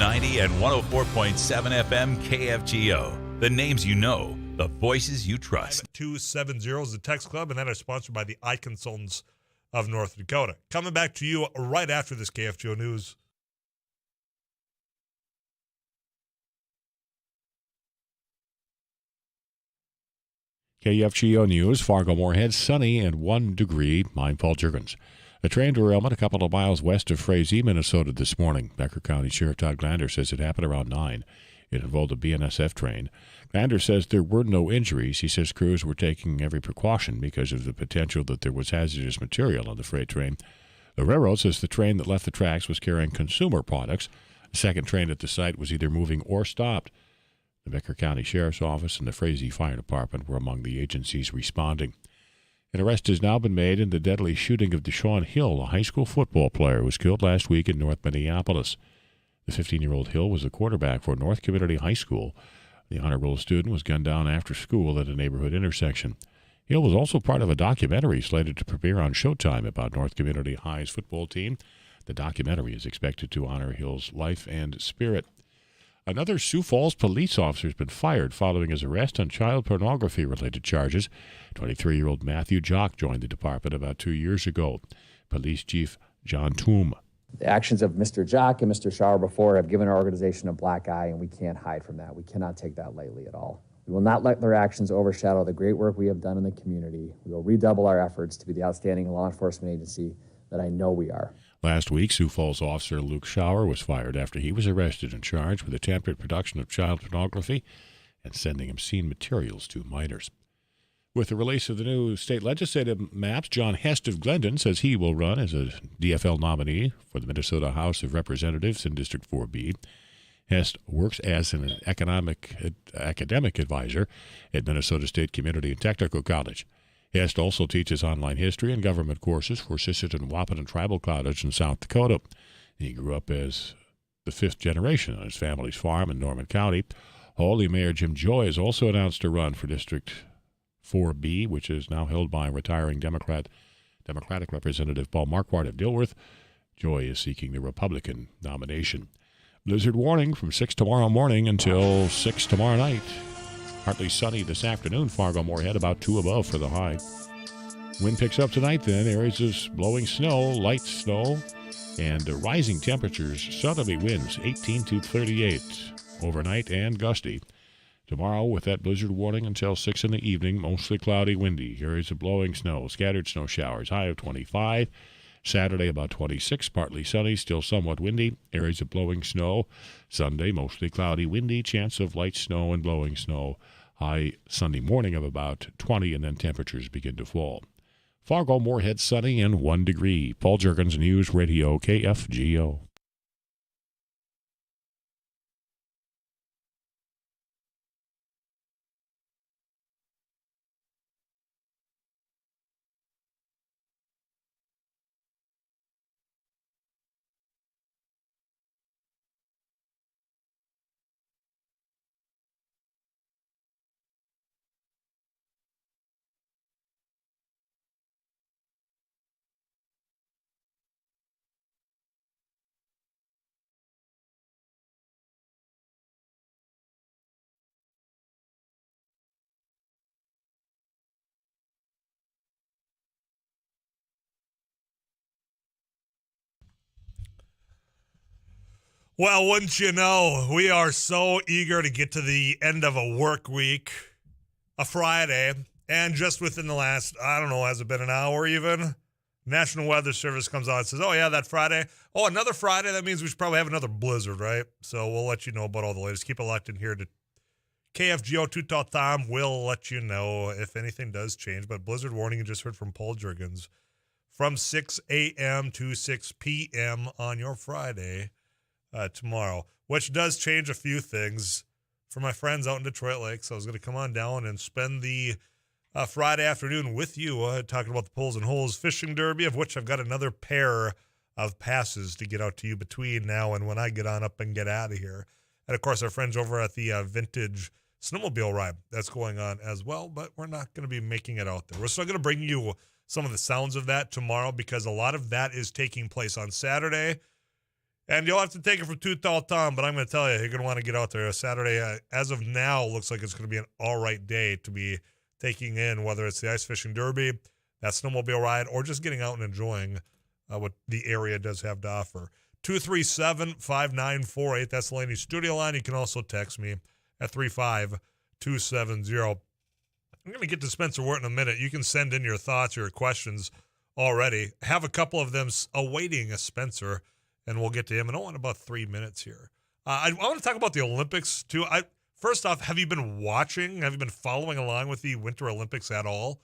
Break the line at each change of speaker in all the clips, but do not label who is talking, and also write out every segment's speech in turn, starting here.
AM790 and 104.7 FM KFGO. The names you know, the voices you trust.
270 is the Text Club, and that is sponsored by the Eye Consultants of North Dakota. Coming back to you right after this KFGO news.
KFGO News, Fargo-Moorhead, sunny and 1 degree. I'm Paul Juergens. A train derailment a couple of miles west of Frazee, Minnesota this morning. Becker County Sheriff Todd Glander says it happened around 9. It involved a BNSF train. Glander says there were no injuries. He says crews were taking every precaution because of the potential that there was hazardous material on the freight train. The railroad says the train that left the tracks was carrying consumer products. The second train at the site was either moving or stopped. The Becker County Sheriff's Office and the Frazee Fire Department were among the agencies responding. An arrest has now been made in the deadly shooting of Deshaun Hill, a high school football player who was killed last week in North Minneapolis. The 15-year-old Hill was the quarterback for North Community High School. The honor roll student was gunned down after school at a neighborhood intersection. Hill was also part of a documentary slated to premiere on Showtime about North Community High's football team. The documentary is expected to honor Hill's life and spirit. Another Sioux Falls police officer has been fired following his arrest on child pornography-related charges. 23-year-old Matthew Jock joined the department about 2 years ago. Police Chief John Toom.
The actions of Mr. Jock and Mr. Schauer before have given our organization a black eye, and we can't hide from that. We cannot take that lightly at all. We will not let their actions overshadow the great work we have done in the community. We will redouble our efforts to be the outstanding law enforcement agency that I know we are.
Last week, Sioux Falls officer Luke Schauer was fired after he was arrested and charged with attempted production of child pornography and sending obscene materials to minors. With the release of the new state legislative maps, John Hest of Glendon says he will run as a DFL nominee for the Minnesota House of Representatives in District 4B. Hest works as an academic advisor at Minnesota State Community and Technical College. Hest also teaches online history and government courses for Sisseton Wahpeton Tribal College in South Dakota. He grew up as the fifth generation on his family's farm in Norman County. Holy Mayor Jim Joy has also announced a run for District 4B, which is now held by retiring Democratic Representative Paul Marquardt of Dilworth. Joy is seeking the Republican nomination. Blizzard warning from 6 tomorrow morning until 6 tomorrow night. Partly sunny this afternoon, Fargo-Moorhead, about 2 above for the high. Wind picks up tonight then. Areas of blowing snow, light snow, and rising temperatures. Southerly winds 18 to 38 overnight and gusty. Tomorrow, with that blizzard warning until 6 in the evening, mostly cloudy, windy. Areas of blowing snow, scattered snow showers, high of 25. Saturday, about 26, partly sunny, still somewhat windy. Areas of blowing snow. Sunday, mostly cloudy, windy, chance of light snow and blowing snow. High Sunday morning of about 20, and then temperatures begin to fall. Fargo-Moorhead, sunny and 1 degree. Paul Juergens, News Radio, KFGO.
Well, wouldn't you know, we are so eager to get to the end of a work week, a Friday, and just within the last, I don't know, has it been an hour even? National Weather Service comes out and says, oh, yeah, that Friday. Oh, another Friday? That means we should probably have another blizzard, right? So we'll let you know about all the latest. Keep it locked in here to KFGO Tutal Tom. We'll let you know if anything does change. But blizzard warning, you just heard from Paul Juergens, from 6 a.m. to 6 p.m. on your Friday. Tomorrow, which does change a few things for my friends out in Detroit Lake. So I was going to come on down and spend the Friday afternoon with you talking about the Pulls and Holes Fishing Derby, of which I've got another pair of passes to get out to you between now and when I get on up and get out of here. And, of course, our friends over at the Vintage Snowmobile Ride, that's going on as well, but we're not going to be making it out there. We're still going to bring you some of the sounds of that tomorrow because a lot of that is taking place on Saturday. And you'll have to take it from Too Tall Tom, but I'm going to tell you, you're going to want to get out there. Saturday, as of now, looks like it's going to be an all right day to be taking in, whether it's the Ice Fishing Derby, that snowmobile ride, or just getting out and enjoying what the area does have to offer. 237-5948. That's the Laney studio line. You can also text me at 35270. I'm going to get to Spencer Wort in a minute. You can send in your thoughts, your questions already. Have a couple of them awaiting a Spencer, and we'll get to him in about 3 minutes here. I want to talk about the Olympics, too. First off, have you been watching? Have you been following along with the Winter Olympics at all?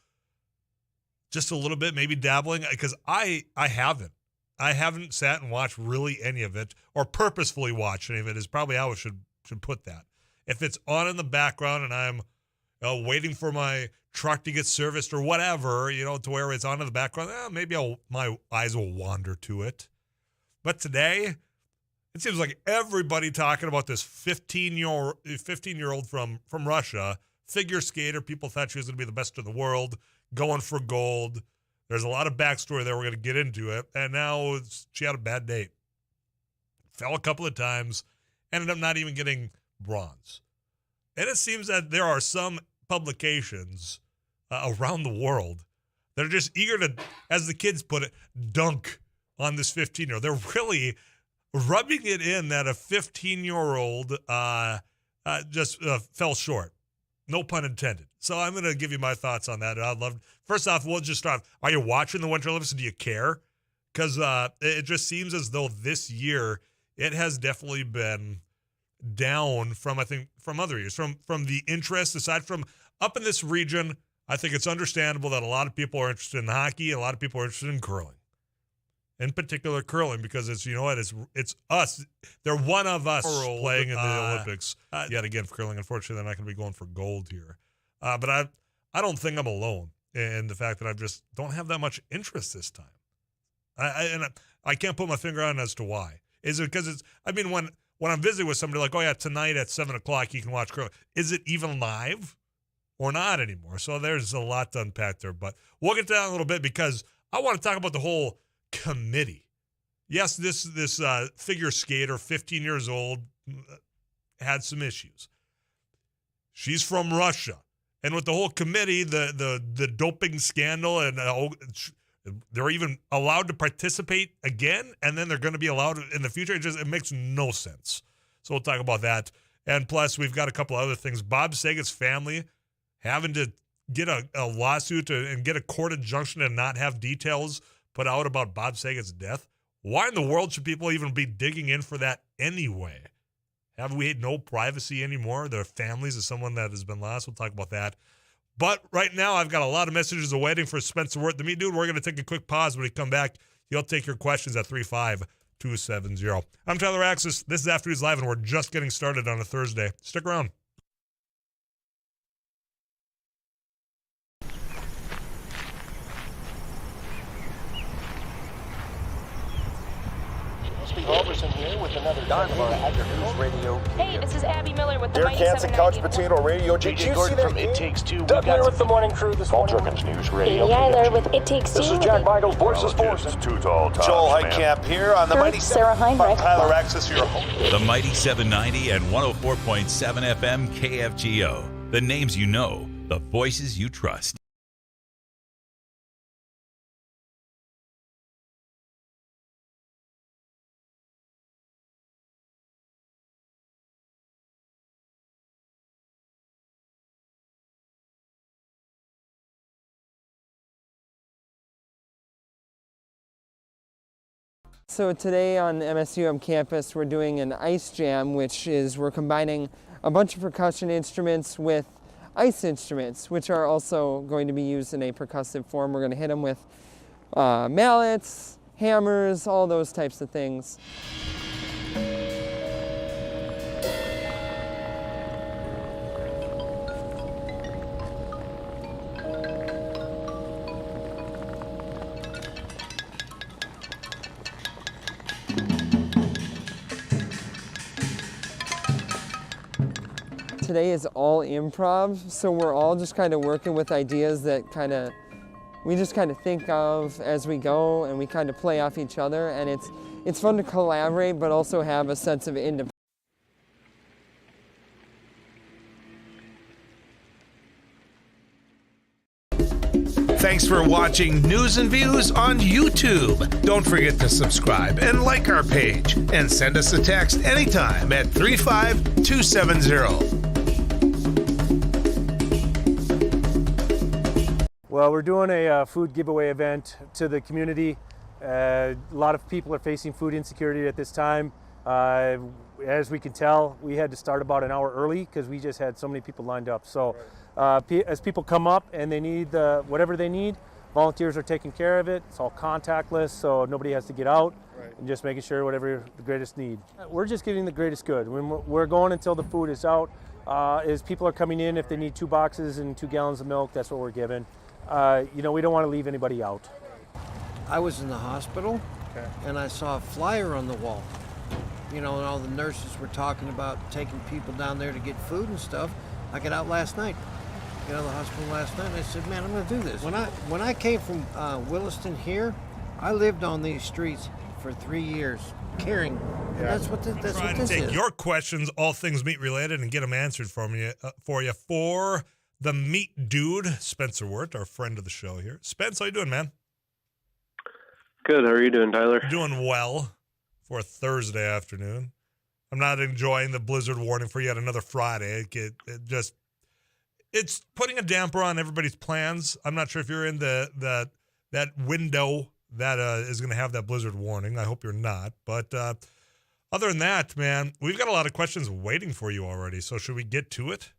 Just a little bit, maybe dabbling? Because I haven't. I haven't sat and watched really any of it, or purposefully watched any of it, is probably how I should put that. If it's on in the background and I'm waiting for my truck to get serviced or whatever, to where it's on in the background, maybe my eyes will wander to it. But today, it seems like everybody talking about this 15-year-old from Russia, figure skater. People thought she was going to be the best in the world, going for gold. There's a lot of backstory there. We're going to get into it. And now she had a bad date. Fell a couple of times. Ended up not even getting bronze. And it seems that there are some publications around the world that are just eager to, as the kids put it, dunk on this 15-year-old. They're really rubbing it in that a 15-year-old just fell short. No pun intended. So I'm going to give you my thoughts on that. First off, we'll just start. Are you watching the Winter Olympics? Do you care? Because it just seems as though this year it has definitely been down from other years. From the interest, aside from up in this region, I think it's understandable that a lot of people are interested in hockey. A lot of people are interested in curling. In particular, curling, because it's us. They're one of us playing in the Olympics yet again for curling. Unfortunately, they're not going to be going for gold here. But I don't think I'm alone in the fact that I just don't have that much interest this time. I can't put my finger on as to why. Is it because when I'm visiting with somebody like, oh yeah, tonight at 7:00 you can watch curling. Is it even live or not anymore? So there's a lot to unpack there. But we'll get to that in a little bit because I want to talk about the whole committee. Yes, this figure skater, 15 years old, had some issues. She's from Russia. And with the whole committee, the doping scandal, and they're even allowed to participate again, and then they're going to be allowed in the future. It makes no sense. So we'll talk about that. And plus, we've got a couple other things. Bob Saget's family having to get a lawsuit and get a court injunction and not have details put out about Bob Saget's death. Why in the world should people even be digging in for that anyway? Have we had no privacy anymore? Their families of someone that has been lost. We'll talk about that. But right now, I've got a lot of messages awaiting for Spencer Wort. The Meat Dude, we're going to take a quick pause. When we come back, he'll take your questions at 35270. I'm Tyler Axis. This is Afternoons Live, and we're just getting started on a Thursday. Stick around.
Halverson here with another Don News Radio.
Hey, this is Abby Miller with the
Derek Hansen, Couch Potato Radio. Did you see that
from It Takes Two?
Doug Miller with the morning crew this morning.
Jerkins News Radio.
Amy Eiler with It Takes Two.
This is Jack Michaels, Voices Force.
Too tall,
Joel Heitkamp here on the Mighty
Sarah Heinrich.
Tyler Axis, your host.
The Mighty 790 and 104.7 FM KFGO. The names you know, the voices you trust.
So today on MSUM campus we're doing an ice jam, which is we're combining a bunch of percussion instruments with ice instruments, which are also going to be used in a percussive form. We're going to hit them with mallets, hammers, all those types of things. Today is all improv, so we're all just kind of working with ideas that we just kind of think of as we go, and we kind of play off each other, and it's fun to collaborate, but also have a sense of independence.
Thanks for watching News and Views on YouTube. Don't forget to subscribe and like our page. And send us a text anytime at 35270.
Well, we're doing a food giveaway event to the community. A lot of people are facing food insecurity at this time. As we can tell, we had to start about an hour early because we just had so many people lined up. So as people come up and they need whatever they need, volunteers are taking care of it. It's all contactless, so nobody has to get out. Right. And just making sure whatever the greatest need. We're just giving the greatest good. When we're going until the food is out, as people are coming in, if they need 2 boxes and 2 gallons of milk, that's what we're giving. We don't want to leave anybody out.
I was in the hospital, and I saw a flyer on the wall. And all the nurses were talking about taking people down there to get food and stuff. I got out last night. Got out of the hospital last night, and I said, man, I'm going to do this. When I came from Williston here, I lived on these streets for 3 years, caring. And that's what this is.
Trying to take your questions, all things meat related, and get them answered for you for the meat dude, Spencer Wirt, our friend of the show here. Spence, how you doing, man?
Good. How are you doing, Tyler?
Doing well for a Thursday afternoon. I'm not enjoying the blizzard warning for yet another Friday. It's putting a damper on everybody's plans. I'm not sure if you're in that window that is going to have that blizzard warning. I hope you're not. But other than that, man, we've got a lot of questions waiting for you already. So should we get to it?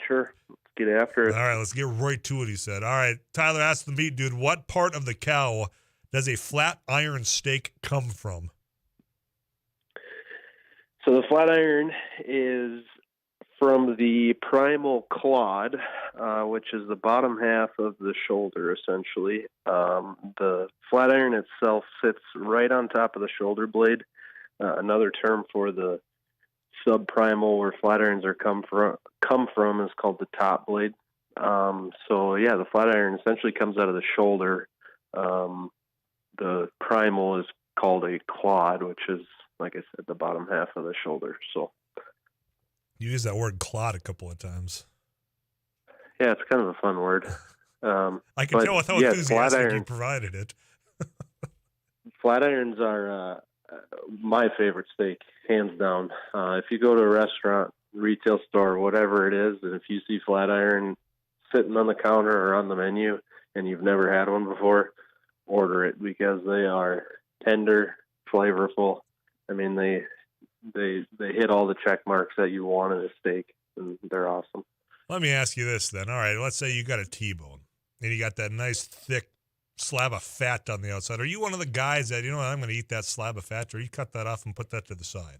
Sure. Let's get after it.
All right, let's get right to it, he said. All right, Tyler asked the meat dude, what part of the cow does a flat iron steak come from?
So the flat iron is from the primal clod, which is the bottom half of the shoulder, essentially. The flat iron itself sits right on top of the shoulder blade. Another term for the subprimal where flat irons are come from is called the top blade. The flat iron essentially comes out of the shoulder. The primal is called a clod, which is, like I said, the bottom half of the shoulder. So
you used that word clod a couple of times.
Yeah, it's kind of a fun word.
I can tell with how enthusiastic you provided it.
Flat irons are my favorite steak, hands down. If you go to a restaurant, retail store, whatever it is, and if you see flat iron sitting on the counter or on the menu and you've never had one before, order it because they are tender, flavorful. I mean, they hit all the check marks that you want in a steak, and they're awesome.
Let me ask you this then. All right, let's say you got a T-bone and you got that nice thick slab of fat on the outside. Are you one of the guys that, I'm going to eat that slab of fat, or you cut that off and put that to the side?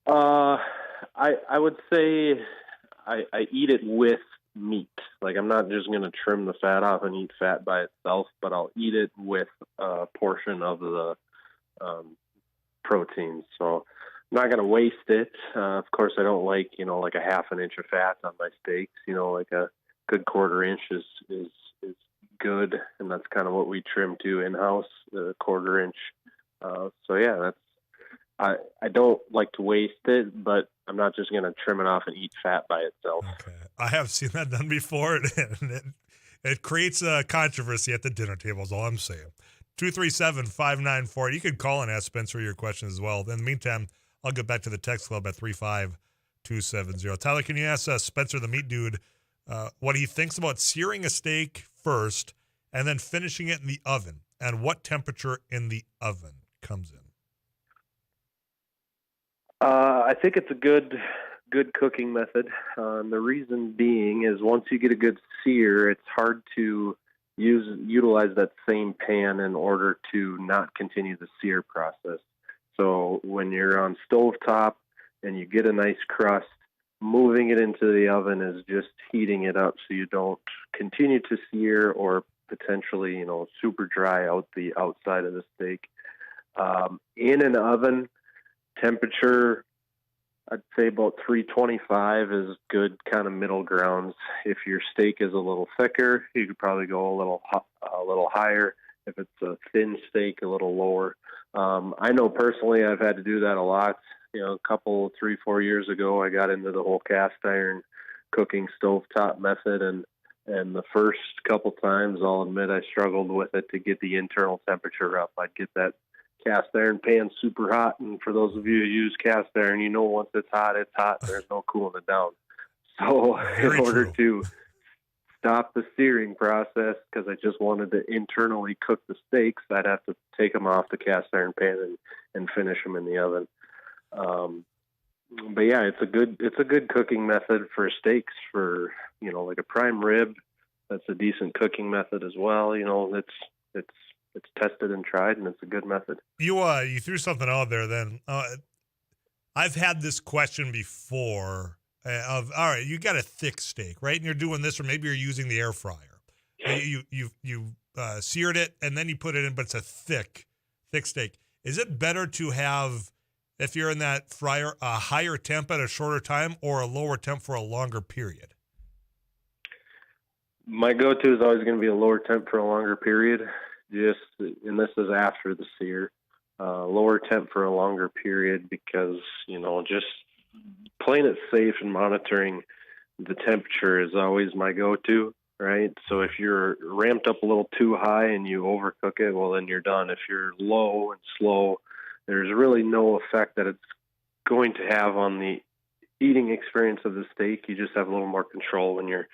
I would say I eat it with meat. Like, I'm not just going to trim the fat off and eat fat by itself, but I'll eat it with a portion of the protein. So I'm not going to waste it. Of course, I don't like, like a half an inch of fat on my steaks. Like a good quarter inch is good, and that's kind of what we trim to in-house, the quarter inch. I don't like to waste it, but I'm not just going to trim it off and eat fat by itself.
Okay. I have seen that done before, and it creates a controversy at the dinner table is all I'm saying. 237-5948. You could call and ask Spencer your questions as well. In the meantime, I'll get back to the text club at 35270. Tyler, can you ask Spencer, the meat dude, what he thinks about searing a steak first and then finishing it in the oven, and what temperature in the oven comes in?
I think it's a good cooking method. The reason being is once you get a good sear, it's hard to utilize that same pan in order to not continue the sear process. So when you're on stovetop and you get a nice crust, moving it into the oven is just heating it up so you don't continue to sear or potentially, super dry out the outside of the steak. In an oven, temperature, I'd say about 325 is good kind of middle grounds. If your steak is a little thicker, you could probably go a little higher. If it's a thin steak, a little lower. I know personally I've had to do that a lot. A couple, 3-4 years ago, I got into the whole cast iron cooking stovetop method, and the first couple times, I'll admit, I struggled with it to get the internal temperature up. I'd get that cast iron pan super hot, and for those of you who use cast iron, once it's hot, there's no cooling it down. So in order to stop the searing process, because I just wanted to internally cook the steaks, I'd have to take them off the cast iron pan and finish them in the oven. But yeah, it's a good cooking method for steaks. For like a prime rib, that's a decent cooking method as well. It's tested and tried, and it's a good method.
You threw something out there. Then I've had this question before. All right, you got a thick steak, right? And you're doing this, or maybe you're using the air fryer. You seared it and then you put it in, but it's a thick steak. Is it better to have, if you're in that fryer, a higher temp at a shorter time or a lower temp for a longer period?
My go-to is always going to be a lower temp for a longer period. And this is after the sear. Lower temp for a longer period because, just playing it safe and monitoring the temperature is always my go-to, right? So if you're ramped up a little too high and you overcook it, well, then you're done. If you're low and slow, there's really no effect that it's going to have on the eating experience of the steak. You just have a little more control when you're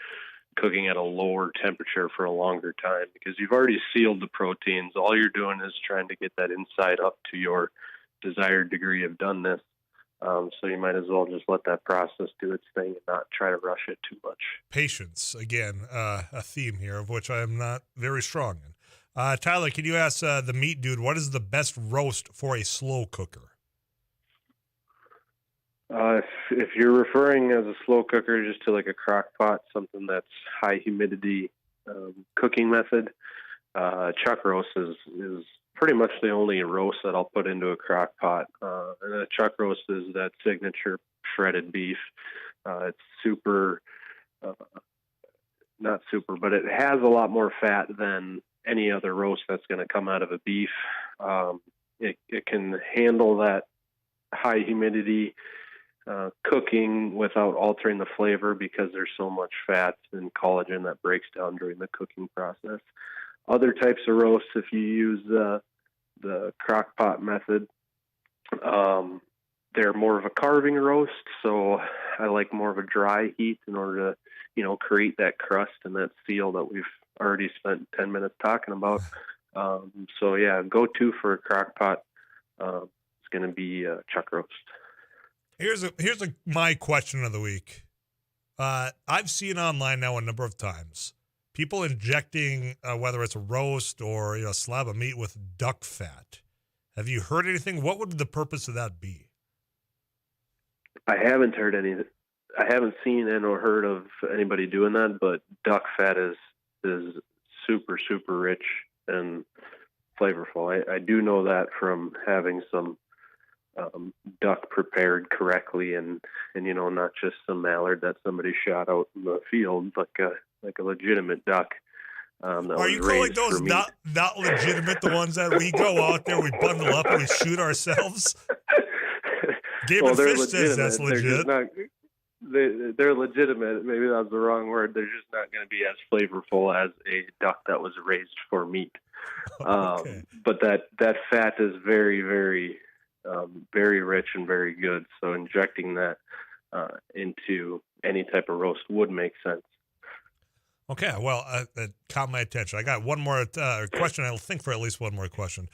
cooking at a lower temperature for a longer time because you've already sealed the proteins. All you're doing is trying to get that inside up to your desired degree of doneness. So you might as well just let that process do its thing and not try to rush it too much.
Patience, again, a theme here of which I am not very strong in. Tyler, can you ask the meat dude, what is the best roast for a slow cooker?
If you're referring as a slow cooker just to like a crock pot, something that's high humidity cooking method, chuck roast is pretty much the only roast that I'll put into a crock pot. And a chuck roast is that signature shredded beef. It's not super, but it has a lot more fat than any other roast that's going to come out of a beef. It can handle that high humidity cooking without altering the flavor because there's so much fat and collagen that breaks down during the cooking process. Other types of roasts, if you use the crock pot method, they're more of a carving roast, so I like more of a dry heat in order to, create that crust and that seal that we've already spent 10 minutes talking about. So yeah, go-to for a crock pot is going to be chuck roast.
Here's my question of the week. I've seen online now a number of times people injecting whether it's a roast or a slab of meat with duck fat. Have you heard anything? What would the purpose of that be?
I haven't heard any. I haven't seen and or heard of anybody doing that, but duck fat is super, super rich and flavorful. I do know that from having some duck prepared correctly and not just some mallard that somebody shot out in the field, like a legitimate duck.
Are you calling those not legitimate, the ones that we go out there, we bundle up and we shoot ourselves? Game and Fish says that's legit.
They're legitimate. Maybe that's the wrong word. They're just not going to be as flavorful as a duck that was raised for meat. Okay. But that fat is very, very very rich and very good. So injecting that into any type of roast would make sense.
Okay, well, that caught my attention. I got one more question. I'll think for at least one more question.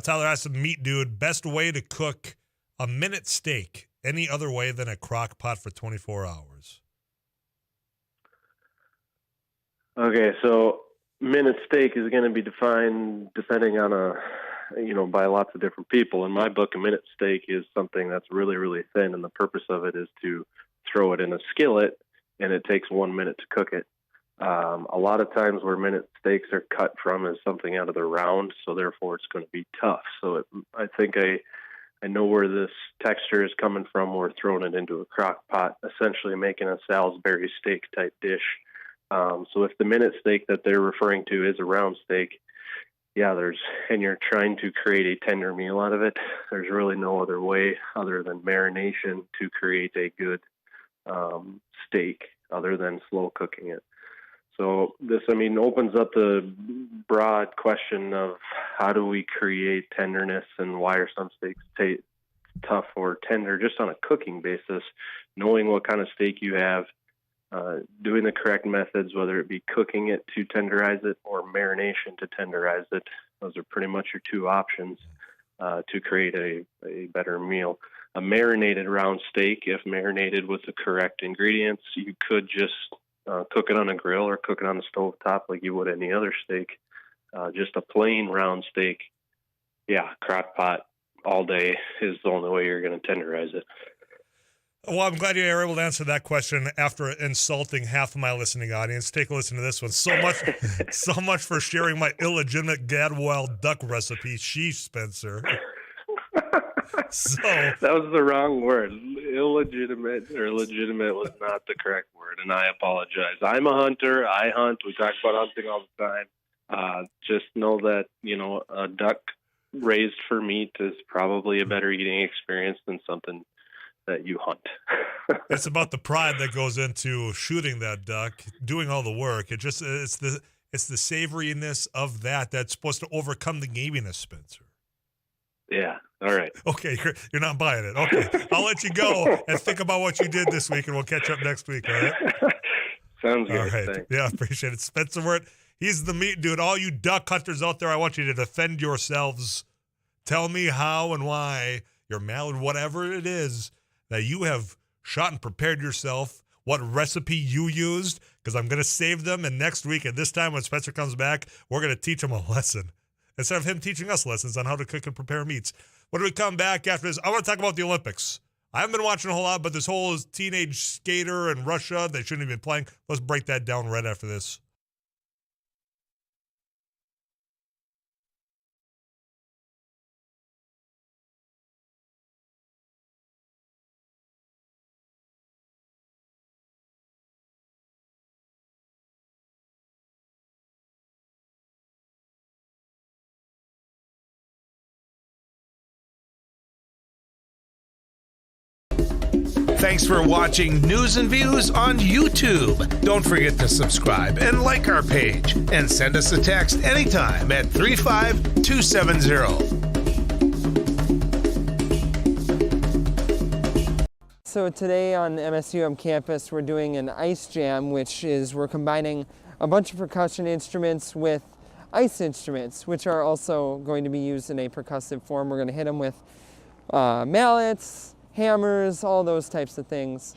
Tyler asked the meat dude, best way to cook a minute steak any other way than a crock pot for 24 hours?
Okay, so minute steak is going to be defined depending on by lots of different people. In my book, a minute steak is something that's really, really thin, and the purpose of it is to throw it in a skillet, and it takes 1 minute to cook it. A lot of times where minute steaks are cut from is something out of the round, so therefore it's going to be tough. So I think I know where this texture is coming from. We're throwing it into a crock pot, essentially making a Salisbury steak type dish. So if the minute steak that they're referring to is a round steak, and you're trying to create a tender meal out of it. There's really no other way other than marination to create a good steak other than slow cooking it. So this, opens up the broad question of how do we create tenderness, and why are some steaks tough or tender just on a cooking basis, knowing what kind of steak you have, doing the correct methods, whether it be cooking it to tenderize it or marination to tenderize it. Those are pretty much your two options to create a better meal. A marinated round steak, if marinated with the correct ingredients, you could just cook it on a grill or cook it on the stove top like you would any other steak. Just a plain round steak, crock pot all day is the only way you're going to tenderize it.
Well, I'm glad you were able to answer that question after insulting half of my listening audience. Take a listen to this one. So much for sharing my illegitimate Gadwall duck recipe. Sheesh, Spencer. So
that was the wrong word. Illegitimate or legitimate was not the correct word, and I apologize. I'm a hunter. I hunt. We talk about hunting all the time. Just know that, a duck raised for meat is probably a better eating experience than something that you hunt.
It's about the pride that goes into shooting that duck, doing all the work. It's the savoriness of that's supposed to overcome the gaminess, Spencer.
Yeah. All right.
Okay, you're not buying it. Okay, I'll let you go and think about what you did this week, and we'll catch up next week. All right.
Sounds good.
All right.
Thanks.
Yeah, appreciate it, Spencer Wirt. He's the meat dude. All you duck hunters out there, I want you to defend yourselves. Tell me how and why your mallard, whatever it is, that you have shot and prepared yourself, what recipe you used, because I'm going to save them, and next week, at this time when Spencer comes back, we're going to teach him a lesson instead of him teaching us lessons on how to cook and prepare meats. When we come back after this, I want to talk about the Olympics. I haven't been watching a whole lot, but this whole teenage skater in Russia, they shouldn't have been playing. Let's break that down right after this.
Thanks for watching News and Views on YouTube. Don't forget to subscribe and like our page, and send us a text anytime at 35270.
So today on MSUM campus, we're doing an ice jam, which is we're combining a bunch of percussion instruments with ice instruments, which are also going to be used in a percussive form. We're going to hit them with mallets, hammers, all those types of things.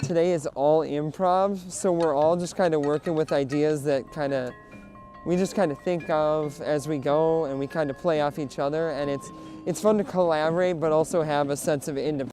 Today is all improv, so we're all just kind of working with ideas that we just kind of think of as we go, and we kind of play off each other, and it's fun to collaborate but also have a sense of independence.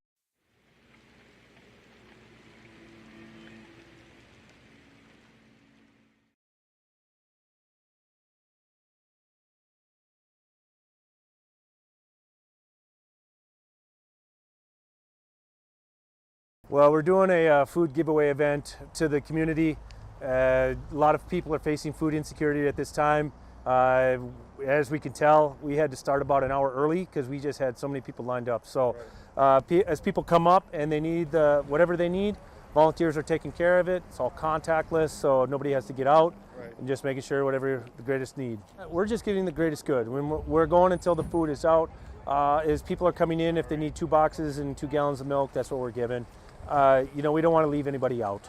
Well, we're doing a food giveaway event to the community. A lot of people are facing food insecurity at this time. As we can tell, we had to start about an hour early because we just had so many people lined up. So as people come up and they need whatever they need, volunteers are taking care of it. It's all contactless, so nobody has to get out. Right. And just making sure whatever the greatest need. We're just giving the greatest good. When we're going until the food is out. As people are coming in, if they need 2 boxes and 2 gallons of milk, that's what we're giving. We don't want to leave anybody out.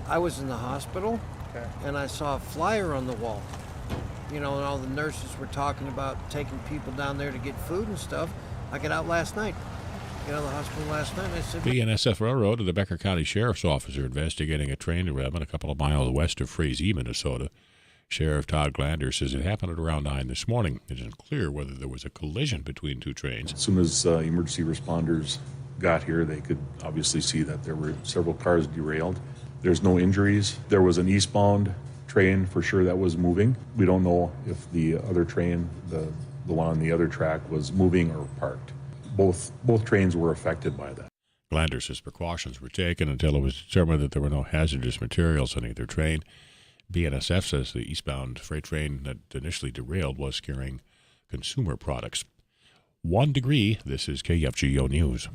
I was in the hospital, and I saw a flyer on the wall. And all the nurses were talking about taking people down there to get food and stuff. I got out last night. Got out of the hospital last night, and I said...
BNSF Railroad and the Becker County Sheriff's Office are investigating a train derailment a couple of miles west of Frazee, Minnesota. Sheriff Todd Glander says it happened at around 9 this morning. It isn't clear whether there was a collision between 2 trains.
As soon as emergency responders got here, they could obviously see that there were several cars derailed. There's no injuries. There was an eastbound train for sure that was moving. We don't know if the other train, the one on the other track, was moving or parked. Both trains were affected by that.
Glander says precautions were taken until it was determined that there were no hazardous materials on either train. BNSF says the eastbound freight train that initially derailed was carrying consumer products. 1 degree, this is KFGO News.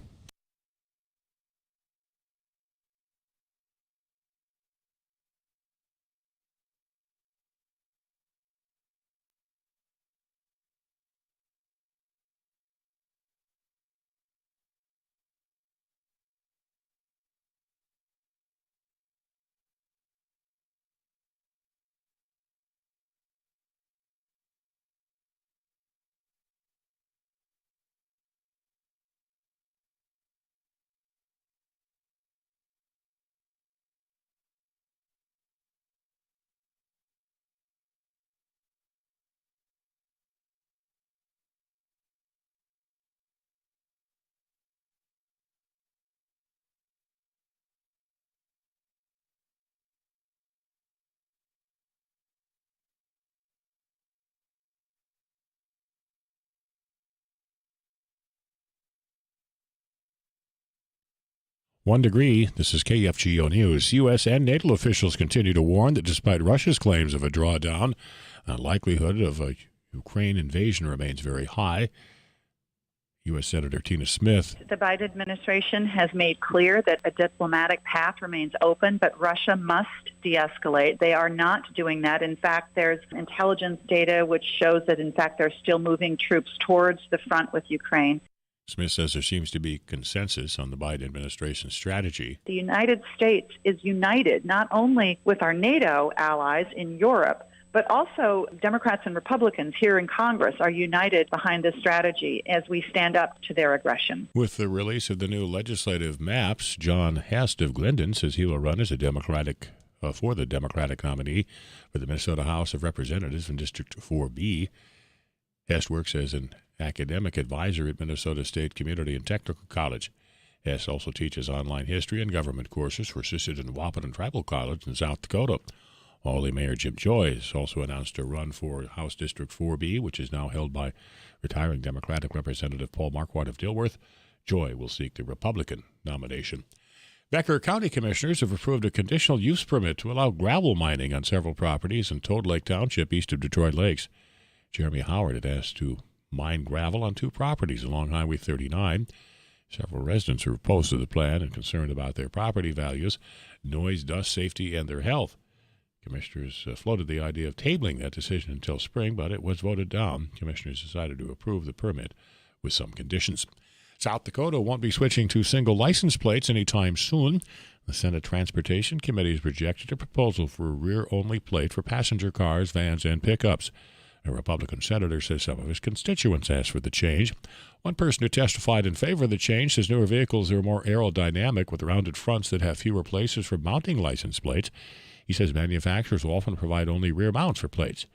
One degree, this is KFGO News. U.S. and NATO officials continue to warn that despite Russia's claims of a drawdown, the likelihood of a Ukraine invasion remains very high. U.S. Senator Tina Smith.
The Biden administration has made clear that a diplomatic path remains open, but Russia must de-escalate. They are not doing that. In fact, there's intelligence data which shows that, in fact, they're still moving troops towards the front with Ukraine.
Smith says there seems to be consensus on the Biden administration's strategy.
The United States is united not only with our NATO allies in Europe, but also Democrats and Republicans here in Congress are united behind this strategy as we stand up to their aggression.
With the release of the new legislative maps, John Hast of Glendon says he will run as for the Democratic nominee for the Minnesota House of Representatives in District 4B. Hess works as an academic advisor at Minnesota State Community and Technical College. Hess also teaches online history and government courses for Sisseton Wahpeton Tribal College in South Dakota. Ollie Mayor Jim Joy has also announced a run for House District 4B, which is now held by retiring Democratic Representative Paul Marquardt of Dilworth. Joy will seek the Republican nomination. Becker County Commissioners have approved a conditional use permit to allow gravel mining on several properties in Toad Lake Township east of Detroit Lakes. Jeremy Howard had asked to mine gravel on 2 properties along Highway 39. Several residents are opposed to the plan and concerned about their property values, noise, dust, safety, and their health. Commissioners floated the idea of tabling that decision until spring, but it was voted down. Commissioners decided to approve the permit with some conditions. South Dakota won't be switching to single license plates anytime soon. The Senate Transportation Committee has rejected a proposal for a rear-only plate for passenger cars, vans, and pickups. A Republican senator says some of his constituents asked for the change. One person who testified in favor of the change says newer vehicles are more aerodynamic with rounded fronts that have fewer places for mounting license plates. He says manufacturers will often provide only rear mounts for plates.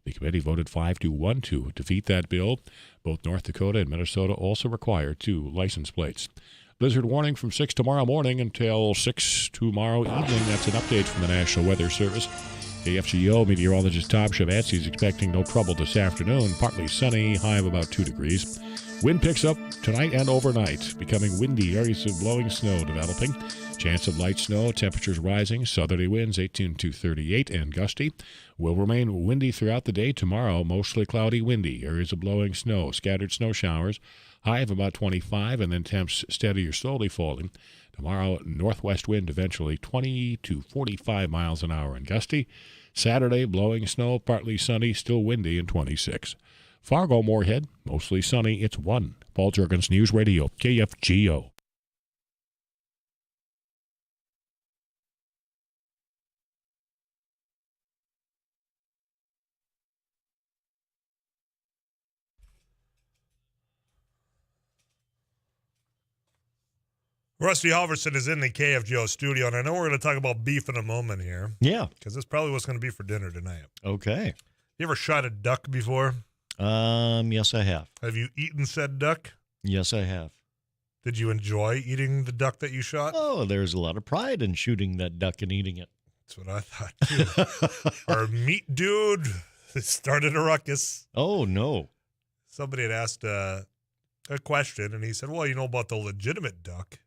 The committee voted 5-1 to defeat that bill. Both North Dakota and Minnesota also require 2 license plates. Blizzard warning from 6 tomorrow morning until 6 tomorrow evening. That's an update from the National Weather Service. KFGO meteorologist Tom Shavatsi is expecting no trouble this afternoon. Partly sunny, high of about 2 degrees. Wind picks up tonight and overnight, becoming windy. Areas of blowing snow developing. Chance of light snow, temperatures rising. Southerly winds 18 to 38 and gusty. Will remain windy throughout the day tomorrow. Mostly cloudy, windy. Areas of blowing snow, scattered snow showers. High of about 25, and then temps steady or slowly falling. Tomorrow, northwest wind eventually 20 to 45 miles an hour and gusty. Saturday, blowing snow, partly sunny, still windy, and 26. Fargo-Moorhead, mostly sunny, it's 1. Paul Jurgens, News Radio, KFGO.
Rusty Halverson is in the KFGO studio, and I know we're going to talk about beef in a moment here.
Yeah.
Because that's probably what's going to be for dinner tonight.
Okay.
You ever shot a duck before?
Yes, I have.
Have you eaten said duck?
Yes, I have.
Did you enjoy eating the duck that you shot?
Oh, there's a lot of pride in shooting that duck and eating it.
That's what I thought, too. Our meat dude started a ruckus.
Oh, no.
Somebody had asked a question, and he said, well, you know about the legitimate duck.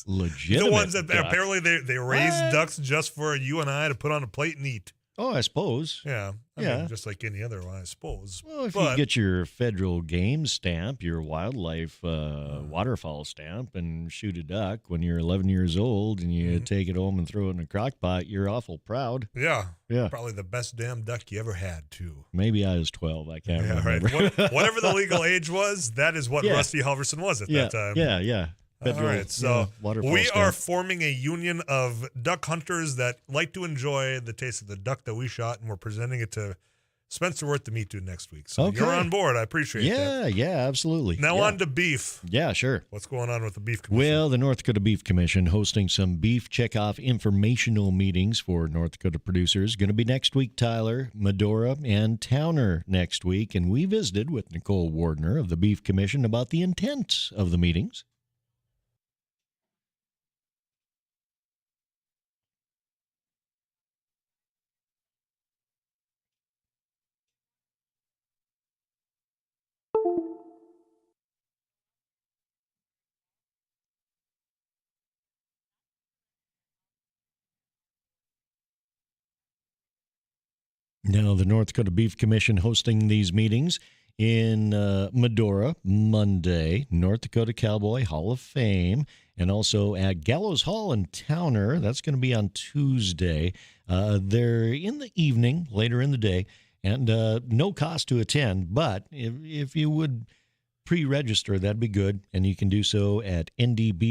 Legitimate
The ones that
duck?
apparently they raise
What?
ducks just for you and I to put on a plate and eat.
Oh, I suppose.
Yeah. I
Yeah.
mean, just like any other one, I suppose.
Well, if
But
you get your federal game stamp, your wildlife waterfowl stamp, and shoot a duck when you're 11 years old and you take it home and throw it in a crock pot, you're awful proud.
yeah.
Yeah.
Probably the best damn duck you ever had, too.
Maybe I was 12. I can't
Yeah,
remember.
right. Whatever the legal age was, that is what
Yeah.
Rusty Halverson was at
Yeah,
that time.
yeah. Federal,
All right, so
waterfowl
we
stamp.
are forming a union of duck hunters that like to enjoy the taste of the duck that we shot, and we're presenting it to Spencer Worth, the meat dude, next week. So you're
Okay.
on board. I appreciate that.
Yeah, absolutely.
Now
Yeah.
on to beef.
Yeah, sure.
What's going on with the beef commission?
Well, the North Dakota Beef Commission hosting some beef checkoff informational meetings for North Dakota producers. Going to be next week, Tyler, Medora, and Towner next week. And we visited with Nicole Wardner of the Beef Commission about the intent of the meetings. Now, the North Dakota Beef Commission hosting these meetings in Medora, Monday, North Dakota Cowboy Hall of Fame, and also at Gallows Hall in Towner. That's going to be on Tuesday. They're in the evening, later in the day, and no cost to attend. But if you would pre-register, that'd be good, and you can do so at ndbeef.org,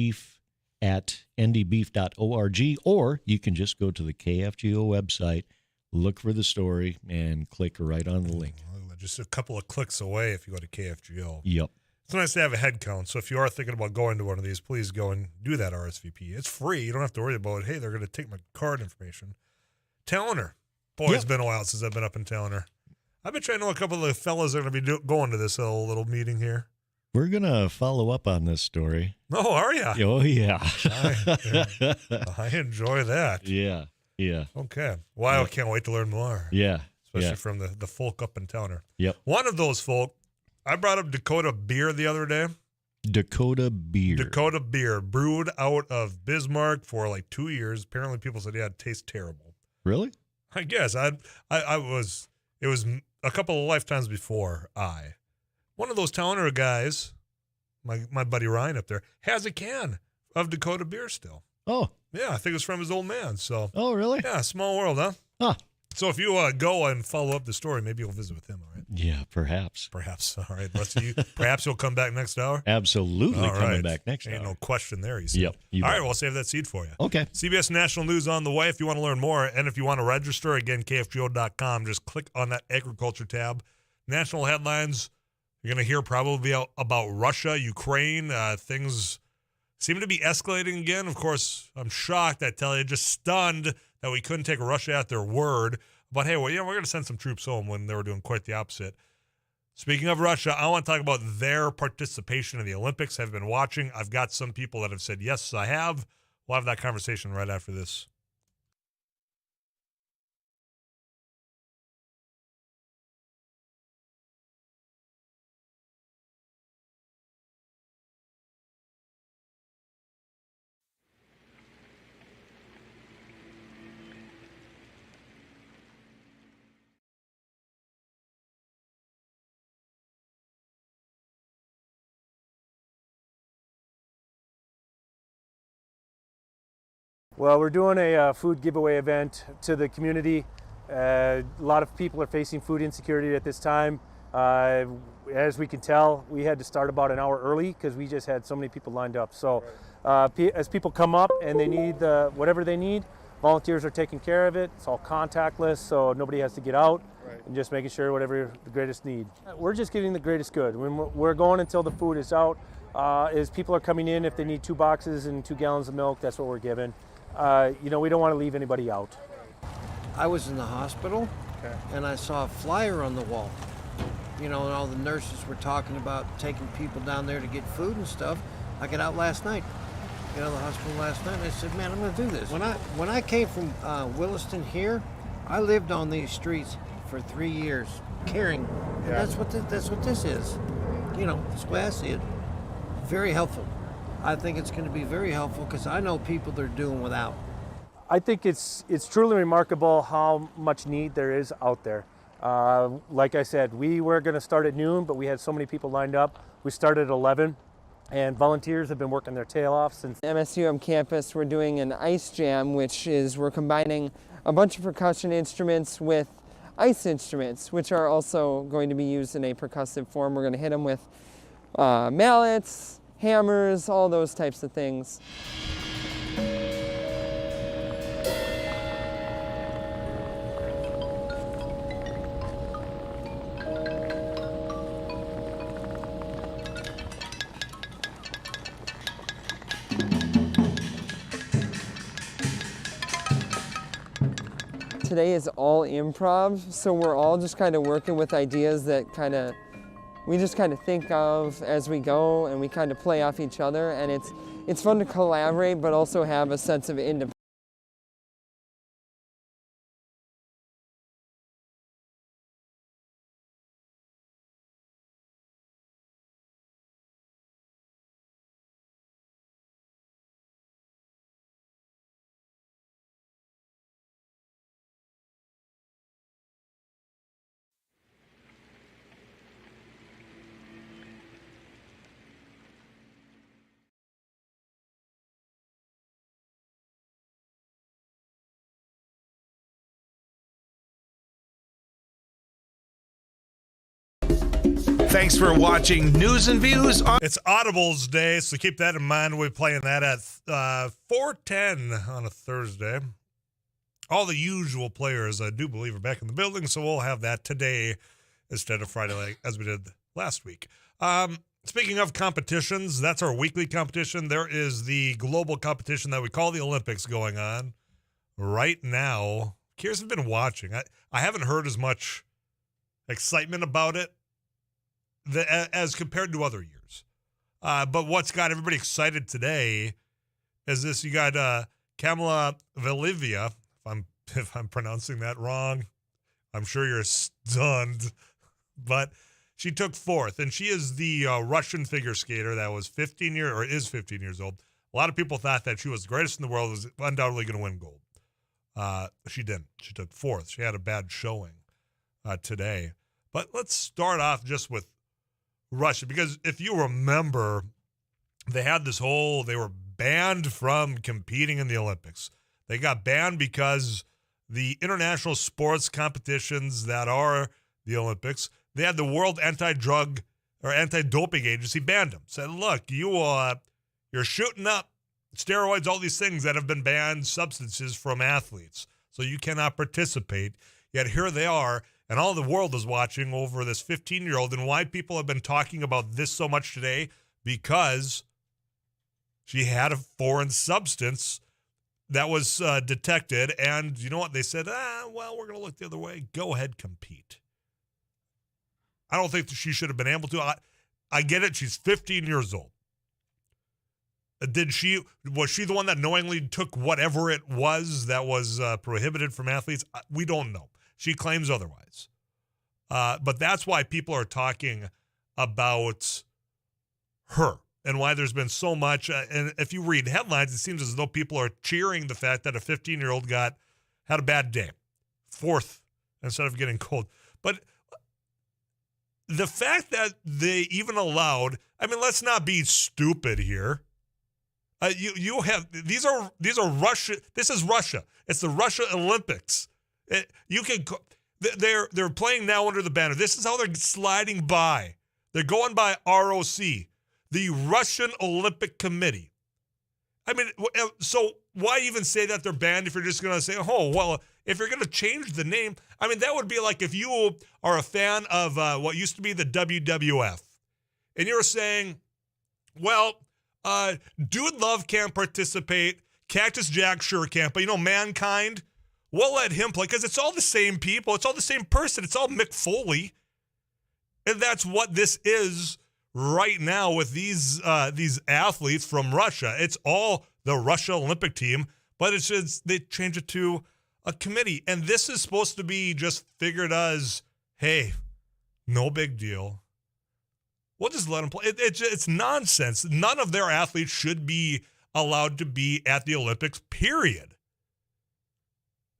or you can just go to the KFGO website, look for the story, and click right on the link.
Just a couple of clicks away if you go to KFGO.
Yep.
It's nice to have a head count. So if you are thinking about going to one of these, please go and do that RSVP. It's free. You don't have to worry about, hey, they're going to take my card information. Towner. Boy, It's been a while since I've been up in Towner. I bet you I know a couple of the fellas that are going to be going to this little meeting here.
We're going to follow up on this story.
Oh, are you?
Oh, yeah.
I enjoy that.
Yeah.
Okay. Wow, I can't wait to learn more.
Yeah.
Especially from the folk up in Towner.
Yep.
One of those folk, I brought up Dakota beer the other day.
Dakota beer.
Dakota beer, brewed out of Bismarck for like 2 years. Apparently people said, yeah, it tastes terrible.
Really?
I guess. It was a couple of lifetimes before one of those Towner guys, my buddy Ryan up there, has a can of Dakota beer still.
Oh.
Yeah, I think it's from his old man. So.
Oh, really?
Yeah, small world, huh?
Huh.
So if you go and follow up the story, maybe you'll visit with him, all right?
Yeah, perhaps.
Perhaps. All right. Perhaps you'll come back next hour?
Absolutely
all
coming
right.
back next hour.
Ain't no question there, he said.
Yep.
All right, we'll save that seed for you.
Okay.
CBS National News on the way if you want to learn more. And if you want to register, again, KFGO.com, just click on that agriculture tab. National headlines, you're going to hear probably about Russia, Ukraine. Things seem to be escalating again. Of course, I'm shocked, I tell you, just stunned that we couldn't take Russia at their word. But hey, well, we're going to send some troops home when they were doing quite the opposite. Speaking of Russia, I want to talk about their participation in the Olympics. Have been watching. I've got some people that have said, yes, I have. We'll have that conversation right after this.
Well, we're doing a food giveaway event to the community. A lot of people are facing food insecurity at this time. As we can tell, we had to start about an hour early because we just had so many people lined up. So as people come up and they need whatever they need, volunteers are taking care of it. It's all contactless, so nobody has to get out. Right. And just making sure whatever the greatest need. We're just getting the greatest good. When we're going until the food is out. As people are coming in, if they need 2 boxes and 2 gallons of milk, that's what we're giving. We don't want to leave anybody out.
I was in the hospital, and I saw a flyer on the wall. And all the nurses were talking about taking people down there to get food and stuff. I got out last night. Got out of the hospital last night, and I said, man, I'm going to do this. When I came from Williston here, I lived on these streets for 3 years, caring. And that's what this is. You know, that's the way I see it. Very helpful. I think it's going to be very helpful because I know people that are doing without.
I think it's truly remarkable how much need there is out there. Like I said, we were going to start at noon, but we had so many people lined up. We started at 11, and volunteers have been working their tail off since.
MSUM campus, we're doing an ice jam, which is we're combining a bunch of percussion instruments with ice instruments, which are also going to be used in a percussive form. We're going to hit them with mallets, hammers, all those types of things. Today is all improv, so we're all just kind of working with ideas that we just kind of think of as we go, and we kind of play off each other, and it's fun to collaborate but also have a sense of independence.
Thanks for watching News and Views on.
It's Audibles Day, so keep that in mind. We'll be playing that at 4:10 on a Thursday. All the usual players, I do believe, are back in the building, so we'll have that today instead of Friday, as we did last week. Speaking of competitions, that's our weekly competition. There is the global competition that we call the Olympics going on right now. Kiers have been watching. I haven't heard as much excitement about it as compared to other years. But what's got everybody excited today is this. You got Kamala Valivia, if I'm pronouncing that wrong. I'm sure you're stunned. But she took fourth, and she is the Russian figure skater that was 15 years old. A lot of people thought that she was the greatest in the world, was undoubtedly going to win gold. She didn't. She took fourth. She had a bad showing today. But let's start off just with Russia, because if you remember, they had they were banned from competing in the Olympics. They got banned because the international sports competitions that are the Olympics, they had the World Anti-Drug or Anti-Doping Agency banned them. Said, look, you're shooting up steroids, all these things that have been banned substances from athletes, so you cannot participate. Yet here they are. And all the world is watching over this 15-year-old, and why people have been talking about this so much today, because she had a foreign substance that was detected, and you know what? They said, well, we're going to look the other way. Go ahead, compete. I don't think that she should have been able to. I get it. She's 15 years old. Was she the one that knowingly took whatever it was that was prohibited from athletes? We don't know. She claims otherwise. But that's why people are talking about her and why there's been so much. And if you read headlines, it seems as though people are cheering the fact that a 15-year-old had a bad day. Fourth instead of getting cold. But the fact that they even allowed, let's not be stupid here. You have these are Russia. This is Russia. It's the Russia Olympics. They're playing now under the banner. This is how they're sliding by. They're going by ROC, the Russian Olympic Committee. So why even say that they're banned if you're just going to say, oh, well, if you're going to change the name, that would be like if you are a fan of what used to be the WWF, and you're saying, well, Dude Love can't participate, Cactus Jack sure can't, but Mankind, we'll let him play because it's all the same people. It's all the same person. It's all Mick Foley. And that's what this is right now with these athletes from Russia. It's all the Russia Olympic team, but it's just they change it to a committee. And this is supposed to be just figured as, hey, no big deal. We'll just let them play. It's nonsense. None of their athletes should be allowed to be at the Olympics, period.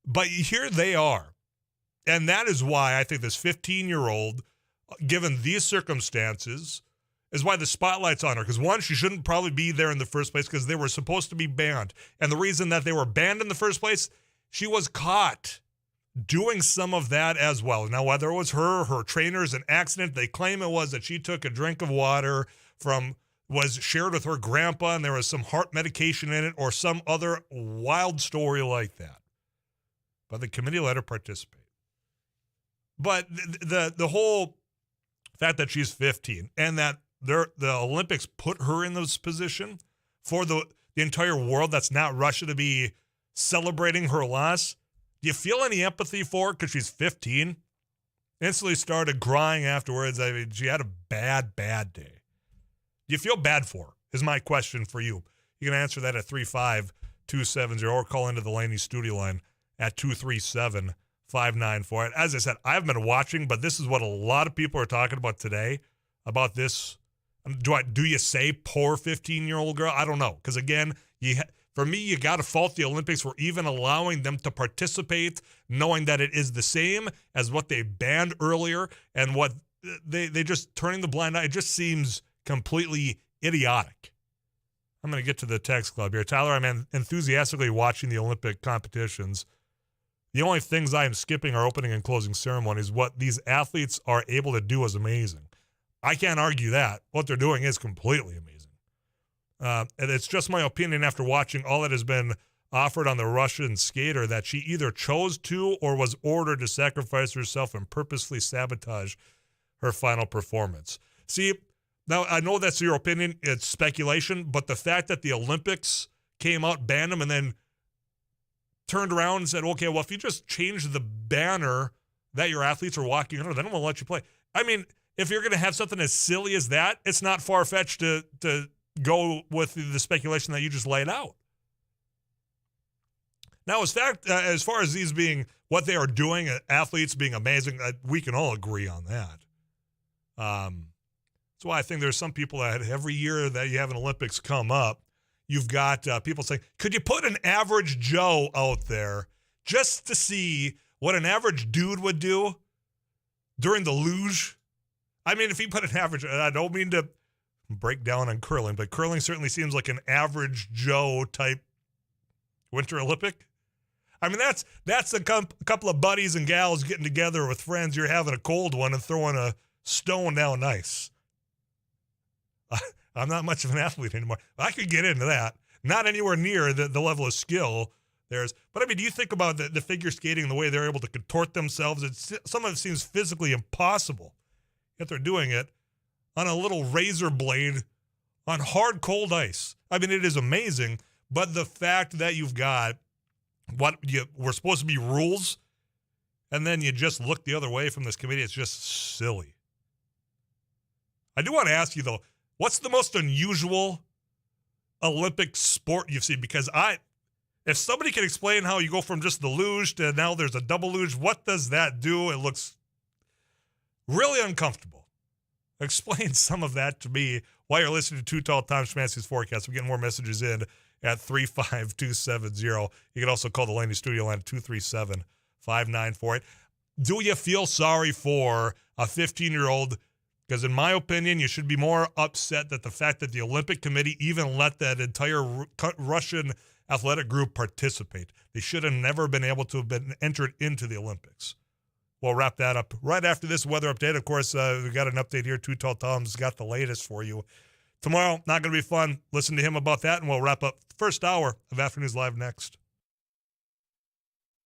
But here they are. And that is why I think this 15-year-old, given these circumstances, is why the spotlight's on her. Because one, she shouldn't probably be there in the first place because they were supposed to be banned. And the reason that they were banned in the first place, she was caught doing some of that as well. Now, whether it was her trainers, an accident, they claim it was that she took a drink of water was shared with her grandpa and there was some heart medication in it or some other wild story like that. But the committee let her participate. But the whole fact that she's 15 and that the Olympics put her in this position for the entire world that's not Russia to be celebrating her loss, do you feel any empathy for her because she's 15? Instantly started crying afterwards. I mean, she had a bad day. Do you feel bad for her is my question for you. You can answer that at 35270 or call into the Laney studio line at 237-594. As I said, I haven't been watching, but this is what a lot of people are talking about today, about this. Do you say poor 15-year-old girl? I don't know. Because, again, for me, you got to fault the Olympics for even allowing them to participate, knowing that it is the same as what they banned earlier and what they just turning the blind eye. It just seems completely idiotic. I'm going to get to the text club here. Tyler, I'm enthusiastically watching the Olympic competitions. The only things I am skipping are opening and closing ceremonies. What these athletes are able to do is amazing. I can't argue that. What they're doing is completely amazing. And it's just my opinion after watching all that has been offered on the Russian skater that she either chose to or was ordered to sacrifice herself and purposely sabotage her final performance. See, now I know that's your opinion. It's speculation, but the fact that the Olympics came out, banned them, and then turned around and said, okay, well, if you just change the banner that your athletes are walking under, then I'm going to let you play. I mean, if you're going to have something as silly as that, it's not far-fetched to go with the speculation that you just laid out. Now, as far as these being what they are doing, athletes being amazing, we can all agree on that. That's why I think there's some people that every year that you have an Olympics come up, you've got people saying, could you put an average Joe out there just to see what an average dude would do during the luge? I mean, if you put an average, I don't mean to break down on curling, but curling certainly seems like an average Joe type Winter Olympic. I mean, that's a couple of buddies and gals getting together with friends. You're having a cold one and throwing a stone down ice. I'm not much of an athlete anymore. I could get into that. Not anywhere near the level of skill there's. But, I mean, do you think about the figure skating and the way they're able to contort themselves? Some of it seems physically impossible. Yet they're doing it on a little razor blade on hard, cold ice. I mean, it is amazing. But the fact that you've got were supposed to be rules, and then you just look the other way from this committee, it's just silly. I do want to ask you, though, what's the most unusual Olympic sport you've seen? Because if somebody can explain how you go from just the luge to now there's a double luge, what does that do? It looks really uncomfortable. Explain some of that to me while you're listening to Too Tall Tom Schmancy's forecast. We're getting more messages in at 35270. You can also call the Laney studio line at 237-5948. Do you feel sorry for a 15-year-old? Because in my opinion, you should be more upset that the fact that the Olympic Committee even let that entire Russian athletic group participate. They should have never been able to have been entered into the Olympics. We'll wrap that up right after this weather update. Of course, we've got an update here. Too Tall Tom's got the latest for you. Tomorrow, not going to be fun. Listen to him about that, and we'll wrap up the first hour of Afternoons Live next.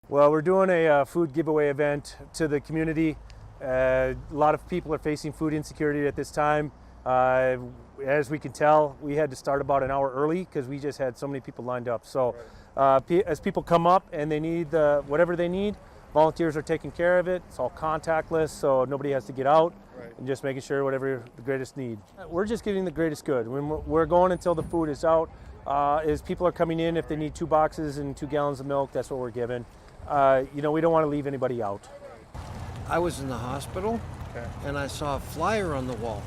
Well, we're doing a food giveaway event to the community. A lot of people are facing food insecurity at this time. As we can tell, we had to start about an hour early because we just had so many people lined up. So as people come up and they need whatever they need, volunteers are taking care of it. It's all contactless, so nobody has to get out. and just making sure whatever the greatest need. We're just getting the greatest good. When we're going until the food is out, as people are coming in, if they need 2 boxes and 2 gallons of milk, that's what we're giving. We don't want to leave anybody out.
I was in the hospital, and I saw a flyer on the wall.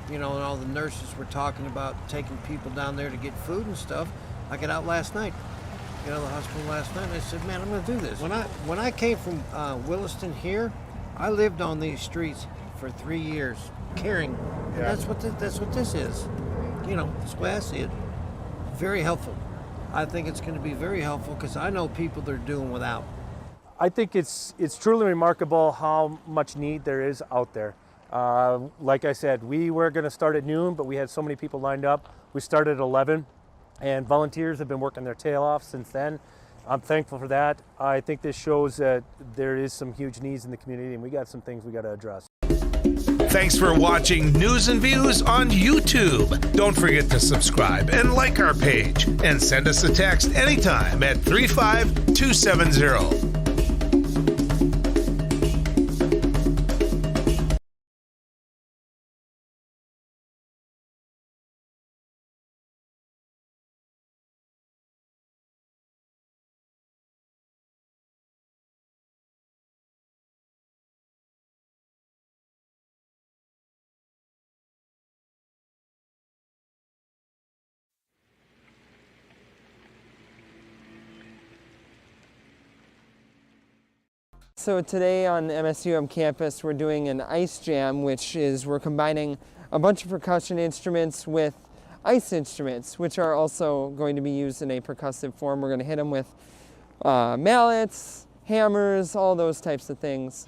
And all the nurses were talking about taking people down there to get food and stuff. I got out last night, the hospital last night, and I said, man, I'm going to do this. When I came from Williston here, I lived on these streets for 3 years, caring. And that's what this is. That's the way I see it. Very helpful. I think it's going to be very helpful because I know people that are doing without.
I think it's truly remarkable how much need there is out there. Like I said, we were going to start at noon, but we had so many people lined up. We started at 11, and volunteers have been working their tail off since then. I'm thankful for that. I think this shows that there is some huge needs in the community, and we got some things we got to address.
Thanks for watching News and Views on YouTube. Don't forget to subscribe and like our page, and send us a text anytime at 35270.
So today on MSUM campus, we're doing an ice jam, which is we're combining a bunch of percussion instruments with ice instruments, which are also going to be used in a percussive form. We're going to hit them with mallets, hammers, all those types of things.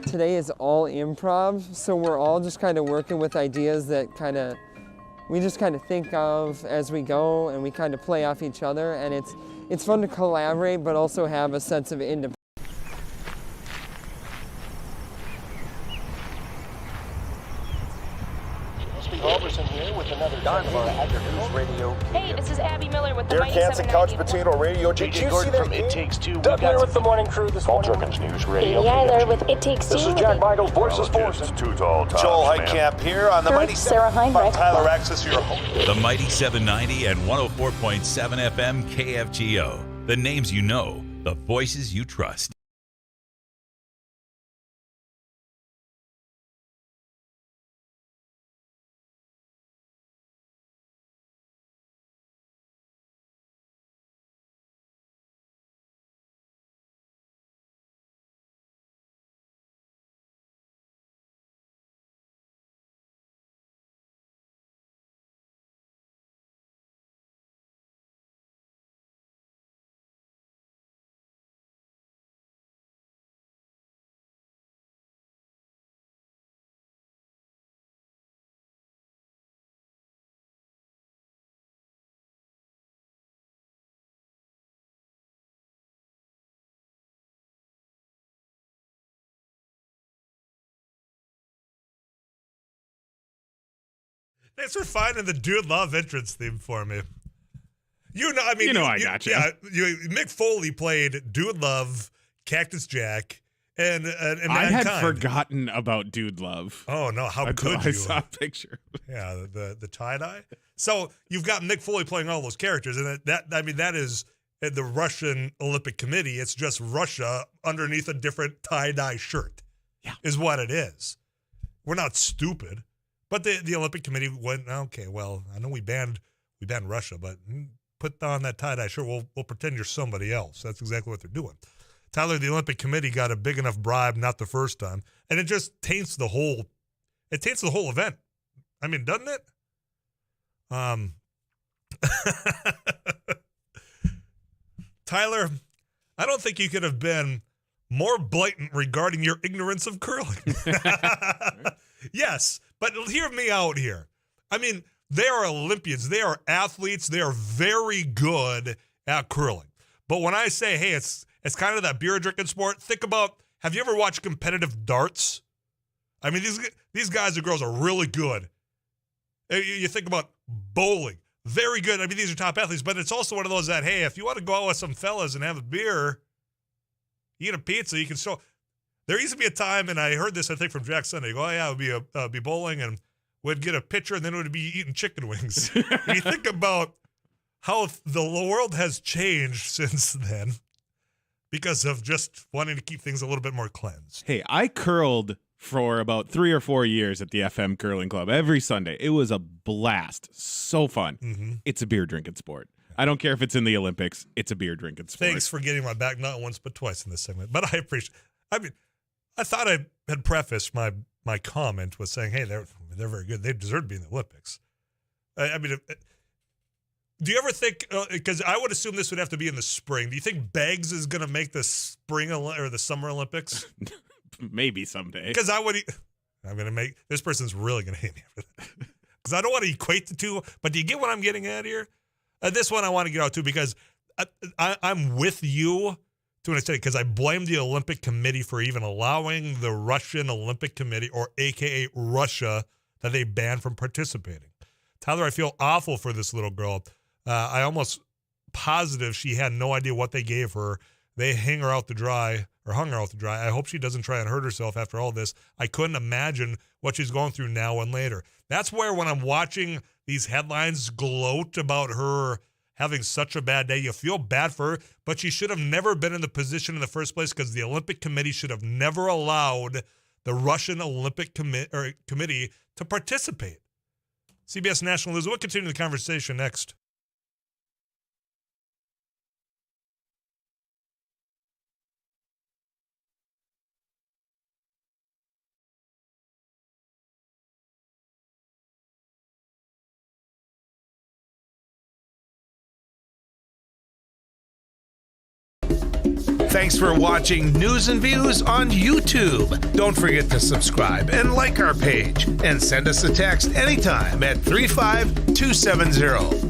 Today is all improv, so we're all just kind of working with ideas that we just kind of think of as we go, and we kind of play off each other, and it's fun to collaborate but also have a sense of independence.
Hey, this is Abby Miller with the
Dear
Mighty
Kansas
790.
Couch Potato Radio. Did you see that?
It Takes Two.
Doug here with the morning crew this morning.
News Radio.
Katie Eiler with It Takes Two.
This is Jack Michaels, Voices Force.
Too tall.
Joel Heitkamp here on the Mighty
Sarah Heinrich.
Tyler Axis, your host.
The Mighty 790 and 104.7 FM KFGO. The names you know, the voices you trust.
Thanks for finding the Dude Love entrance theme for me.
I got you.
Yeah, Mick Foley played Dude Love, Cactus Jack, and
I had forgotten about Dude Love.
Oh no, how could you?
I saw a picture.
Yeah, the tie-dye. So you've got Mick Foley playing all those characters, and that is the Russian Olympic Committee. It's just Russia underneath a different tie-dye shirt.
Yeah,
is what it is. We're not stupid. But the Olympic Committee went, okay, well, I know we banned Russia, but put on that tie-dye shirt. We'll pretend you're somebody else. That's exactly what they're doing. Tyler, the Olympic Committee got a big enough bribe, not the first time, and it just taints the whole event. I mean, doesn't it? Tyler, I don't think you could have been more blatant regarding your ignorance of curling. Yes. But hear me out here. I mean, they are Olympians. They are athletes. They are very good at curling. But when I say, hey, It's kind of that beer drinking sport. Think about, have you ever watched competitive darts? I mean, these guys and girls are really good. You think about bowling, very good. I mean, these are top athletes, but it's also one of those that, hey, if you want to go out with some fellas and have a beer, eat a pizza, you can still. There used to be a time, and I heard this, I think, from Jack Sunday. Go, oh, yeah, it would be bowling, and we'd get a pitcher, and then it would be eating chicken wings. And you think about how the world has changed since then because of just wanting to keep things a little bit more cleansed.
Hey, I curled for about 3 or 4 years at the FM Curling Club every Sunday. It was a blast. So fun.
Mm-hmm.
It's a beer drinking sport. I don't care if it's in the Olympics. It's a beer drinking sport.
Thanks for getting my back not once but twice in this segment. But I appreciate. I mean, I thought I had prefaced my comment with saying, "Hey, they're very good. They deserve to be in the Olympics." I mean, do you ever think? Because I would assume this would have to be in the spring. Do you think Beggs is going to make the spring or the summer Olympics?
Maybe someday.
Because I'm going to make this person's really going to hate me for that. Because I don't want to equate the two. But do you get what I'm getting at here? This one I want to get out to because I'm with you to an extent because I blame the Olympic Committee for even allowing the Russian Olympic Committee, or AKA Russia, that they banned from participating. Tyler, I feel awful for this little girl. I almost positive she had no idea what they gave her. They hung her out to dry. I hope she doesn't try and hurt herself after all this. I couldn't imagine what she's going through now and later. That's where when I'm watching these headlines gloat about her having such a bad day, you feel bad for her, but she should have never been in the position in the first place because the Olympic Committee should have never allowed the Russian Olympic Committee to participate. CBS National News. We'll continue the conversation next.
Thanks for watching News and Views on YouTube. Don't forget to subscribe and like our page. And send us a text anytime at 35270.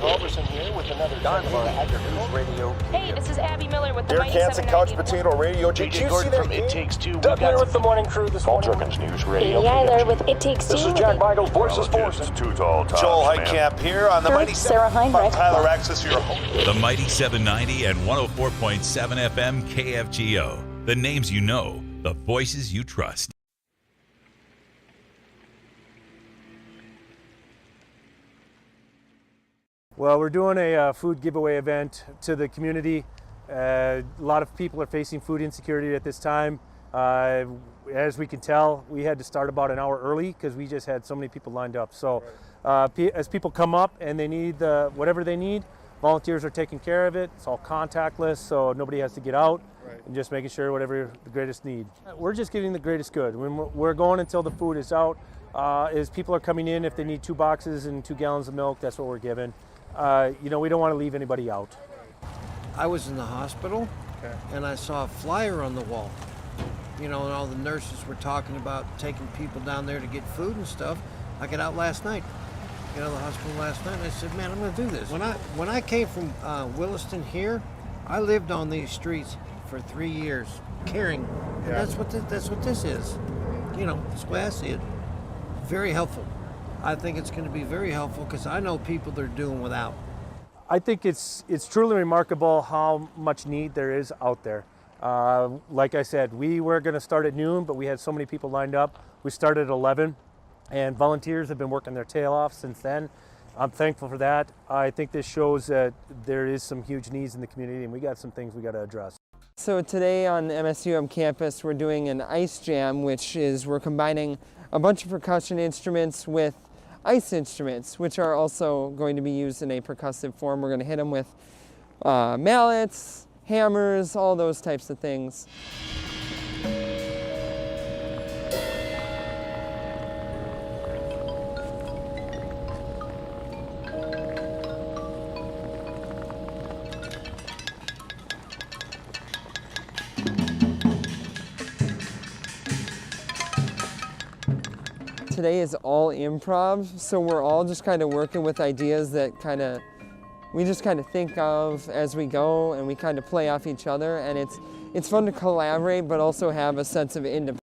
Roberson here with another Don of our Agri News Radio.
Hey, this is Abby Miller with the
Derek Hansen, Couch Potato Radio. Did you see that from It Takes Two? Doug here with the morning crew this morning.
Jerkins News Radio.
Eiler with It Takes Two.
This is Jack Michaels, Voices Force.
Too tall tops,
Joel Heitkamp here on the Mighty
Sarah
7.
Heinrich.
Tyler Axis, your host.
The Mighty 790 and 104.7 FM KFGO. The names you know, the voices you trust.
Well, we're doing a food giveaway event to the community. A lot of people are facing food insecurity at this time. As we can tell, we had to start about an hour early because we just had so many people lined up. So as people come up and they need whatever they need, volunteers are taking care of it. It's all contactless, so nobody has to get out. And just making sure whatever the greatest need. We're just giving the greatest good. We're going until the food is out. As people are coming in, if they need 2 boxes and 2 gallons of milk, that's what we're giving. We don't want to leave anybody out.
I was in the hospital, and I saw a flyer on the wall. And all the nurses were talking about taking people down there to get food and stuff. I got out last night, the hospital last night, and I said, man, I'm going to do this. When I came from Williston here, I lived on these streets for 3 years, caring. And that's what this is. That's the way I see it. Very helpful. I think it's going to be very helpful because I know people that are doing without.
I think it's truly remarkable how much need there is out there. Like I said, we were going to start at noon, but we had so many people lined up. We started at 11, and volunteers have been working their tail off since then. I'm thankful for that. I think this shows that there is some huge needs in the community, and we got some things we got to address.
So today on MSUM campus, we're doing an ice jam, which is we're combining a bunch of percussion instruments with ice instruments, which are also going to be used in a percussive form. We're going to hit them with mallets, hammers, all those types of things. Today is all improv, so we're all just kind of working with ideas that we just kind of think of as we go, and we kind of play off each other, and it's fun to collaborate, but also have a sense of independence.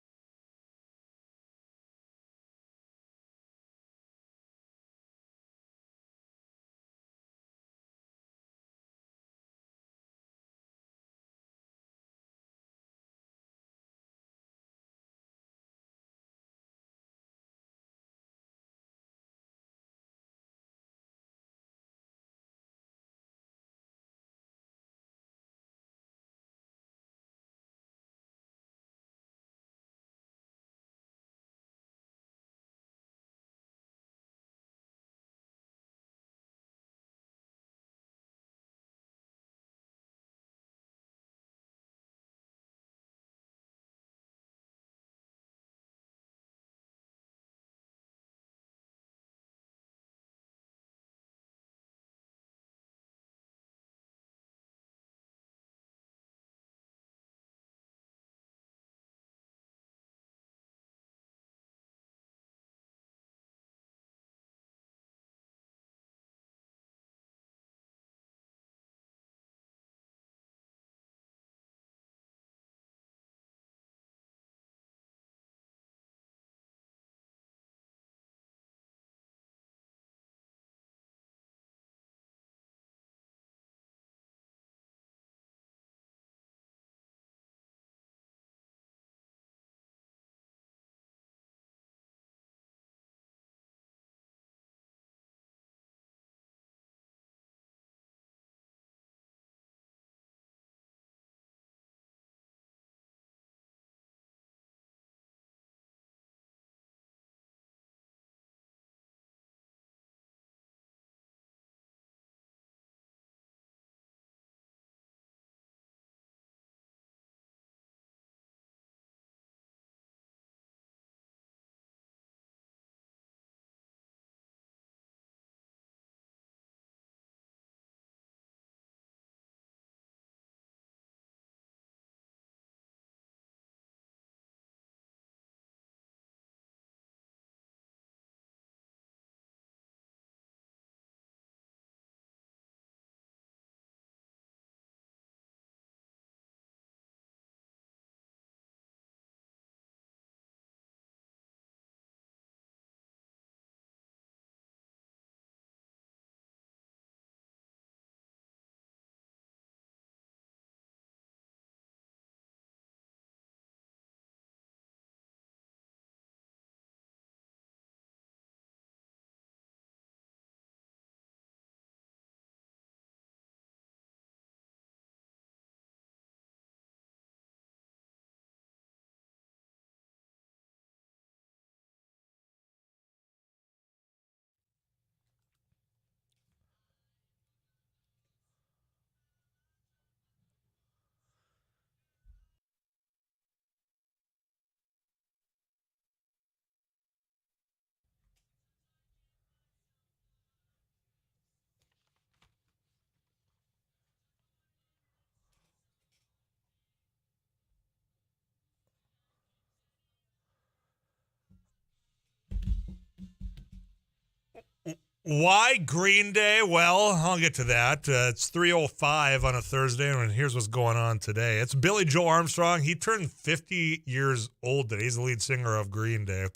Why Green Day? Well, I'll get to that. It's 3:05 on a Thursday, and here's what's going on today. It's Billy Joe Armstrong. He turned 50 years old today. He's the lead singer of Green Day.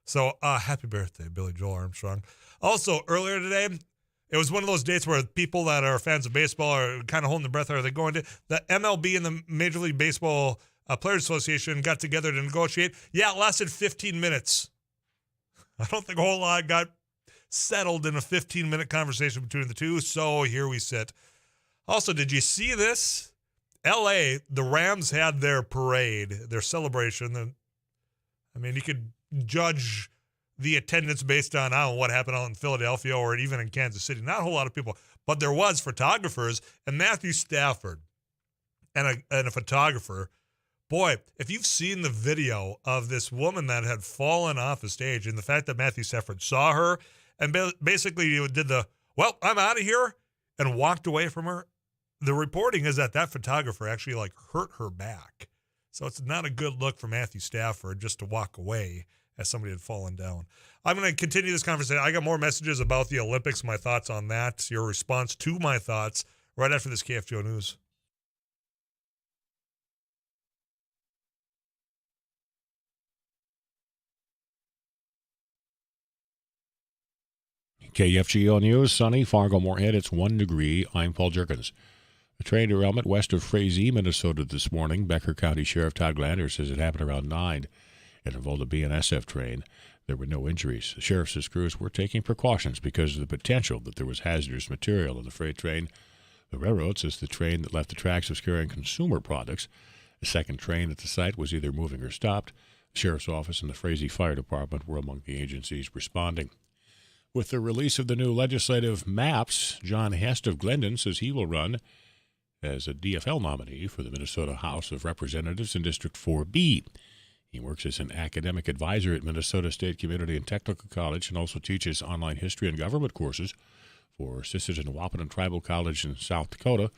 So happy birthday, Billy Joe Armstrong. Also, earlier today, it was one of those dates where people that are fans of baseball are kind of holding their breath. Are they going to? The MLB and the Major League Baseball Players Association got together to negotiate. Yeah, it lasted 15 minutes. I don't think a whole lot got settled in a 15-minute conversation between the two, so here we sit. Also, did you see this? L.A., the Rams had their parade, their celebration. I mean, you could judge the attendance based on, I don't know, what happened out in Philadelphia or even in Kansas City. Not a whole lot of people, but there was photographers, and Matthew Stafford and a photographer. Boy, if you've seen the video of this woman that had fallen off the stage and the fact that Matthew Stafford saw her and basically did the, well, I'm out of here, and walked away from her, the reporting is that photographer actually like hurt her back. So it's not a good look for Matthew Stafford just to walk away as somebody had fallen down. I'm going to continue this conversation. I got more messages about the Olympics, my thoughts on that, your response to my thoughts right after this KFGO News.
KFGO News, sunny, Fargo-Moorhead, it's 1 degree. I'm Paul Jerkins. A train derailment west of Frazee, Minnesota this morning. Becker County Sheriff Todd Glander says it happened around 9. It involved a BNSF train. There were no injuries. The sheriff says crews were taking precautions because of the potential that there was hazardous material in the freight train. The railroad says the train that left the tracks was carrying consumer products. A second train at the site was either moving or stopped. The sheriff's office and the Frazee Fire Department were among the agencies responding. With the release of the new legislative maps, John Hest of Glendon says he will run as a DFL nominee for the Minnesota House of Representatives in District 4B. He works as an academic advisor at Minnesota State Community and Technical College and also teaches online history and government courses for Sisters in Wahpeton Tribal College in South Dakota.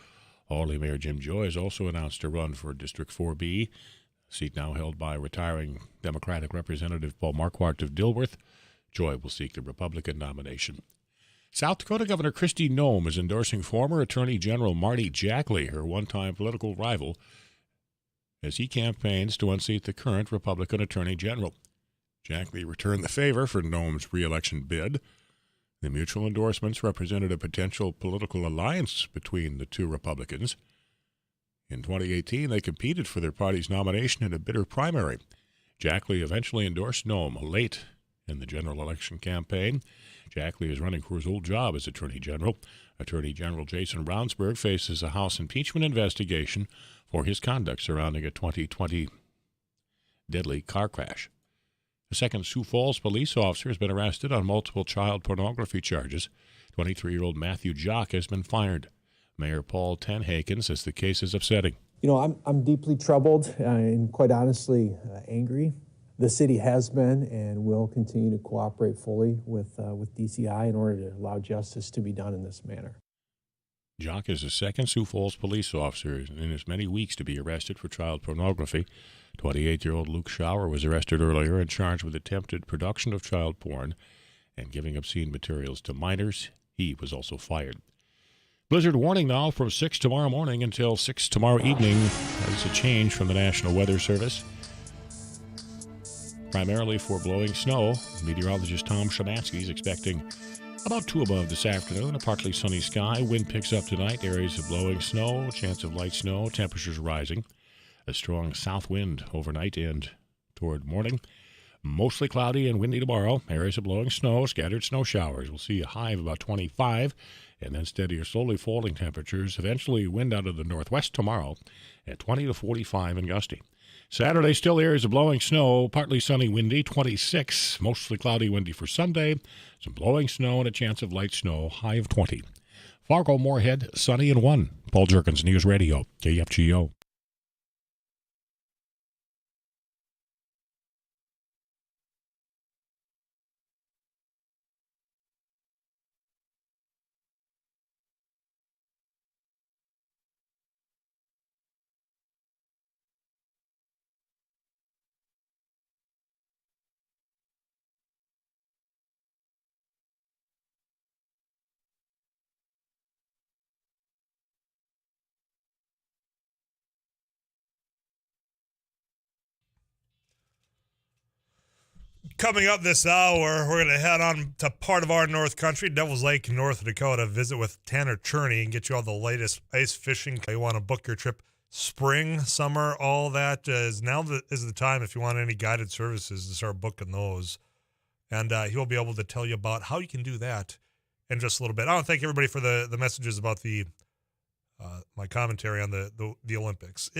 Hawley Mayor Jim Joy has also announced a run for District 4B, a seat now held by retiring Democratic Representative Paul Marquardt of Dilworth. Joy will seek the Republican nomination. South Dakota Governor Kristi Noem is endorsing former Attorney General Marty Jackley, her one-time political rival, as he campaigns to unseat the current Republican Attorney General. Jackley returned the favor for Noem's re-election bid. The mutual endorsements represented a potential political alliance between the two Republicans. In 2018, they competed for their party's nomination in a bitter primary. Jackley eventually endorsed Noem late in the general election campaign. Jackley is running for his old job as Attorney General. Attorney General Jason Brownsburg faces a House impeachment investigation for his conduct surrounding a 2020 deadly car crash. A second Sioux Falls police officer has been arrested on multiple child pornography charges. 23-year-old Matthew Jock has been fired. Mayor Paul Tenhaken says the case is upsetting.
You know, I'm deeply troubled and quite honestly angry. The city has been and will continue to cooperate fully with DCI in order to allow justice to be done in this manner.
Jock is the second Sioux Falls police officer in as many weeks to be arrested for child pornography. 28-year-old Luke Schauer was arrested earlier and charged with attempted production of child porn and giving obscene materials to minors. He was also fired. Blizzard warning now from 6 tomorrow morning until 6 tomorrow evening. That's a change from the National Weather Service. Primarily for blowing snow, meteorologist Tom Shemansky is expecting about 2 above this afternoon, a partly sunny sky. Wind picks up tonight, areas of blowing snow, chance of light snow, temperatures rising. A strong south wind overnight and toward morning. Mostly cloudy and windy tomorrow, areas of blowing snow, scattered snow showers. We'll see a high of about 25, and then steady or slowly falling temperatures. Eventually wind out of the northwest tomorrow at 20 to 45 and gusty. Saturday, still areas of blowing snow, partly sunny, windy, 26. Mostly cloudy, windy for Sunday. Some blowing snow and a chance of light snow, high of 20. Fargo-Moorhead, sunny and 1. Paul Jerkins, News Radio, KFGO.
Coming up this hour, we're going to head on to part of our North Country, Devil's Lake, North Dakota, visit with Tanner Cherney and get you all the latest ice fishing. You want to book your trip spring, summer, all that is now is the time if you want any guided services to start booking those. And he'll be able to tell you about how you can do that in just a little bit. I want to thank everybody for the messages about the my commentary on the Olympics.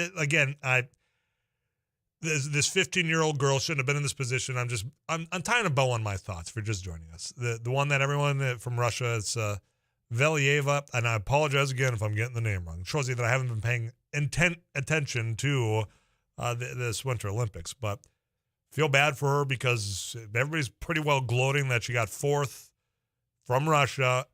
This 15-year-old girl shouldn't have been in this position. I'm tying a bow on my thoughts for just joining us. The one that everyone from Russia is Valieva, and I apologize again if I'm getting the name wrong. It shows you that I haven't been paying attention to this Winter Olympics. But feel bad for her because everybody's pretty well gloating that she got fourth from Russia.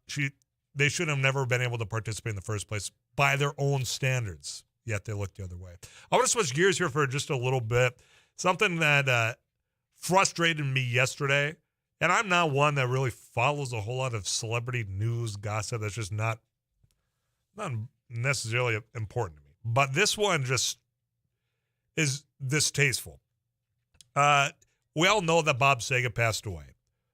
They should have never been able to participate in the first place by their own standards, yet they look the other way. I want to switch gears here for just a little bit. Something that frustrated me yesterday, and I'm not one that really follows a whole lot of celebrity news gossip. That's just not necessarily important to me. But this one just is distasteful. We all know that Bob Saget passed away.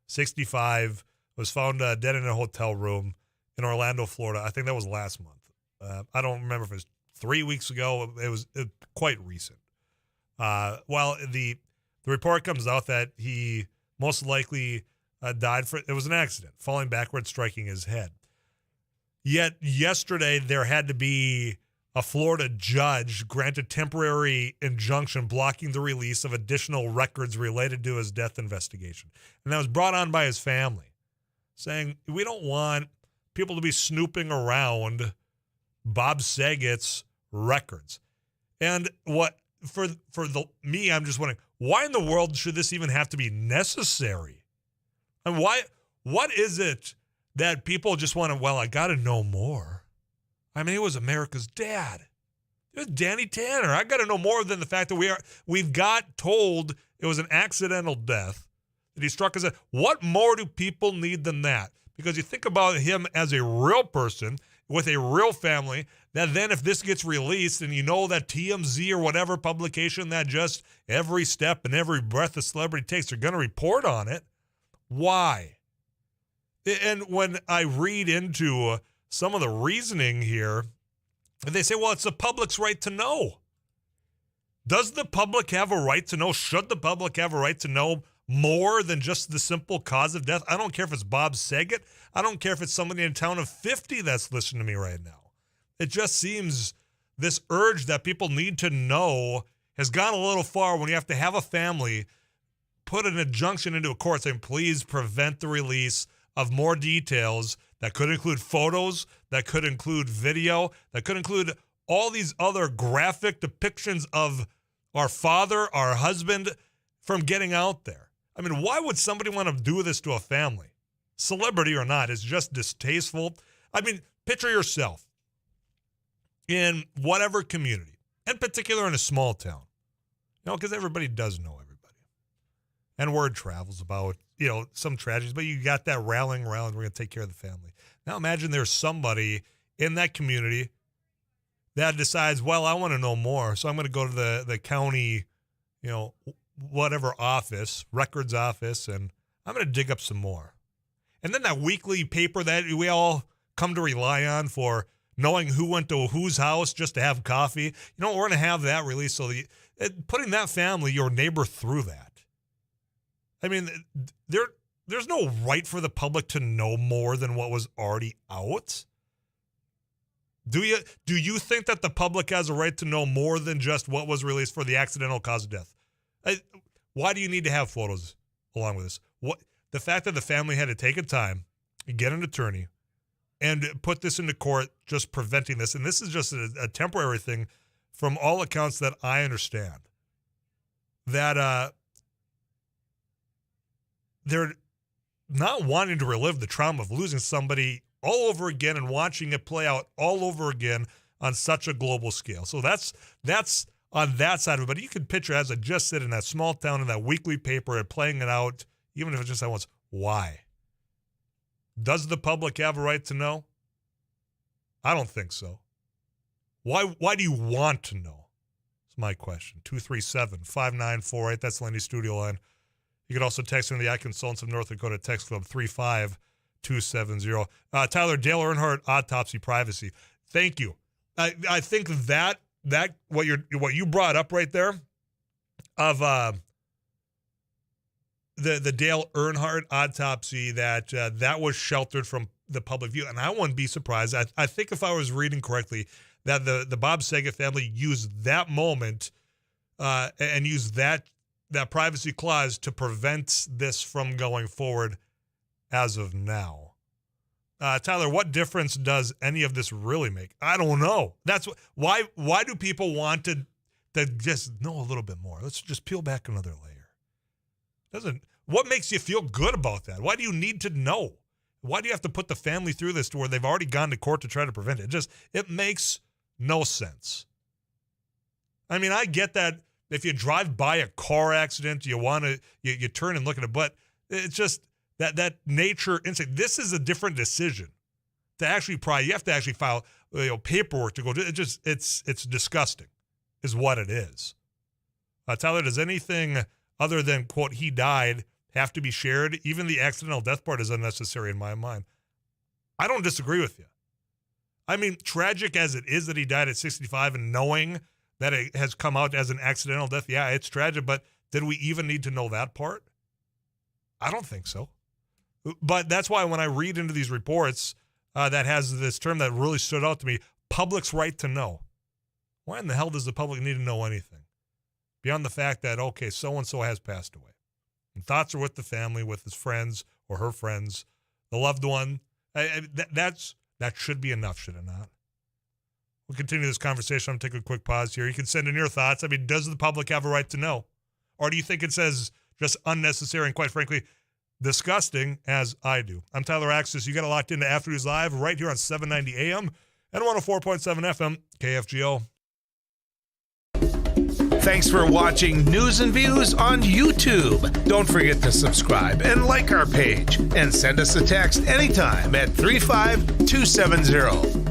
65, was found dead in a hotel room in Orlando, Florida. I think that was last month. I don't remember if it was 3 weeks ago. It was quite recent. Well, the report comes out that he most likely died it was an accident, falling backwards, striking his head. Yet yesterday there had to be a Florida judge grant a temporary injunction blocking the release of additional records related to his death investigation. And that was brought on by his family, saying, we don't want people to be snooping around Bob Saget's records. And me, I'm just wondering, why in the world should this even have to be necessary? And what is it that people just want to, I got to know more? I mean, it was America's dad. It was Danny Tanner. I got to know more than the fact that we've got told it was an accidental death, that he struck his head. What more do people need than that? Because you think about him as a real person with a real family, that then if this gets released and you know that TMZ or whatever publication that just every step and every breath a celebrity takes, they're going to report on it. Why? And when I read into some of the reasoning here, they say, well, it's the public's right to know. Does the public have a right to know? Should the public have a right to know more than just the simple cause of death? I don't care if it's Bob Saget. I don't care if it's somebody in a town of 50 that's listening to me right now. It just seems this urge that people need to know has gone a little far when you have to have a family put an injunction into a court saying, please prevent the release of more details that could include photos, that could include video, that could include all these other graphic depictions of our father, our husband, from getting out there. I mean, why would somebody want to do this to a family? Celebrity or not, it's just distasteful. I mean, picture yourself in whatever community, in particular in a small town, because everybody does know everybody. And word travels about, some tragedies, but you got that rallying around, we're going to take care of the family. Now imagine there's somebody in that community that decides, I want to know more, so I'm going to go to the county, whatever office, records office, and I'm going to dig up some more. And then that weekly paper that we all come to rely on for knowing who went to whose house just to have coffee, we're going to have that released. So putting that family, your neighbor, through that. I mean, there's no right for the public to know more than what was already out. Do you think that the public has a right to know more than just what was released for the accidental cause of death? Why do you need to have photos along with this? The fact that the family had to take a time, get an attorney, and put this into court, just preventing this, and this is just a temporary thing from all accounts that I understand, that they're not wanting to relive the trauma of losing somebody all over again and watching it play out all over again on such a global scale. So that's on that side of it. But you can picture, as I just said, in that small town, in that weekly paper, and playing it out, even if it's just that once. Why? Does the public have a right to know? I don't think so. Why do you want to know? That's my question. 237-5948. That's Lenny's studio line. You can also text into the Eye Consultants of North Dakota text club 35270. Tyler, Dale Earnhardt, autopsy privacy. Thank you. I think that what you brought up right there of the Dale Earnhardt autopsy, that was sheltered from the public view, and I wouldn't be surprised. I think if I was reading correctly, that the Bob Saget family used that moment and used that privacy clause to prevent this from going forward as of now. Tyler, what difference does any of this really make? I don't know. That's why do people want to just know a little bit more? Let's just peel back another layer. What makes you feel good about that? Why do you need to know? Why do you have to put the family through this to where they've already gone to court to try to prevent it? It makes no sense. I mean, I get that if you drive by a car accident, you want to you turn and look at it, but it's just that nature instinct. This is a different decision. To actually you have to actually file paperwork to go. It's disgusting, is what it is. Tyler, does anything other than quote he died have to be shared? Even the accidental death part is unnecessary in my mind. I don't disagree with you. I mean, tragic as it is that he died at 65 and knowing that it has come out as an accidental death, yeah, it's tragic, but did we even need to know that part? I don't think so. But that's why when I read into these reports that has this term that really stood out to me, public's right to know. Why in the hell does the public need to know anything? Beyond the fact that, okay, so-and-so has passed away. And thoughts are with the family, with his friends or her friends, the loved one. That should be enough, should it not? We'll continue this conversation. I'm going to take a quick pause here. You can send in your thoughts. I mean, does the public have a right to know? Or do you think it says just unnecessary and, quite frankly, disgusting, as I do? I'm Tyler Axis. You got it locked into After News Live right here on 790 AM and 104.7 FM, KFGO.
Thanks for watching News and Views on YouTube. Don't forget to subscribe and like our page. And send us a text anytime at 35270.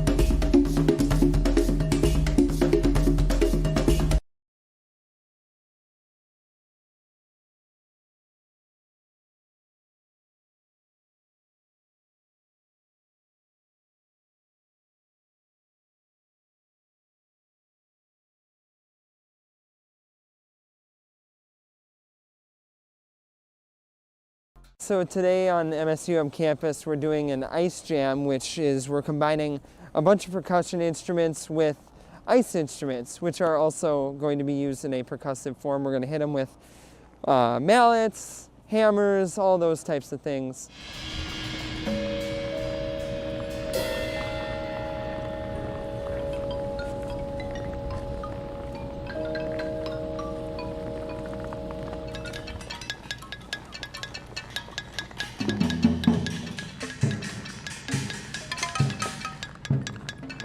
So today on MSUM campus, we're doing an ice jam, which is we're combining a bunch of percussion instruments with ice instruments, which are also going to be used in a percussive form. We're going to hit them with mallets, hammers, all those types of things.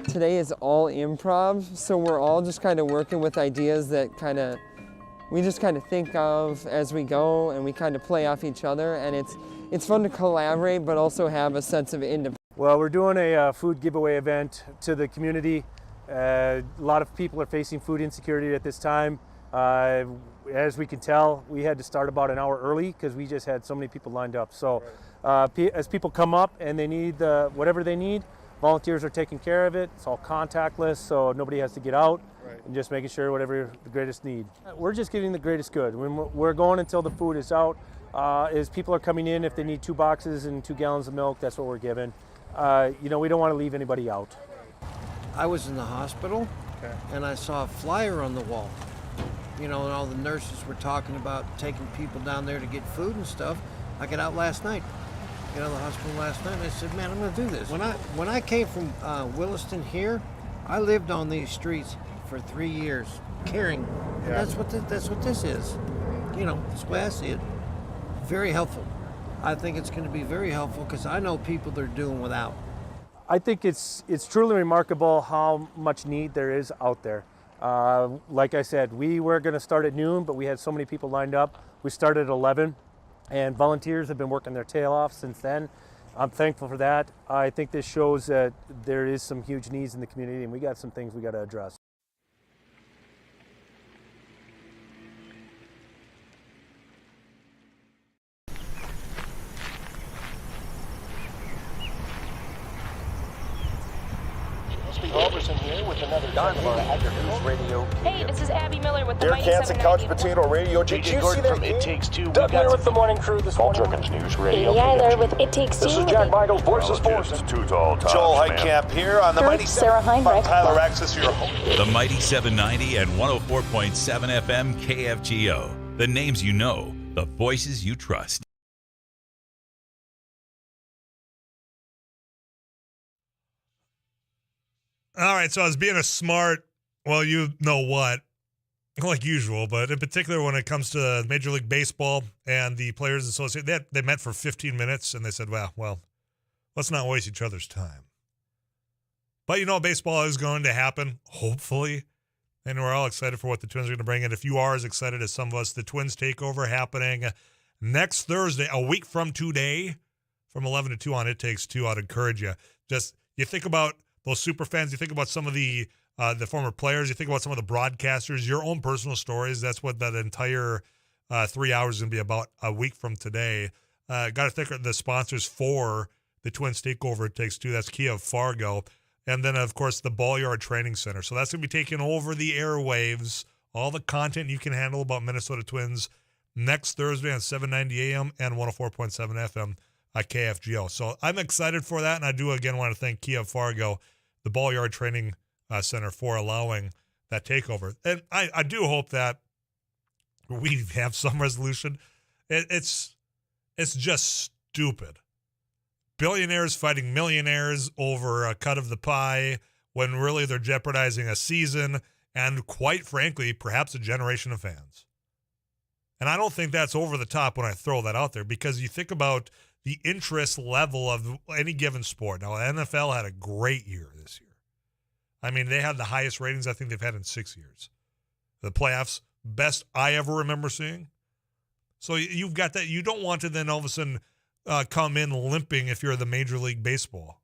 Today is all improv, so we're all just kind of working with ideas that we just kind of think of as we go, and we kind of play off each other, and it's fun to collaborate but also have a sense of independence.
Well, we're doing a food giveaway event to the community. A lot of people are facing food insecurity at this time. As we can tell, we had to start about an hour early because we just had so many people lined up. So as people come up and they need whatever they need, volunteers are taking care of it. It's all contactless, so nobody has to get out. Right. And just making sure whatever the greatest need. We're just getting the greatest good. When we're going until the food is out. As people are coming in, if they need 2 boxes and 2 gallons of milk, that's what we're giving. We don't want to leave anybody out.
I was in the hospital, and I saw a flyer on the wall. And all the nurses were talking about taking people down there to get food and stuff. I got out last night. Got out of the hospital last night, and I said, man, I'm going to do this. When I came from Williston here, I lived on these streets for 3 years, caring. And that's what this is. That's the way I see it. Very helpful. I think it's going to be very helpful because I know people that are doing without.
I think it's truly remarkable how much need there is out there. Like I said, we were going to start at noon, but we had so many people lined up. We started at 11. And volunteers have been working their tail off since then. I'm thankful for that. I think this shows that there is some huge needs in the community, and we got some things we got to address.
Robertson here with another News Radio.
Hey, this is Abby Miller with the
Derek Hansen, Couch Potato Radio. Did you see that? From It Takes Two. Doug here with the morning crew this morning. Jerkins News Radio.
Katie Eiler with It Takes Two.
This is Jack Michaels, Voices Forces.
Joel Heitkamp here on the Mighty
Sarah Heinrich.
Tyler Axis, your host.
The Mighty 790 and 104.7 FM KFGO. The names you know, the voices you trust.
All right, so I was being a smart, well, you know what, like usual, but in particular when it comes to Major League Baseball and the Players Association, they met for 15 minutes and they said, well, let's not waste each other's time. But baseball is going to happen, hopefully, and we're all excited for what the Twins are going to bring. And if you are as excited as some of us, the Twins takeover happening next Thursday, a week from today, from 11 to 2 on It Takes Two. I'd encourage you. You think about those super fans, you think about some of the former players, you think about some of the broadcasters, your own personal stories. That's what that entire 3 hours is going to be about a week from today. Got to think of the sponsors for the Twins takeover It Takes Two. That's Kia of Fargo. And then, of course, the Ball Yard Training Center. So that's going to be taking over the airwaves, all the content you can handle about Minnesota Twins next Thursday on 790 AM and 104.7 FM at KFGO. So I'm excited for that, and I do, again, want to thank Kia of Fargo, the Ball Yard Training Center, for allowing that takeover. And I do hope that we have some resolution. It's just stupid. Billionaires fighting millionaires over a cut of the pie when really they're jeopardizing a season and, quite frankly, perhaps a generation of fans. And I don't think that's over the top when I throw that out there, because you think about the interest level of any given sport. Now, the NFL had a great year this year. I mean, they had the highest ratings I think they've had in 6 years. The playoffs, best I ever remember seeing. So you've got that. You don't want to then all of a sudden come in limping if you're the Major League Baseball.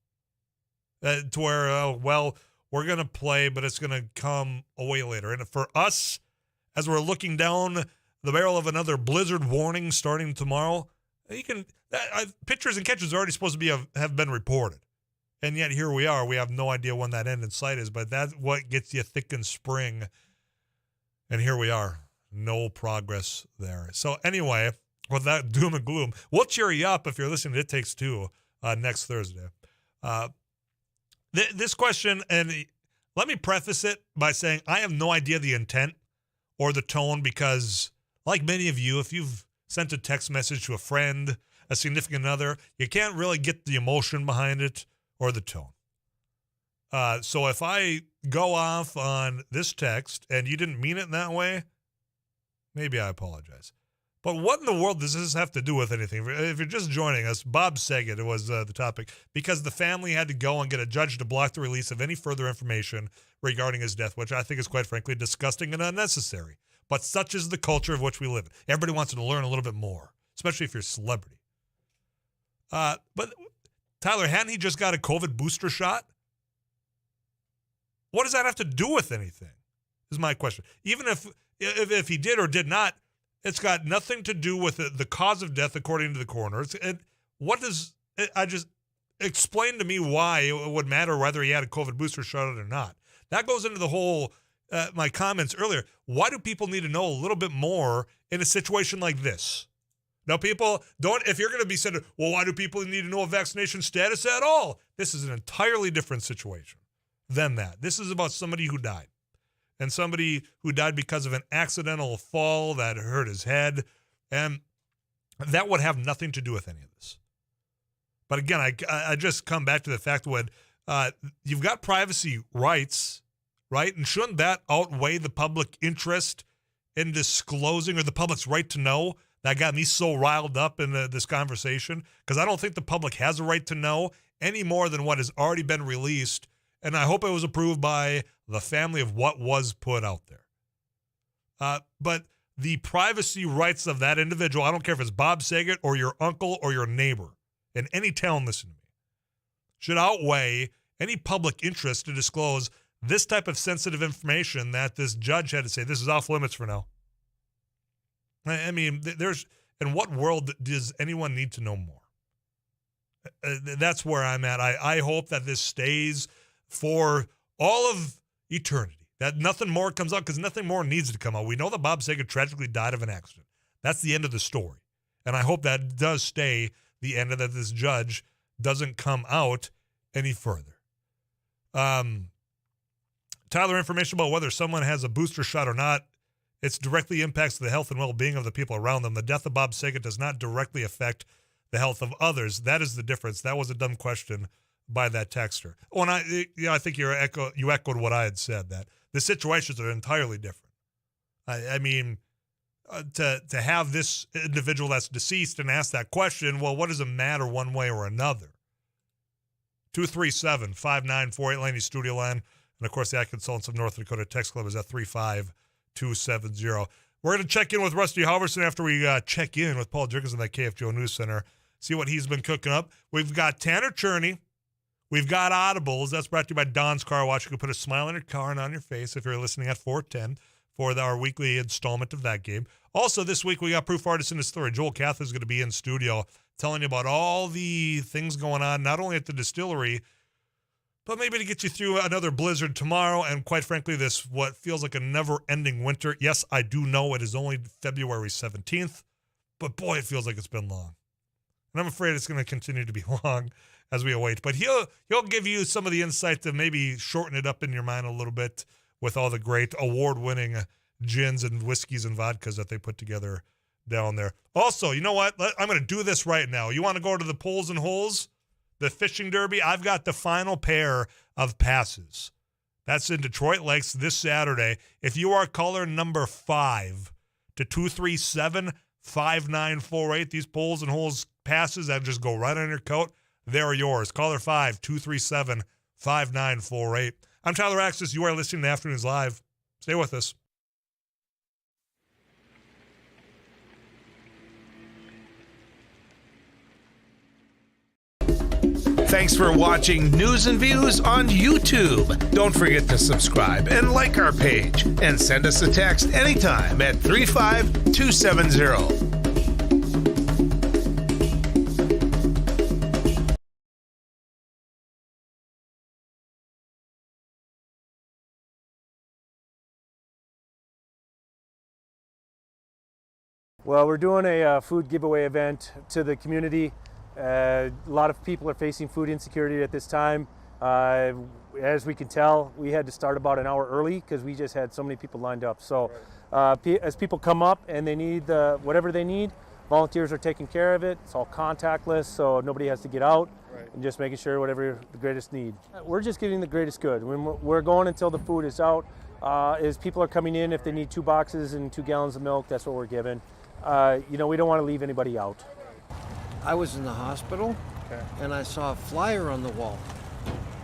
To where, we're going to play, but it's going to come away later. And for us, as we're looking down the barrel of another blizzard warning starting tomorrow, pitchers and catchers are already supposed to have been reported. And yet here we are. We have no idea when that end in sight is, but that's what gets you thick in spring. And here we are. No progress there. So anyway, with that doom and gloom, we'll cheer you up if you're listening to It Takes Two next Thursday. This question, and let me preface it by saying I have no idea the intent or the tone, because like many of you, if you've sent a text message to a friend, a significant other, you can't really get the emotion behind it or the tone. So if I go off on this text and you didn't mean it in that way, maybe I apologize. But what in the world does this have to do with anything? If you're just joining us, Bob Saget was the topic, because the family had to go and get a judge to block the release of any further information regarding his death, which I think is quite frankly disgusting and unnecessary. But such is the culture of which we live in. Everybody wants to learn a little bit more, especially if you're a celebrity. But Tyler, hadn't he just got a COVID booster shot? What does that have to do with anything, is my question. Even if he did or did not, it's got nothing to do with the cause of death, according to the coroner. Explain to me why it would matter whether he had a COVID booster shot or not. That goes into the whole, my comments earlier. Why do people need to know a little bit more in a situation like this? Now, people don't, if you're going to be said, well, why do people need to know a vaccination status at all? This is an entirely different situation than that. This is about somebody who died. And somebody who died because of an accidental fall that hurt his head. And that would have nothing to do with any of this. But again, I just come back to the fact when you've got privacy rights, right? And shouldn't that outweigh the public interest in disclosing, or the public's right to know? That got me so riled up in this conversation, because I don't think the public has a right to know any more than what has already been released. And I hope it was approved by the family of what was put out there. But the privacy rights of that individual, I don't care if it's Bob Saget or your uncle or your neighbor in any town, listen to me, should outweigh any public interest to disclose this type of sensitive information that this judge had to say, this is off limits for now. I mean, in what world does anyone need to know more? That's where I'm at. I hope that this stays for all of eternity, that nothing more comes out, because nothing more needs to come out. We know that Bob Saget tragically died of an accident. That's the end of the story. And I hope that does stay the end, of that this judge doesn't come out any further. Tyler, information about whether someone has a booster shot or not, it directly impacts the health and well-being of the people around them. The death of Bob Saget does not directly affect the health of others. That is the difference. That was a dumb question by that texter. Oh, and I think you echoed what I had said, that the situations are entirely different. I mean, to have this individual that's deceased and ask that question, well, what does it matter one way or another? 237-5948, Laney Studio Line. And, of course, the Ad Consultants of North Dakota Text Club is at 35270. We're going to check in with Rusty Halverson after we check in with Paul Jerkins in that KFGO News Center, see what he's been cooking up. We've got Tanner Cherney. We've got Audibles. That's brought to you by Don's Car Wash. You can put a smile on your car and on your face if you're listening at 410 for our weekly installment of that game. Also, this week we got Proof Artist in the Story. Joel Catholic is going to be in studio telling you about all the things going on, not only at the distillery, but maybe to get you through another blizzard tomorrow, and quite frankly, this what feels like a never-ending winter. Yes, I do know it is only February 17th, but boy, it feels like it's been long. And I'm afraid it's going to continue to be long as we await. But he'll give you some of the insight to maybe shorten it up in your mind a little bit with all the great award-winning gins and whiskeys and vodkas that they put together down there. Also, you know what? I'm going to do this right now. You want to go to the Poles and Holes, the fishing derby? I've got the final pair of passes. That's in Detroit Lakes this Saturday. If you are caller number 5 to 237-5948, these Poles and Holes passes that just go right on your coat, they're yours. Caller 5, 237-5948. I'm Tyler Axis. You are listening to Afternoons Live. Stay with us.
Thanks for watching News and Views on YouTube. Don't forget to subscribe and like our page. And send us a text anytime at 35270.
Well, we're doing a food giveaway event to the community. A lot of people are facing food insecurity at this time. As we can tell, we had to start about an hour early because we just had so many people lined up. So as people come up and they need whatever they need, volunteers are taking care of it. It's all contactless, so nobody has to get out, and just making sure whatever the greatest need. We're just giving the greatest good. When we're going until the food is out. As people are coming in, if they need 2 boxes and 2 gallons of milk, that's what we're giving. We don't want to leave anybody out.
I was in the hospital, and I saw a flyer on the wall.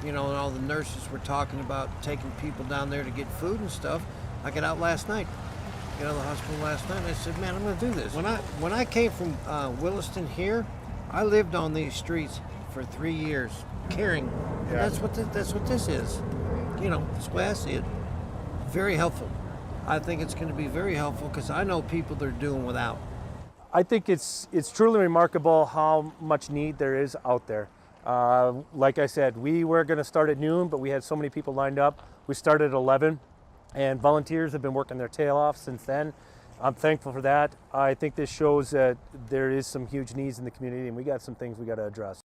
And all the nurses were talking about taking people down there to get food and stuff. I got out last night. Got out of the hospital last night, and I said, man, I'm going to do this. When I came from Williston here, I lived on these streets for 3 years, caring. And that's what this is. That's the way I see it. Very helpful. I think it's going to be very helpful because I know people that are doing without.
I think it's truly remarkable how much need there is out there. Like I said, we were going to start at noon, but we had so many people lined up. We started at 11, and volunteers have been working their tail off since then. I'm thankful for that. I think this shows that there is some huge needs in the community, and we got some things we got to address.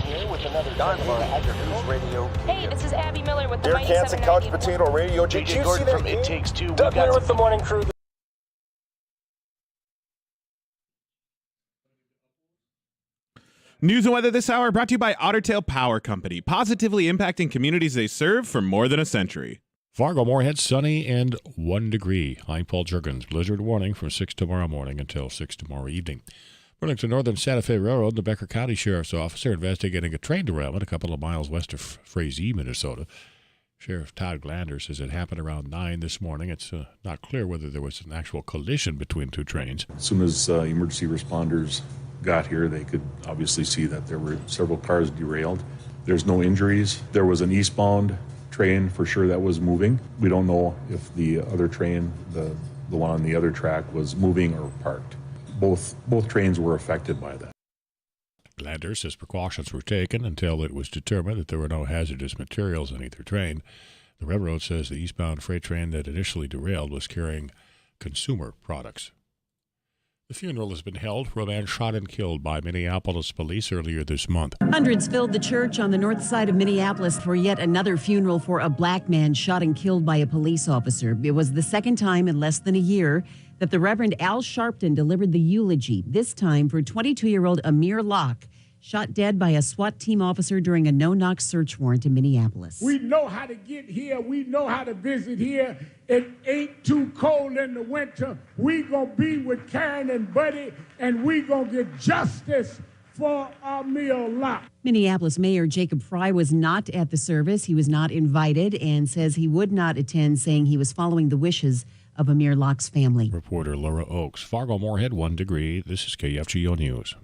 Here with another News Radio.
Hey, this is Abby Miller with the
Dear Kansas Couch Potato Radio. Did you see that? It Takes Two. Doug here with the morning crew.
News and weather this hour brought to you by Ottertail Power Company, positively impacting communities they serve for more than a century.
Fargo-Moorhead, sunny and 1 degree. I'm Paul Jerkins. Blizzard warning from 6 tomorrow morning until 6 tomorrow evening. Burlington Northern Santa Fe Railroad, the Becker County Sheriff's Office are investigating a train derailment a couple of miles west of Frazee, Minnesota. Sheriff Todd Glander says it happened around 9 this morning. It's not clear whether there was an actual collision between 2 trains.
As soon as emergency responders got here, they could obviously see that there were several cars derailed. There's no injuries. There was an eastbound train for sure that was moving. We don't know if the other train, the one on the other track, was moving or parked. Both trains were affected by that.
Glander says precautions were taken until it was determined that there were no hazardous materials on either train. The railroad says the eastbound freight train that initially derailed was carrying consumer products. The funeral has been held for a man shot and killed by Minneapolis police earlier this month.
Hundreds filled the church on the north side of Minneapolis for yet another funeral for a black man shot and killed by a police officer. It was the second time in less than a year that the Reverend Al Sharpton delivered the eulogy, this time for 22-year-old Amir Locke, shot dead by a SWAT team officer during a no-knock search warrant in Minneapolis.
We know how to get here. We know how to visit here. It ain't too cold in the winter. We gonna be with Karen and Buddy, and we gonna get justice for Amir Locke.
Minneapolis Mayor Jacob Fry was not at the service. He was not invited and says he would not attend, saying he was following the wishes of Amir Locke's family.
Reporter Laura Oakes, Fargo-Moorhead, 1 degree. This is KFGO News.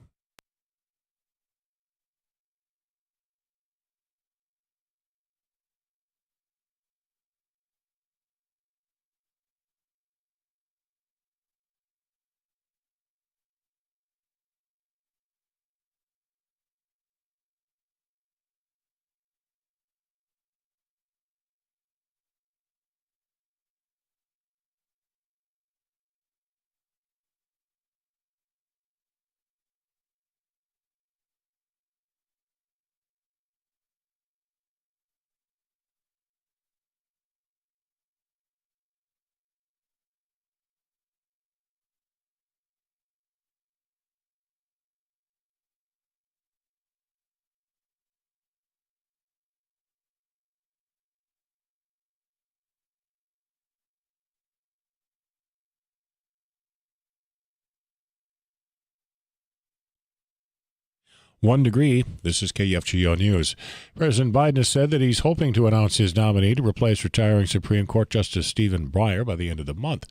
One degree. This is KFGO News. President Biden has said that he's hoping to announce his nominee to replace retiring Supreme Court Justice Stephen Breyer by the end of the month.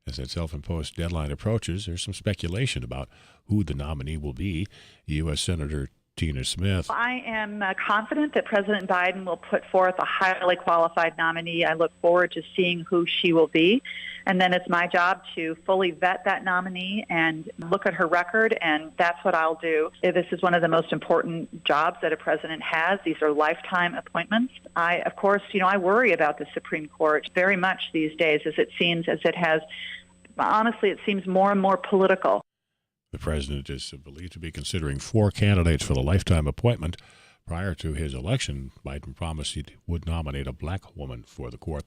As that self-imposed deadline approaches, there's some speculation about who the nominee will be. U.S. Senator Tina Smith.
I am confident that President Biden will put forth a highly qualified nominee. I look forward to seeing who she will be. And then it's my job to fully vet that nominee and look at her record, and that's what I'll do. This is one of the most important jobs that a president has. These are lifetime appointments. Of course, I worry about the Supreme Court very much these days, as it seems as it has, honestly, it seems more and more political.
The president is believed to be considering 4 candidates for the lifetime appointment. Prior to his election, Biden promised he would nominate a black woman for the court.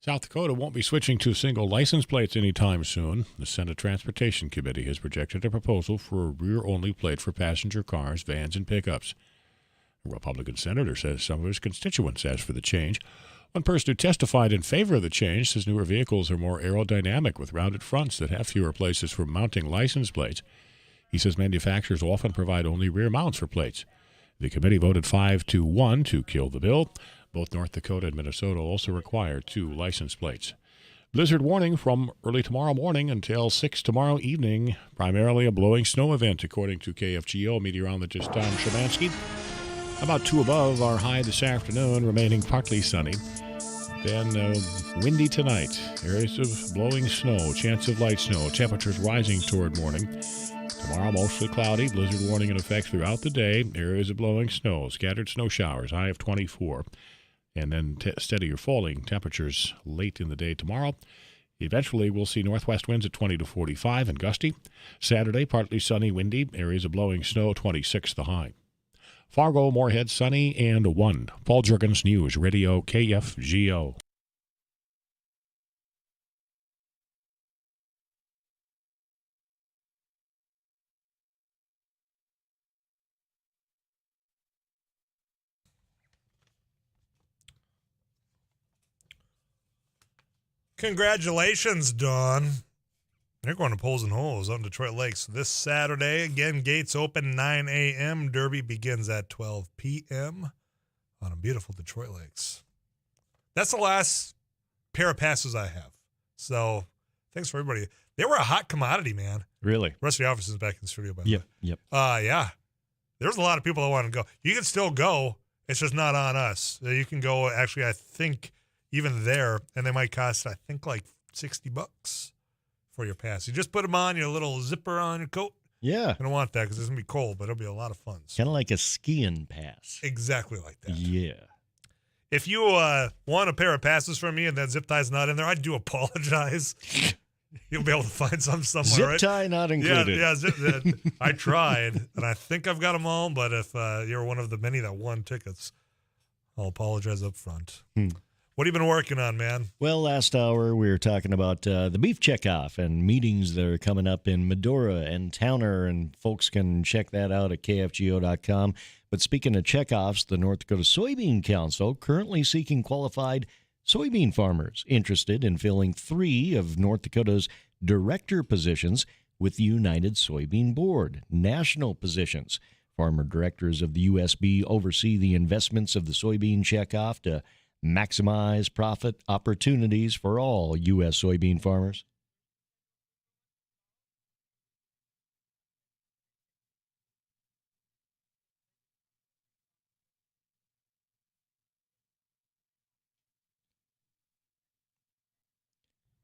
South Dakota won't be switching to single license plates anytime soon. The Senate Transportation Committee has projected a proposal for a rear-only plate for passenger cars, vans, and pickups. A Republican senator says some of his constituents asked for the change. One person who testified in favor of the change says newer vehicles are more aerodynamic with rounded fronts that have fewer places for mounting license plates. He says manufacturers often provide only rear mounts for plates. The committee voted 5-1 to kill the bill. Both North Dakota and Minnesota also require 2 license plates. Blizzard warning from early tomorrow morning until 6 tomorrow evening. Primarily a blowing snow event, according to KFGO meteorologist Tom Szymanski. About 2 above our high this afternoon, remaining partly sunny. Then windy tonight. Areas of blowing snow, chance of light snow. Temperatures rising toward morning. Tomorrow, mostly cloudy. Blizzard warning in effect throughout the day. Areas of blowing snow. Scattered snow showers. High of 24. And then steadier falling temperatures late in the day tomorrow. Eventually, we'll see northwest winds at 20 to 45 and gusty. Saturday, partly sunny, windy. Areas of blowing snow, 26 the high. Fargo-Moorhead, sunny and 1. Paul Jurgens, News Radio KFGO.
Congratulations, Dawn. They're going to Poles and Holes on Detroit Lakes this Saturday. Again, gates open 9 a.m. Derby begins at 12 p.m. on a beautiful Detroit Lakes. That's the last pair of passes I have. So thanks for everybody. They were a hot commodity, man.
Really?
The rest of the office is back in the studio, by the way.
Yep.
Yeah. There's a lot of people that want to go. You can still go. It's just not on us. You can go, actually, I think, even there, and they might cost, I think, like $60 for your pass. You just put them on, your little zipper on your coat.
Yeah.
I don't want that because it's going to be cold, but it'll be a lot of fun.
Kind of like a skiing pass.
Exactly like that.
Yeah.
If you want a pair of passes from me and that zip tie's not in there, I do apologize. You'll be able to find some somewhere,
Zip
right?
tie not included.
Yeah. I tried, and I think I've got them all, but if you're one of the many that won tickets, I'll apologize up front. What have you been working on, man?
Well, last hour we were talking about the beef checkoff and meetings that are coming up in Medora and Towner, and folks can check that out at kfgo.com. But speaking of checkoffs, the North Dakota Soybean Council currently seeking qualified soybean farmers interested in filling 3 of North Dakota's director positions with the United Soybean Board, national positions. Farmer directors of the USB oversee the investments of the soybean checkoff to maximize profit opportunities for all U.S. soybean farmers.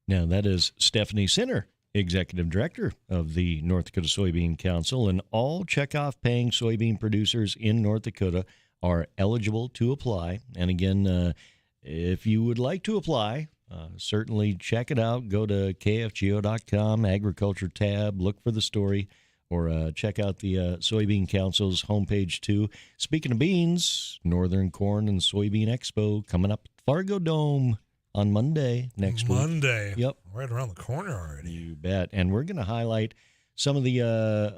Now, that is Stephanie Sinner, Executive Director of the North Dakota Soybean Council, and all checkoff paying soybean producers in North Dakota are eligible to apply. And again, if you would like to apply, certainly check it out. Go to kfgo.com, Agriculture tab, look for the story, or check out the Soybean Council's homepage too. Speaking of beans, Northern Corn and Soybean Expo coming up at Fargo Dome on Monday next week.
Monday.
Yep.
Right around the corner already.
You bet. And we're going to highlight some of the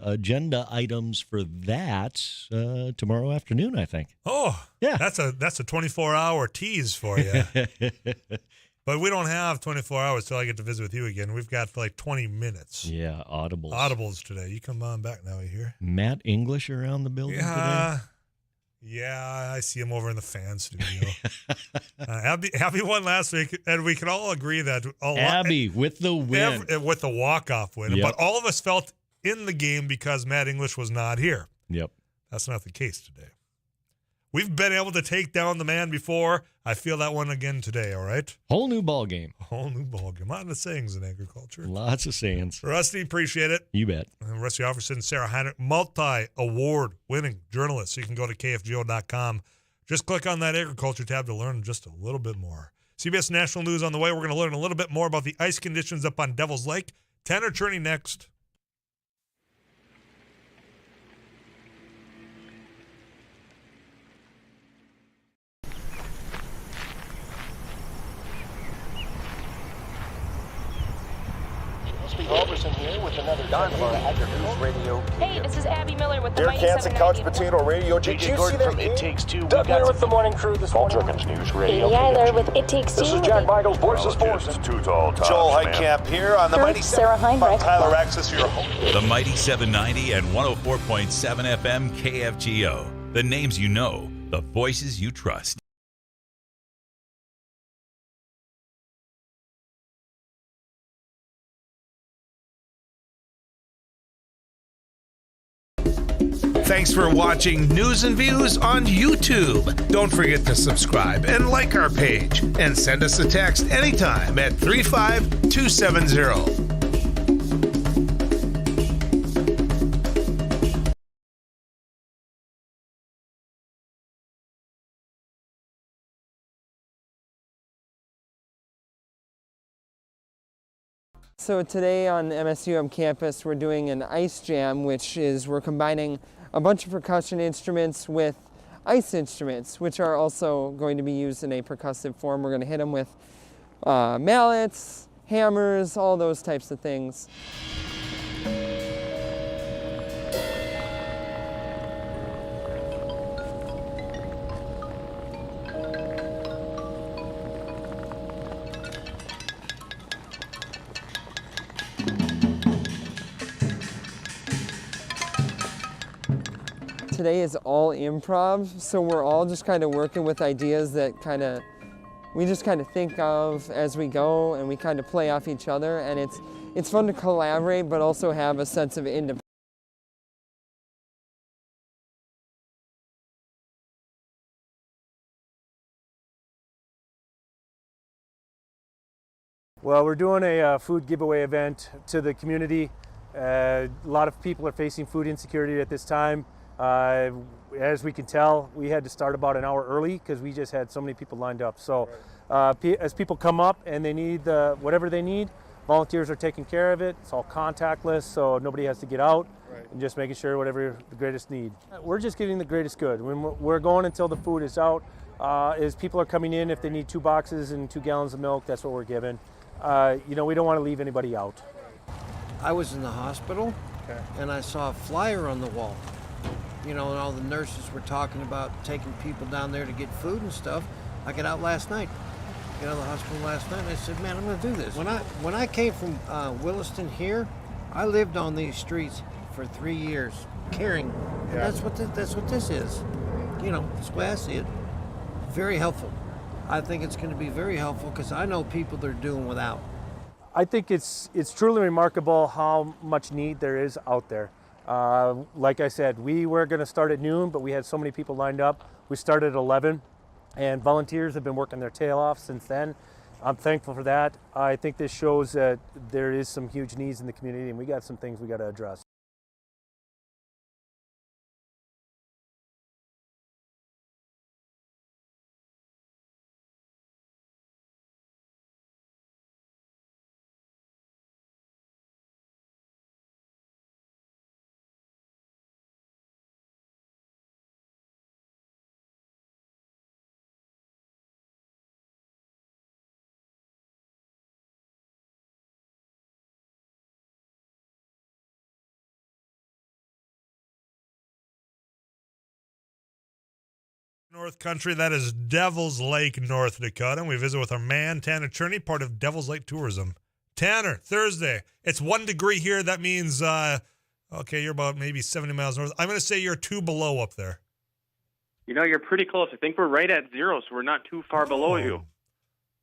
agenda items for that tomorrow afternoon, I think.
Oh,
yeah.
That's a 24-hour tease for you. But we don't have 24 hours till I get to visit with you again. We've got like 20 minutes.
Yeah, Audibles.
Audibles today. You come on back now, you hear?
Matt English around the building today?
Yeah, I see him over in the fan studio. Abby won last week, and we can all agree that
Abby with the win.
With the walk-off win.
Yep.
But all of us felt in the game because Matt English was not here.
Yep.
That's not the case today. We've been able to take down the man before. I feel that one again today, all right?
Whole new ball game.
A whole new ball game. Lots of sayings in agriculture.
Lots of sayings.
Rusty, appreciate it.
You bet.
And Rusty Offerson, Sarah Heinrich, multi-award winning journalist. So you can go to kfgo.com. Just click on that agriculture tab to learn just a little bit more. CBS National News on the way. We're going to learn a little bit more about the ice conditions up on Devil's Lake. Tanner Cherney next.
Robertson here with another News Radio.
Hey, this is Abby Miller with the
Derek
Mighty
Hansen, Couch
790.
Potato Radio. Did you see that? It Takes Two. Doug here with the morning crew this morning. News Radio.
Katie Eiler with It Takes Two.
This is Jack Michaels, Voices Forces. Too tall. Joel Heitkamp here on the Mighty
Sarah Heinrich.
Tyler Axis, your host.
The Mighty 790 and 104.7 FM KFGO. The names you know, the voices you trust.
Thanks for watching News and Views on YouTube. Don't forget to subscribe and like our page. And send us a text anytime at 35270.
So today on MSUM campus we're doing an ice jam, which is we're combining a bunch of percussion instruments with ice instruments, which are also going to be used in a percussive form. We're going to hit them with mallets, hammers, all those types of things. Today is all improv, so we're all just kind of working with ideas that we just kind of think of as we go, and we kind of play off each other, and it's fun to collaborate but also have a sense of independence.
Well, we're doing a food giveaway event to the community. A lot of people are facing food insecurity at this time. As we can tell, we had to start about an hour early because we just had so many people lined up. So as people come up and they need whatever they need, Volunteers are taking care of it. It's all contactless, so nobody has to get out.
Right.
And just making sure whatever the greatest need. We're just getting the greatest good. When we're going until the food is out, as people are coming in, if they need 2 boxes and 2 gallons of milk, that's what we're giving. We don't want to leave anybody out.
I was in the hospital, and I saw a flyer on the wall. And all the nurses were talking about taking people down there to get food and stuff. I got out last night. Got out of the hospital last night, and I said, man, I'm going to do this. When I came from Williston here, I lived on these streets for 3 years, caring. And that's what this is. That's the way I see it. Very helpful. I think it's going to be very helpful because I know people that are doing without.
I think it's truly remarkable how much need there is out there. Like I said, we were going to start at noon, but we had so many people lined up. We started at 11, and volunteers have been working their tail off since then. I'm thankful for that. I think this shows that there is some huge needs in the community, and we got some things we got to address.
North Country, that is Devil's Lake, North Dakota. And we visit with our man, Tanner Cherney, part of Devil's Lake Tourism. Tanner, Thursday. It's 1 degree here. That means, you're about maybe 70 miles north. I'm going to say you're 2 below up there.
You're pretty close. I think we're right at 0, so we're not too far below you.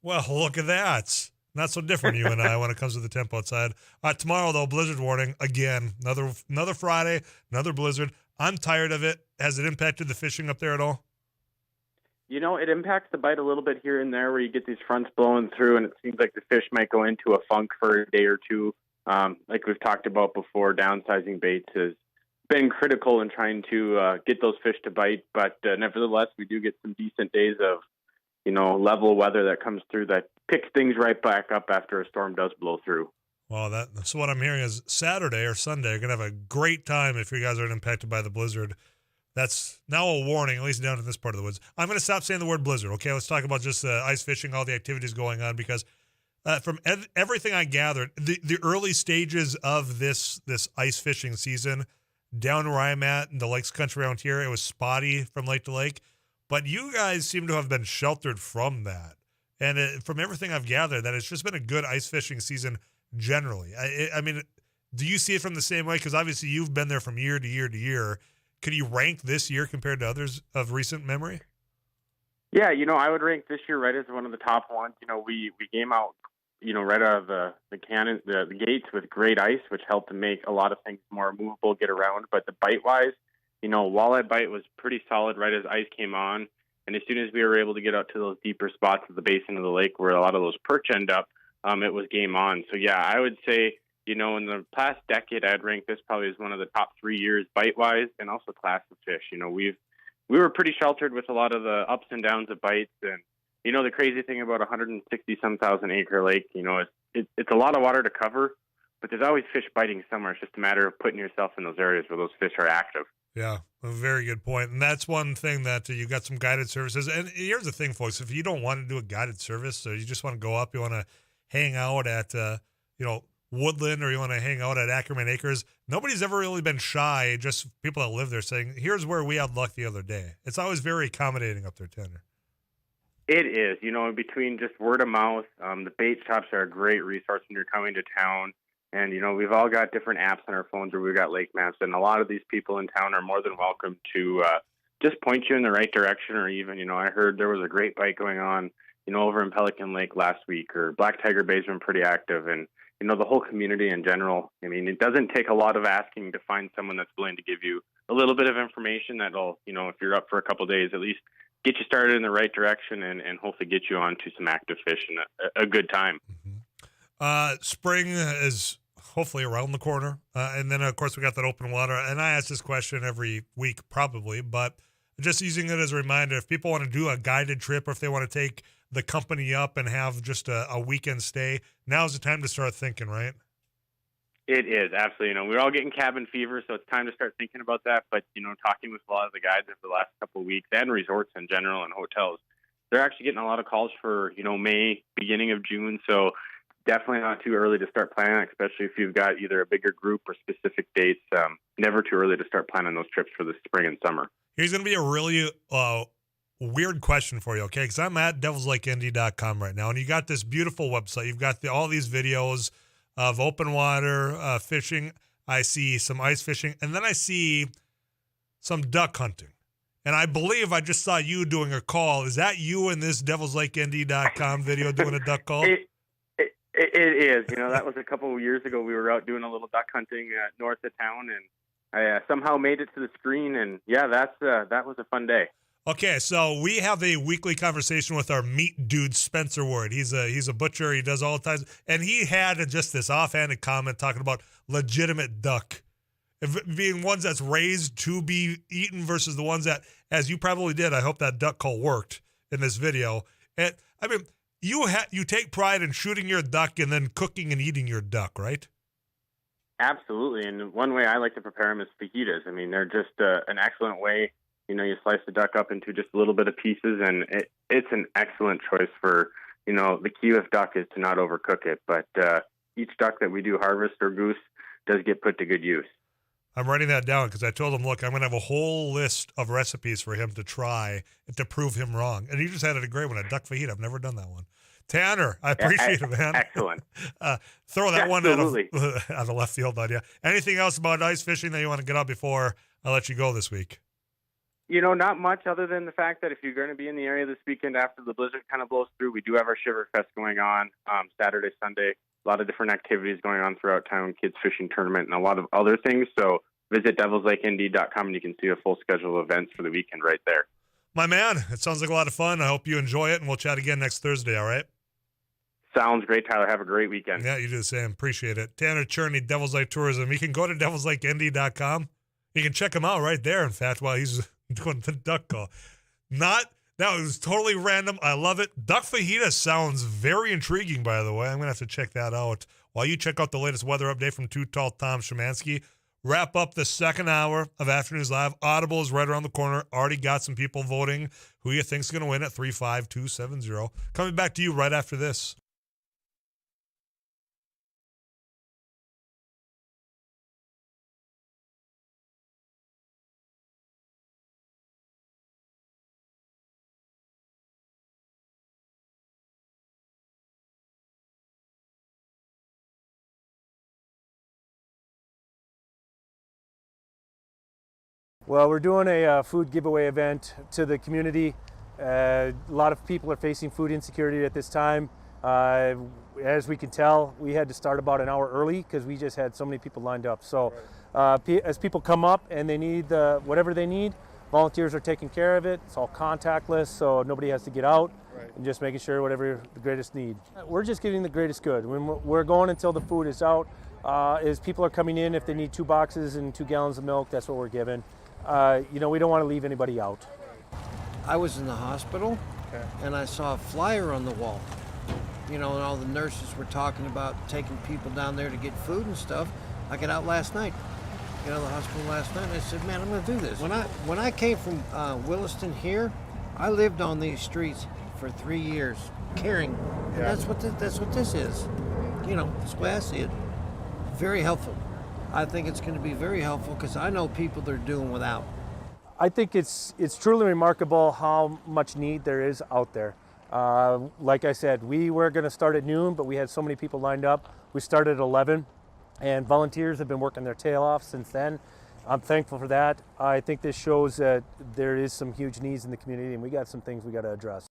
Well, look at that. Not so different, you and I, when it comes to the temp outside. Tomorrow, though, blizzard warning. Again, another Friday, another blizzard. I'm tired of it. Has it impacted the fishing up there at all?
It impacts the bite a little bit here and there where you get these fronts blowing through, and it seems like the fish might go into a funk for a day or two. Like we've talked about before, downsizing baits has been critical in trying to get those fish to bite. But nevertheless, we do get some decent days of, level weather that comes through that picks things right back up after a storm does blow through.
Well, so what I'm hearing is Saturday or Sunday, you're going to have a great time if you guys aren't impacted by the blizzard. That's now a warning, at least down in this part of the woods. I'm going to stop saying the word blizzard, okay? Let's talk about just ice fishing, all the activities going on, because from everything I gathered, the early stages of this ice fishing season, down where I'm at in the lakes country around here, it was spotty from lake to lake. But you guys seem to have been sheltered from that. And from everything I've gathered, that it's just been a good ice fishing season generally. I mean, do you see it from the same way? Because obviously you've been there from year to year to year. Could you rank this year compared to others of recent memory?
Yeah, I would rank this year right as one of the top ones. We came out, right out of the cannon, the gates with great ice, which helped to make a lot of things more movable, get around. But the bite-wise, walleye bite was pretty solid right as ice came on. And as soon as we were able to get out to those deeper spots of the basin of the lake where a lot of those perch end up, it was game on. So, yeah, I would say, in the past decade, I'd rank this probably as one of the top 3 years bite-wise and also class of fish. We were pretty sheltered with a lot of the ups and downs of bites. And, the crazy thing about 160-some thousand acre lake, it's a lot of water to cover, but there's always fish biting somewhere. It's just a matter of putting yourself in those areas where those fish are active.
Yeah, a very good point. And that's one thing that you got some guided services. And here's the thing, folks. If you don't want to do a guided service or you just want to go up, you want to hang out at, Woodland, or you want to hang out at Ackerman Acres, nobody's ever really been shy, just people that live there, saying, here's where we had luck the other day. It's always very accommodating up there, Tanner.
It is. Between just word of mouth, the bait shops are a great resource when you're coming to town. And, we've all got different apps on our phones where we've got lake maps, and a lot of these people in town are more than welcome to just point you in the right direction, or even, I heard there was a great bite going on, over in Pelican Lake last week, or Black Tiger Bay's been pretty active, and the whole community in general. I mean, it doesn't take a lot of asking to find someone that's willing to give you a little bit of information that'll, if you're up for a couple of days, at least get you started in the right direction and hopefully get you onto some active fish and a good time.
Mm-hmm. Spring is hopefully around the corner. And then, of course, we got that open water. And I ask this question every week probably, but just using it as a reminder, if people want to do a guided trip or if they want to take the company up and have just a weekend stay, now's the time to start thinking, right?
It is, absolutely. You know, we're all getting cabin fever, so it's time to start thinking about that. But, you know, talking with a lot of the guys over the last couple of weeks and resorts in general and hotels, they're actually getting a lot of calls for, you know, May, beginning of June. So definitely not too early to start planning, especially if you've got either a bigger group or specific dates. Never too early to start planning those trips for the spring and summer.
Here's going to be a really weird question for you, okay? Because I'm at devilslakeindy.com right now, and you got this beautiful website. You've got all these videos of open water fishing. I see some ice fishing, and then I see some duck hunting. And I believe I just saw you doing a call. Is that you in this devilslakeindy.com video doing a duck call?
It is. You know, that was a couple of years ago. We were out doing a little duck hunting north of town, and I somehow made it to the screen. And, yeah, that was a fun day.
Okay, so we have a weekly conversation with our meat dude, Spencer Ward. He's a butcher. He does all the time. And he had just this offhanded comment talking about legitimate duck being ones that's raised to be eaten versus the ones that, as you probably did, I hope that duck call worked in this video. And I mean, you take pride in shooting your duck and then cooking and eating your duck, right?
Absolutely. And one way I like to prepare them is fajitas. I mean, they're just an excellent way. You know, you slice the duck up into just a little bit of pieces, and it's an excellent choice for, you know, the key with duck is to not overcook it. But each duck that we do harvest or goose does get put to good use.
I'm writing that down because I told him, look, I'm going to have a whole list of recipes for him to try and to prove him wrong. And he just had a great one, a duck fajita. I've never done that one. Tanner, I appreciate it, man.
Excellent.
Throw that
Absolutely.
one out of left field on you. Anything else about ice fishing that you want to get out before I let you go this week?
You know, not much other than the fact that if you're going to be in the area this weekend after the blizzard kind of blows through, we do have our Shiver Fest going on Saturday, Sunday. A lot of different activities going on throughout town, kids fishing tournament, and a lot of other things. So visit devilslakeindy.com and you can see a full schedule of events for the weekend right there.
My man, it sounds like a lot of fun. I hope you enjoy it, and we'll chat again next Thursday, all right?
Sounds great, Tyler. Have a great weekend.
Yeah, you do the same. Appreciate it. Tanner Cherney, Devil's Lake Tourism. You can go to devilslakeindy.com. You can check him out right there, in fact, while he's doing the duck call. That was totally random. I love it. Duck fajita sounds very intriguing, by the way. I'm going to have to check that out. While you check out the latest weather update from Too Tall Tom Szymanski, wrap up the second hour of Afternoons Live. Audible is right around the corner. Already got some people voting who you think's going to win at 35270. Coming back to you right after this.
Well, we're doing a food giveaway event to the community. A lot of people are facing food insecurity at this time. As we can tell, we had to start about an hour early because we just had so many people lined up. So as people come up and they need whatever they need, volunteers are taking care of it. It's all contactless, so nobody has to get out. Right. And just making sure whatever the greatest need. We're just getting the greatest good. We're going until the food is out. As people are coming in, if they need 2 boxes and 2 gallons of milk, that's what we're giving. You know, we don't want to leave anybody out.
I was in the hospital, and I saw a flyer on the wall. You know, and all the nurses were talking about taking people down there to get food and stuff. I got out last night. Got out of the hospital last night, and I said, man, I'm going to do this. When I came from Williston here, I lived on these streets for 3 years, caring. And that's what this is. You know, that's the way I see it. Very helpful. I think it's going to be very helpful because I know people that are doing without.
I think it's truly remarkable how much need there is out there. Like I said, we were going to start at noon, but we had so many people lined up. We started at 11, and volunteers have been working their tail off since then. I'm thankful for that. I think this shows that there is some huge needs in the community, and we got some things we got to address.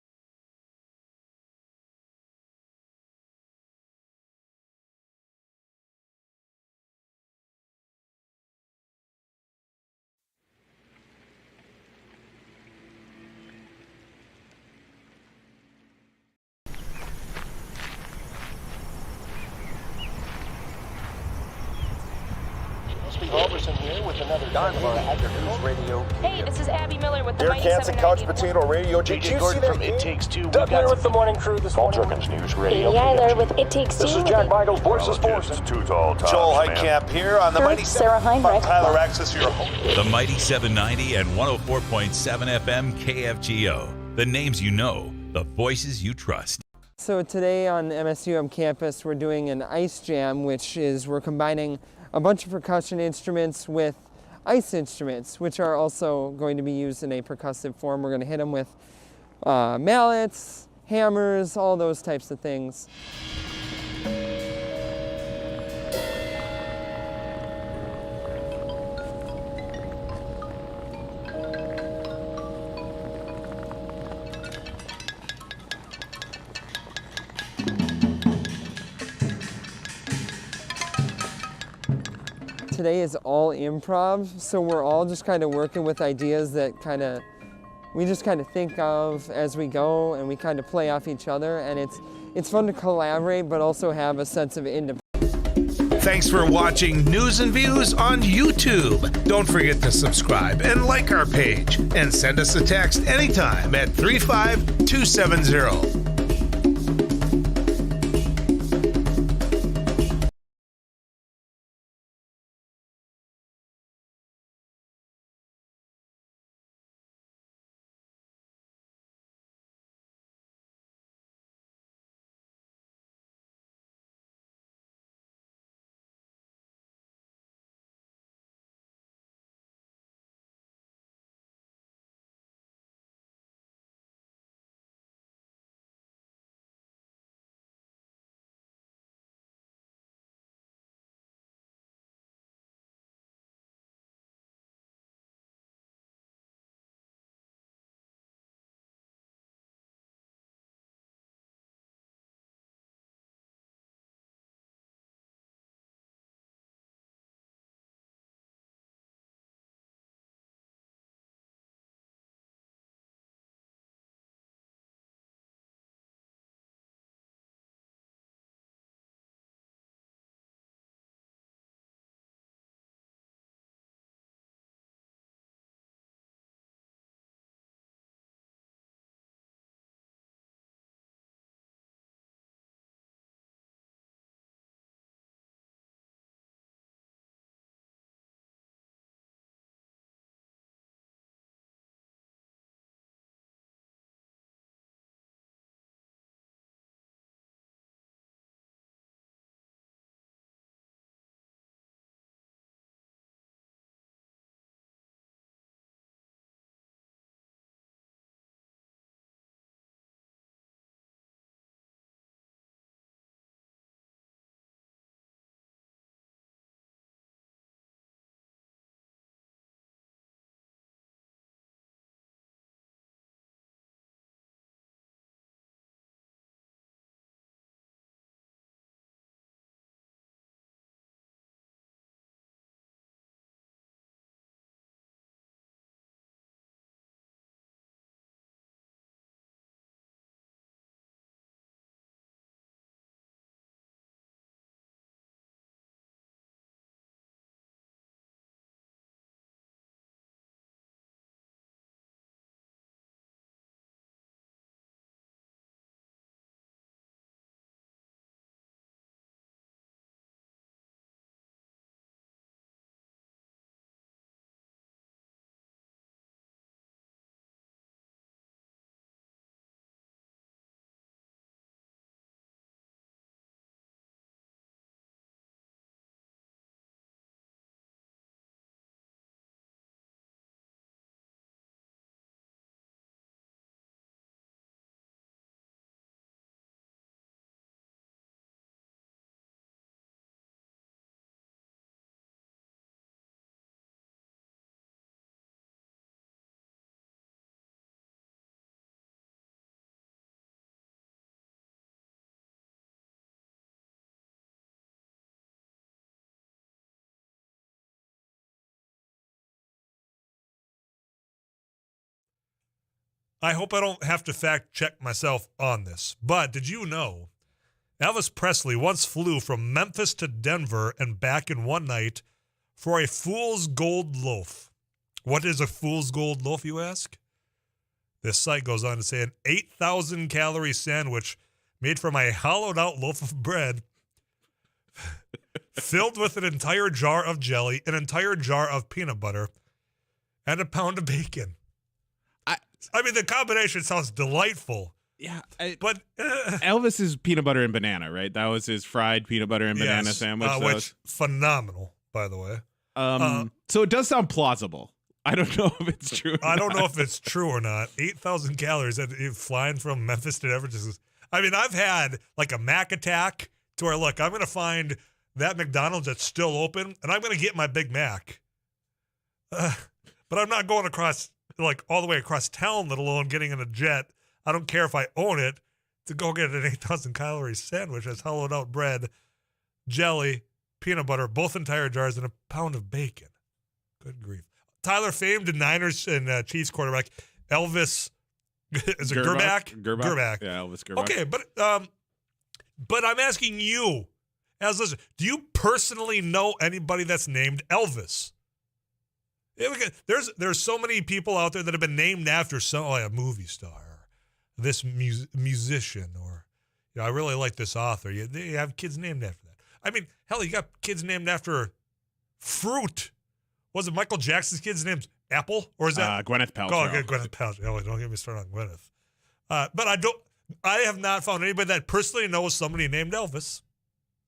Steve Halverson here with another News Radio.
Hey, this is Abby Miller with the
Eric
Mighty
Hansen, Couch
790.
Potato Radio. JJ Gordon from It Takes Two. Doug here with the morning crew this morning. Jerkins News Radio.
Katie Eiler with It Takes Two.
This is Jack Michaels, Voice of Sports.
Joel Heitkamp here on the Mighty
Sarah Heinrich.
Tyler Axis, your host.
The Mighty 790 and 104.7 FM KFGO. The names you know, the voices you trust.
So today on MSUM campus, we're doing an ice jam, which is we're combining a bunch of percussion instruments with ice instruments, which are also going to be used in a percussive form. We're going to hit them with mallets, hammers, all those types of things. Today is all improv, so we're all just kind of working with ideas that we just kind of think of as we go, and we kind of play off each other, and it's fun to collaborate, but also have a sense of independence.
Thanks for watching News and Views on YouTube. Don't forget to subscribe and like our page, and send us a text anytime at 35270.
I hope I don't have to fact check myself on this, but did you know Elvis Presley once flew from Memphis to Denver and back in one night for a fool's gold loaf. What is a fool's gold loaf, you ask? This site goes on to say an 8,000 calorie sandwich made from a hollowed out loaf of bread filled with an entire jar of jelly, an entire jar of peanut butter, and a pound of bacon. I mean, the combination sounds delightful.
Yeah,
but
Elvis's peanut butter and banana, right? That was his fried peanut butter and banana sandwich.
Which phenomenal, by the way.
So it does sound plausible. I don't know if it's true.
I don't know if it's true or not. 8,000 calories flying from Memphis to Denver. I mean, I've had like a Mac attack to where, look, I'm going to find that McDonald's that's still open, and I'm going to get my Big Mac. But I'm not going across, like, all the way across town, let alone getting in a jet. I don't care if I own it, to go get an 8,000 calorie sandwich that's hollowed out bread, jelly, peanut butter, both entire jars, and a pound of bacon. Good grief. Tyler, famed Niners and Chiefs quarterback Elvis, is it Gerbach?
Gerbach. Yeah, Elvis Gerbach.
Okay, but I'm asking you, as listen, do you personally know anybody that's named Elvis? There's so many people out there that have been named after a movie star, or this musician, or I really like this author. They have kids named after that. I mean, hell, you got kids named after fruit. Was it Michael Jackson's kid's name's Apple, or is that
Gwyneth Paltrow?
Oh, Gwyneth Paltrow. Oh, don't get me started on Gwyneth. But I have not found anybody that personally knows somebody named Elvis.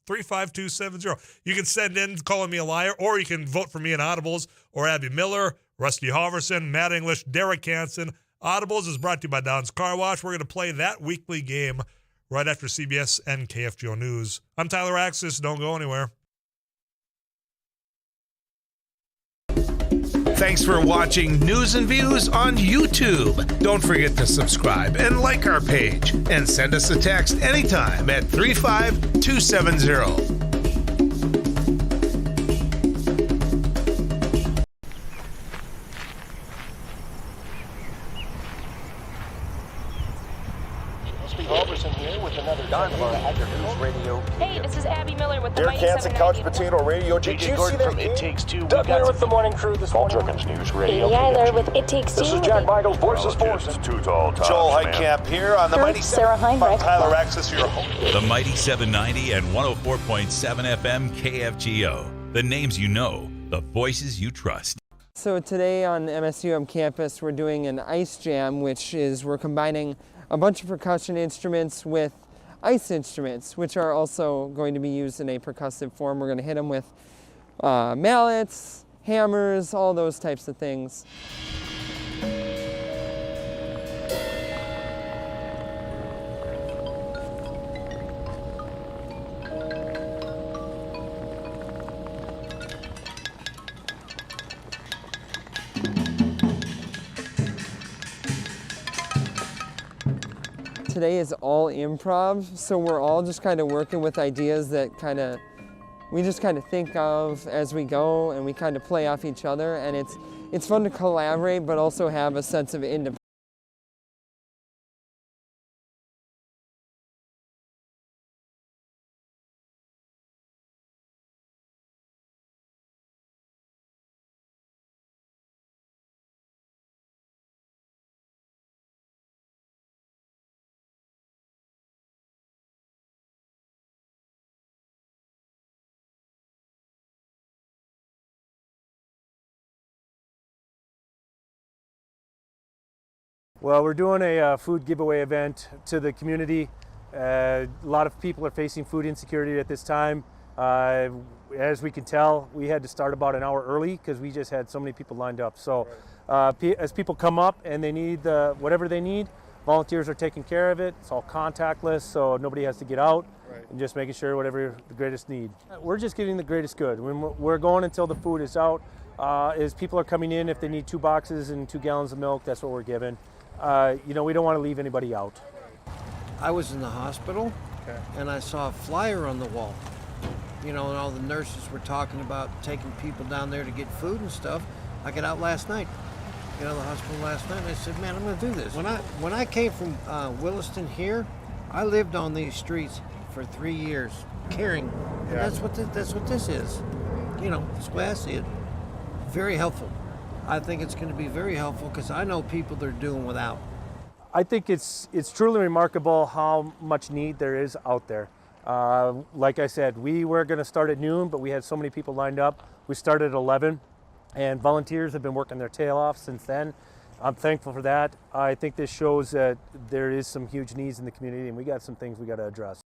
35270. You can send in calling me a liar, or you can vote for me in Audibles, or Abby Miller, Rusty Halverson, Matt English, Derek Hansen. Audibles is brought to you by Don's Car Wash. We're going to play that weekly game right after CBS and KFGO News. I'm Tyler Axis. Don't go anywhere.
Thanks for watching News and Views on YouTube. Don't forget to subscribe and like our page, and send us a text anytime at 35270.
Here with another News Radio.
Hey, this is Abby Miller with the
Derek Hansen, Couch Potato Radio. Did you see that? It Takes Two. Doug here with the morning crew this morning. News Radio.
Eiler with It Takes Two.
This is Jack Michaels, Voices Force.
Too tall,
Joel Heitkamp here on the Mighty
Sarah Heinrich.
Tyler Axis, your host.
The Mighty 790 and 104.7 FM KFGO. The names you know, the voices you trust.
So today on MSUM campus, we're doing an ice jam, which is we're combining a bunch of percussion instruments with ice instruments, which are also going to be used in a percussive form. We're going to hit them with mallets, hammers, all those types of things. Today is all improv, so we're all just kind of working with ideas that we just kind of think of as we go, and we kind of play off each other, and it's fun to collaborate, but also have a sense of independence.
Well, we're doing a food giveaway event to the community. A lot of people are facing food insecurity at this time. As we can tell, we had to start about an hour early because we just had so many people lined up. So as people come up and they need whatever they need, volunteers are taking care of it. It's all contactless, so nobody has to get out, and just making sure whatever the greatest need. We're just getting the greatest good. We're going until the food is out. As people are coming in, if they need 2 boxes and 2 gallons of milk, that's what we're giving. We don't want to leave anybody out.
I was in the hospital, and I saw a flyer on the wall. And all the nurses were talking about taking people down there to get food and stuff. I got out last night, the hospital last night, and I said, man, I'm going to do this. When I came from Williston here, I lived on these streets for 3 years, caring. And that's what this is. that's the way I see it. Very helpful. I think it's going to be very helpful because I know people that are doing without.
I think it's truly remarkable how much need there is out there. Like I said, we were going to start at noon, but we had so many people lined up. We started at 11, and volunteers have been working their tail off since then. I'm thankful for that. I think this shows that there is some huge needs in the community, and we got some things we got to address.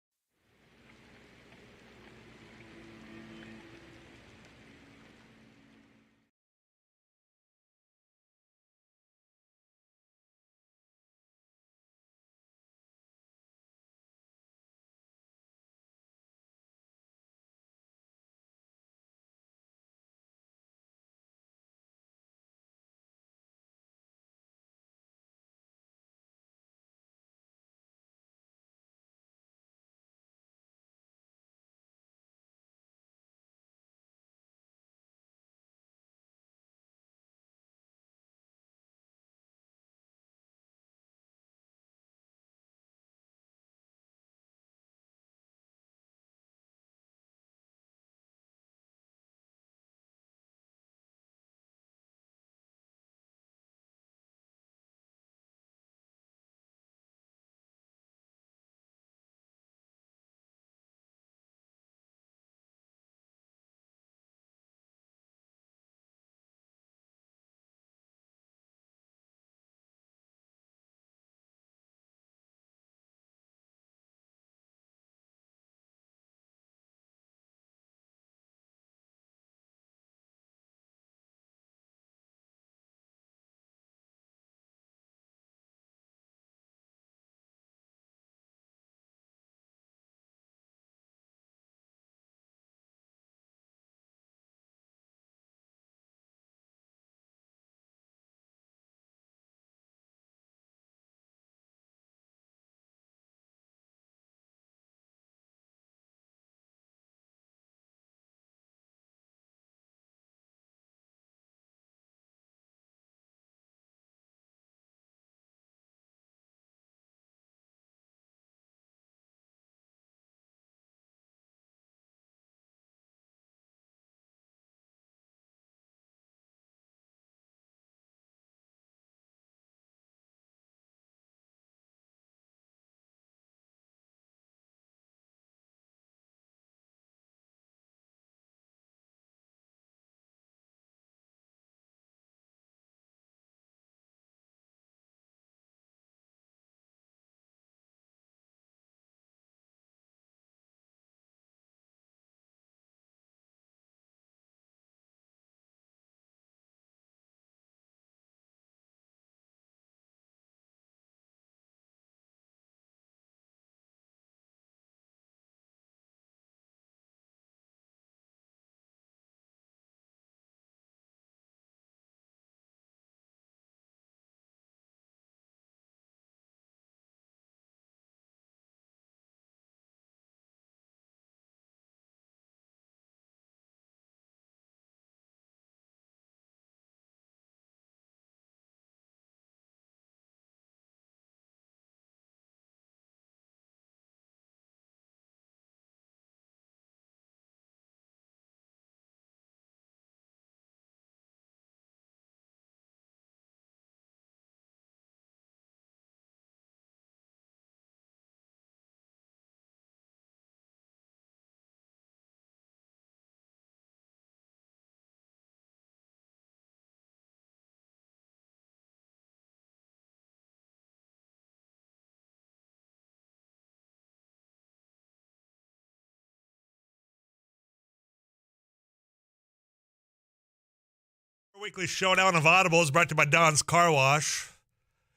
Our weekly showdown of Audibles brought to you by Don's Car Wash.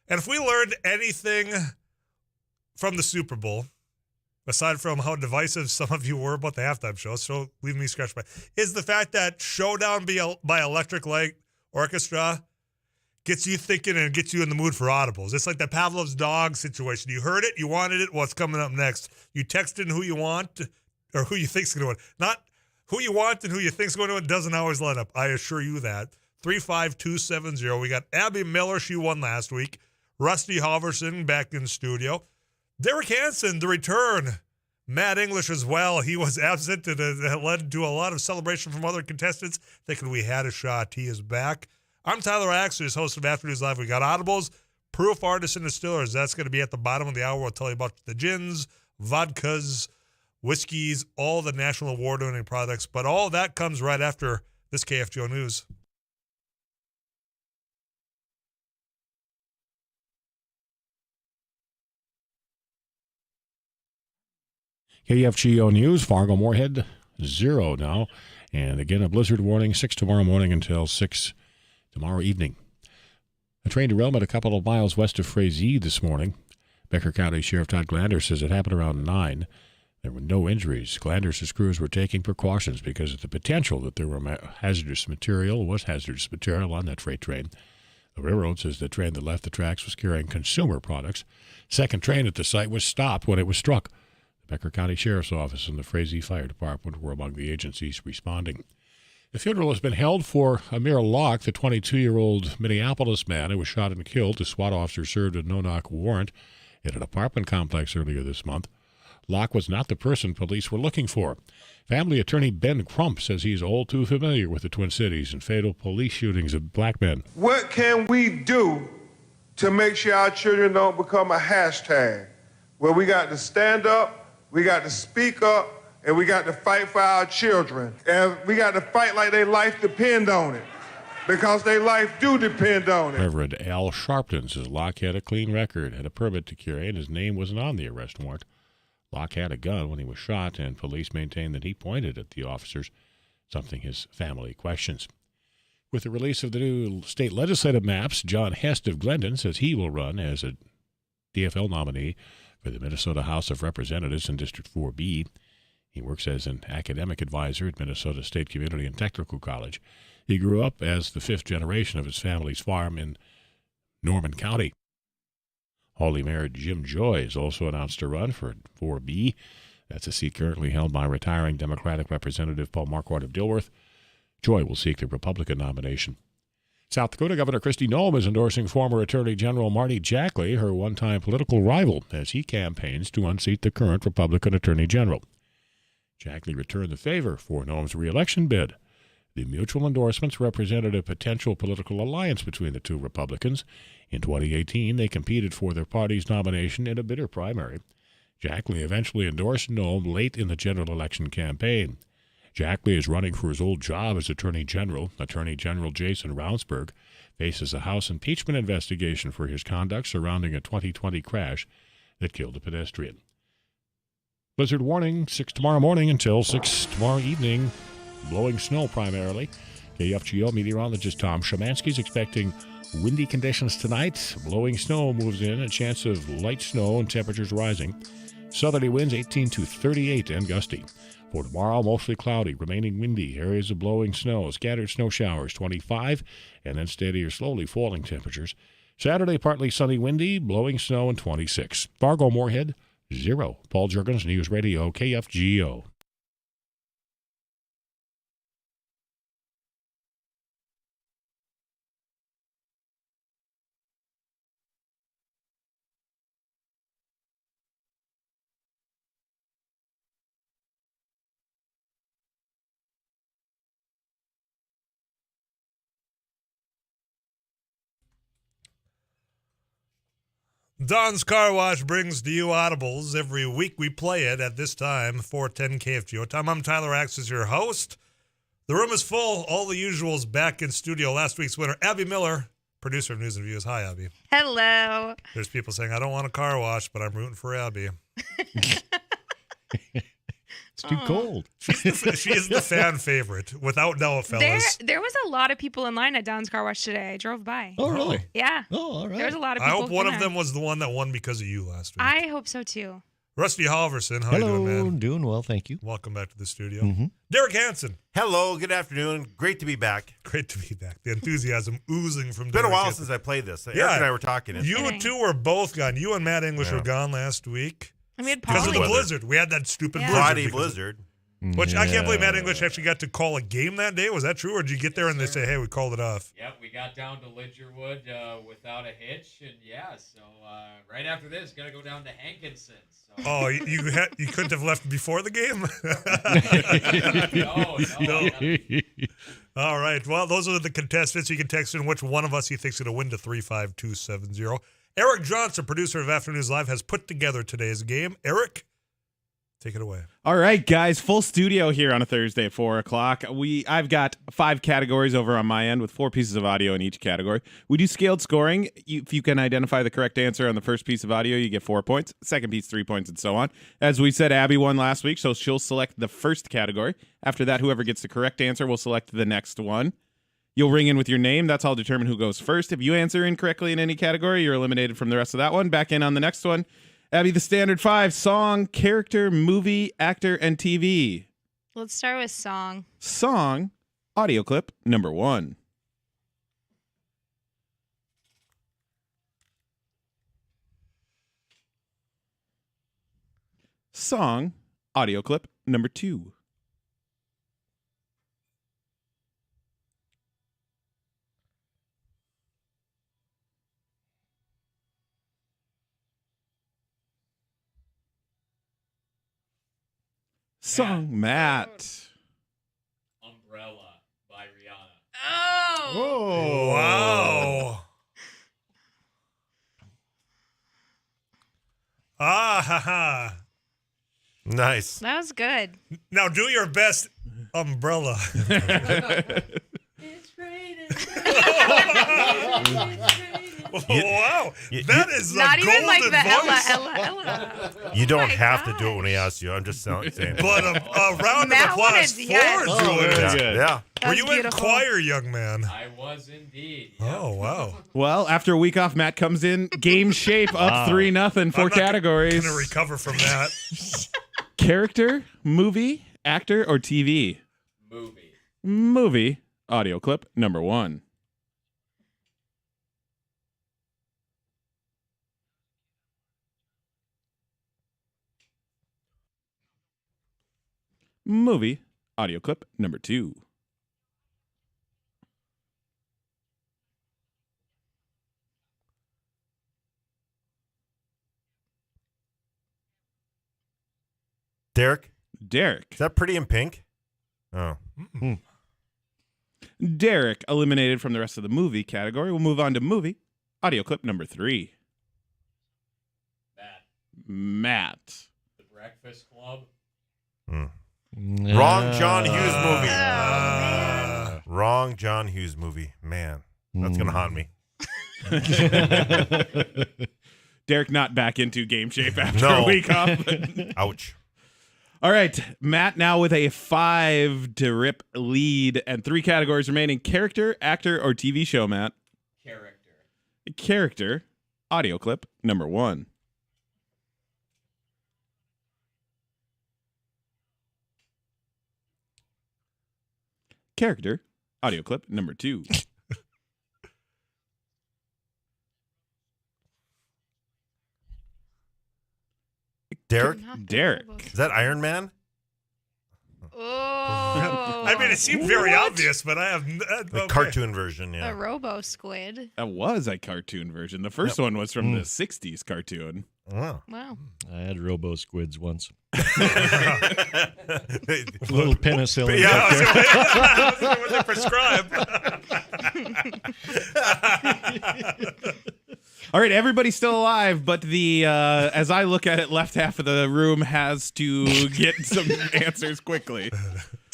And if we learned anything from the Super Bowl, aside from how divisive some of you were about the halftime show, so leave me scratched by, is the fact that Showdown by Electric Light Orchestra gets you thinking and gets you in the mood for Audibles. It's like the Pavlov's dog situation. You heard it, you wanted it, what's coming up next? You text in who you want or who you think's going to win. Not who you want and who you think's going to win doesn't always line up. I assure you that. 35270. We got Abby Miller. She won last week. Rusty Halverson back in studio. Derek Hansen, the return. Matt English as well. He was absent, and it led to a lot of celebration from other contestants, thinking we had a shot. He is back. I'm Tyler Axel, host of Afternoons Live. We got Audibles, Proof Artists and Distillers. That's going to be at the bottom of the hour. We'll tell you about the gins, vodkas, whiskeys, all the national award-winning products. But all that comes right after this KFGO News.
KFGO News, Fargo-Moorhead, 0 now. And again, a blizzard warning, 6 tomorrow morning until 6 tomorrow evening. A train derailment a couple of miles west of Frazee this morning. Becker County Sheriff Todd Glander says it happened around 9. There were no injuries. Glander's crews were taking precautions because of the potential that there was hazardous material on that freight train. The railroad says the train that left the tracks was carrying consumer products. Second train at the site was stopped when it was struck. The Becker County Sheriff's Office and the Frazee Fire Department were among the agencies responding. The funeral has been held for Amir Locke, the 22-year-old Minneapolis man who was shot and killed. A SWAT officer served a no-knock warrant at an apartment complex earlier this month. Locke was not the person police were looking for. Family attorney Ben Crump says he's all too familiar with the Twin Cities and fatal police shootings of black men.
What can we do to make sure our children don't become a hashtag where we got to stand up, we got to speak up, and we got to fight for our children. And we got to fight like their life depend on it, because their life do depend on it.
Reverend Al Sharpton says Locke had a clean record, had a permit to carry, and his name wasn't on the arrest warrant. Locke had a gun when he was shot, and police maintain that he pointed at the officers, something his family questions. With the release of the new state legislative maps, John Hest of Glendon says he will run as a DFL nominee for the Minnesota House of Representatives in District 4B. He works as an academic advisor at Minnesota State Community and Technical College. He grew up as the fifth generation of his family's farm in Norman County. Holy Mayor Jim Joy is also announced to run for 4B. That's a seat currently held by retiring Democratic Representative Paul Marquardt of Dilworth. Joy will seek the Republican nomination. South Dakota Governor Kristi Noem is endorsing former Attorney General Marty Jackley, her one-time political rival, as he campaigns to unseat the current Republican Attorney General. Jackley returned the favor for Noem's re-election bid. The mutual endorsements represented a potential political alliance between the two Republicans. In 2018, they competed for their party's nomination in a bitter primary. Jackley eventually endorsed Noem late in the general election campaign. Jackley is running for his old job as Attorney General. Attorney General Jason Rounsberg faces a House impeachment investigation for his conduct surrounding a 2020 crash that killed a pedestrian. Blizzard warning, 6 tomorrow morning until 6 tomorrow evening. Blowing snow primarily. KFGO meteorologist Tom Szymanski is expecting windy conditions tonight. Blowing snow moves in, a chance of light snow and temperatures rising. Southerly winds 18 to 38 and gusty. For tomorrow, mostly cloudy, remaining windy, areas of blowing snow, scattered snow showers, 25, and then steady or slowly falling temperatures. Saturday, partly sunny, windy, blowing snow, and 26. Fargo-Moorhead, 0. Paul Juergens, News Radio, KFGO.
Don's Car Wash brings to you Audibles. Every week we play it at this time, 410 KFGO time. I'm Tyler Axe as your host. The room is full. All the usuals back in studio. Last week's winner, Abby Miller, producer of News and Views. Hi, Abby.
Hello.
There's people saying, I don't want a car wash, but I'm rooting for Abby.
It's too cold.
She is the fan favorite, without doubt, fellas.
There was a lot of people in line at Don's Car Wash today. I drove by.
Oh, really?
Yeah.
Oh, all right.
There was a lot of
I
people.
hope one of them was the one that won because of you last week.
I hope so, too.
Rusty Halverson, how
Hello,
you doing, man?
Doing well, thank you.
Welcome back to the studio.
Mm-hmm.
Derek Hansen.
Hello, good afternoon. Great to be back.
Great to be back. The enthusiasm oozing from
It's been a while
Hansen.
since I played this.
Yeah.
Eric and I were talking.
You two were both gone. You and Matt English were gone last week.
And we had
because of the
Weather.
blizzard. We had that stupid blizzard.
Friday blizzard.
Which I can't believe Matt English actually got to call a game that day. Was that true, or did you get there and they say, "Hey, we called it off"?
Yep, we got down to Lidgerwood without a hitch, and so right after this, got to go down to Hankinson. So.
Oh, you couldn't have left before the game?
No.
All right. Well, those are the contestants. You can text in which one of us you think's going to win to 35270. Eric Johnson, producer of Afternoons Live, has put together today's game. Eric, take it away.
All right, guys, full studio here on a Thursday at 4 o'clock. I've got 5 categories over on my end with 4 pieces of audio in each category. We do scaled scoring. If you can identify the correct answer on the first piece of audio, you get 4 points. Second piece, 3 points, and so on. As we said, Abby won last week, so she'll select the first category. After that, whoever gets the correct answer will select the next one. You'll ring in with your name. That's how I'll determine who goes first. If you answer incorrectly in any category, you're eliminated from the rest of that one. Back in on the next one. Abby, the standard 5: song, character, movie, actor, and TV.
Let's start with song.
Song, audio clip number 1. Song, audio clip number 2. Song, Matt.
Umbrella by Rihanna.
Oh!
Wow. Ha.
Nice.
That was good.
Now do your best umbrella. Wow. That is
not
a
even
golden
like the
voice.
Ella.
You don't have to do it when he asks you. I'm just saying.
But a round
Matt
of applause
wanted- yes.
for Julian.
Yeah. Yeah.
That
Were
was
you
beautiful.
in choir, young man?
I was indeed.
Oh, wow.
Well, after a week off, Matt comes in game shape, up 3-0, 4 categories.
I'm going to recover from that.
Character, movie, actor, or TV?
Movie.
Movie, audio clip number 1. Movie, audio clip number 2.
Derek?
Derek.
Is that Pretty in Pink? Oh.
Derek eliminated from the rest of the movie category. We'll move on to movie, audio clip number 3. Matt.
The Breakfast Club.
Wrong John Hughes movie. Wrong John Hughes movie. Man, that's going to haunt me.
Derek not back into game shape after a week off.
Ouch.
All right, Matt now with a 5 to rip lead and 3 categories remaining. Character, actor, or TV show, Matt? Character, audio clip number 1. Character, audio clip number 2. Derek.
Is that Iron Man?
Oh.
I mean, it seemed very obvious, but I have
The cartoon version, yeah.
A robo squid.
That was a cartoon version. The first one was from the 60s cartoon.
Wow.
Wow.
I had robo squids once. Little penicillin.
Yeah,
right there.
was it prescribed?
All right, everybody's still alive, but the as I look at it, left half of the room has to get some answers quickly.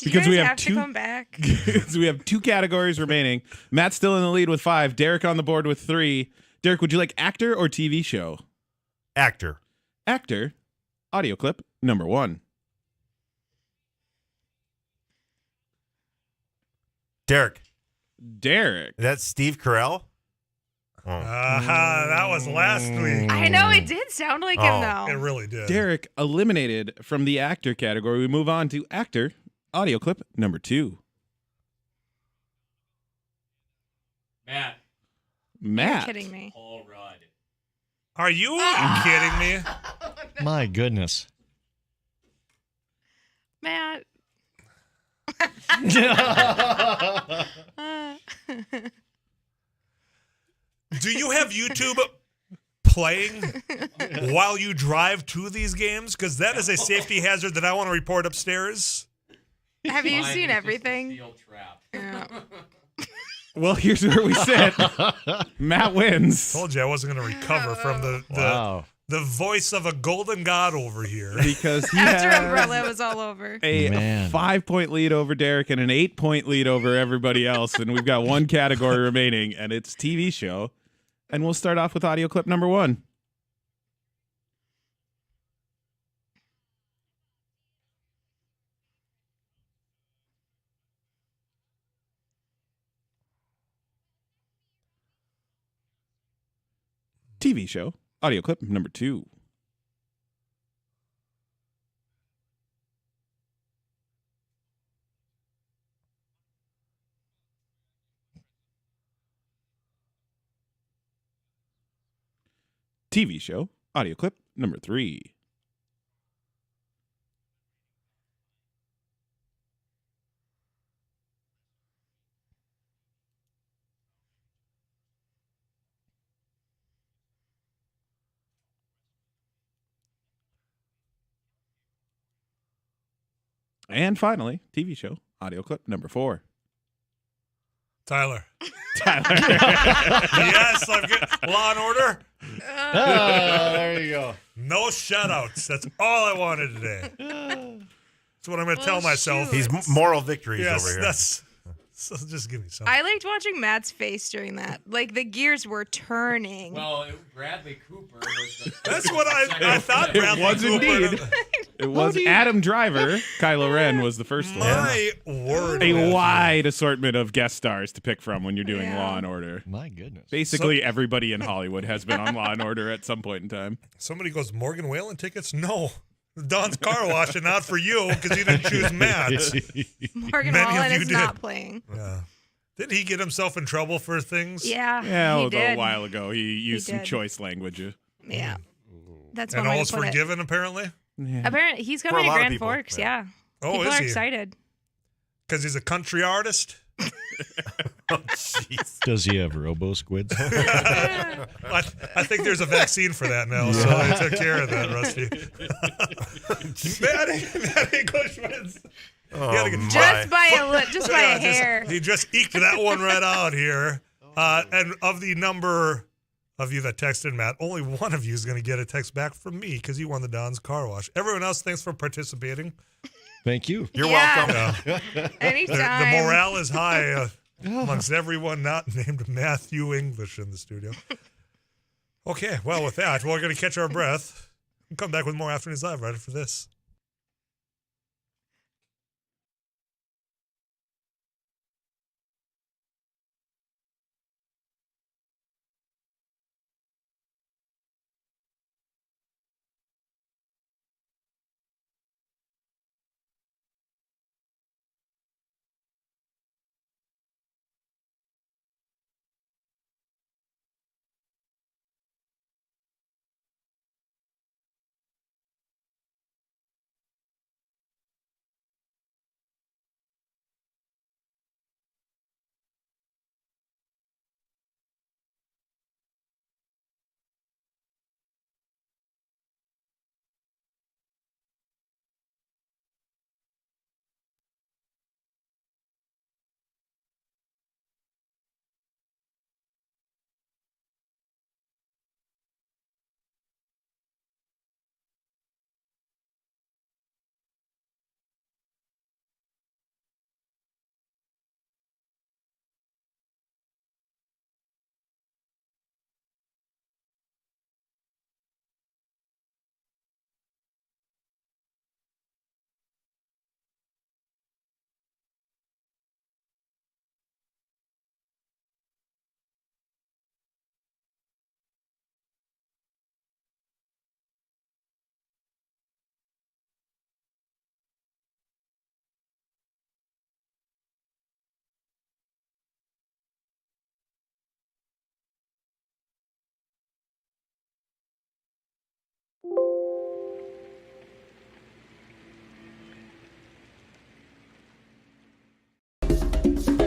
Because we have to come back.
Because we have 2 categories remaining. Matt's still in the lead with 5. Derek on the board with 3. Derek, would you like actor or TV show?
Actor.
Actor. Audio clip number 1.
Derek.
That's
Steve Carell?
That was last week.
I know it did sound like him though.
It really did.
Derek eliminated from the actor category. We move on to actor. Audio clip number 2.
You're kidding me.
Paul Rudd.
Are you kidding me?
My goodness.
Matt.
Do you have YouTube playing while you drive to these games? Because that is a safety hazard that I want to report upstairs.
Have you seen everything? Yeah.
Well, here's where we sit. Matt wins.
Told you I wasn't going to recover from the voice of a golden god over here.
Because he
After
has
Umbrella was all over.
a 5-point lead over Derek and an 8-point lead over everybody else. And we've got one category remaining, and it's TV show. And we'll start off with audio clip number 1. TV show, audio clip number 2. TV show, audio clip number 3. And finally, TV show, audio clip number 4.
Tyler. Yes, I'm good. Law and Order.
There you go.
No shutouts. That's all I wanted today. That's what I'm going to tell myself.
He's moral victories
yes,
over here.
That's. So just give me something.
I liked watching Matt's face during that. Like the gears were turning.
Well, Bradley Cooper was the.
That's what I thought. Bradley
It was
Cooper.
indeed. It was Adam Driver. Kylo Ren was the first one.
My word.
A wide assortment of guest stars to pick from when you're doing Law and Order.
My goodness.
Basically, everybody in Hollywood has been on Law and Order at some point in time.
Somebody goes, Morgan Whalen tickets? No. Don's Car Wash and not for you because you didn't choose Matt.
Morgan
Many of
Wallen
you
is
did.
not playing.
Yeah. Didn't he get himself in trouble for things?
Yeah,
Yeah,
he
although
did.
a while ago he used some
did.
choice language.
Yeah, that's
And
one way
all is
to put
forgiven, apparently?
it. Apparently, he's
For a
coming to
lot of
Grand
people,
Forks. Yeah,
Oh,
people
is
are
he?
excited.
Because he's a country artist?
Does he have robo squids?
I think there's a vaccine for that now, so they took care of that, Rusty. Matt English wins.
Just by a hair.
He just eked that one right out here. And of the number of you that texted Matt, only one of you is going to get a text back from me because you won the Don's Car Wash. Everyone else, thanks for participating.
Thank you.
You're
Yeah.
welcome.
Anytime.
The morale is high amongst everyone not named Matthew English in the studio. Okay, well, with that, we're going to catch our breath and come back with more Afternoons Live right after this.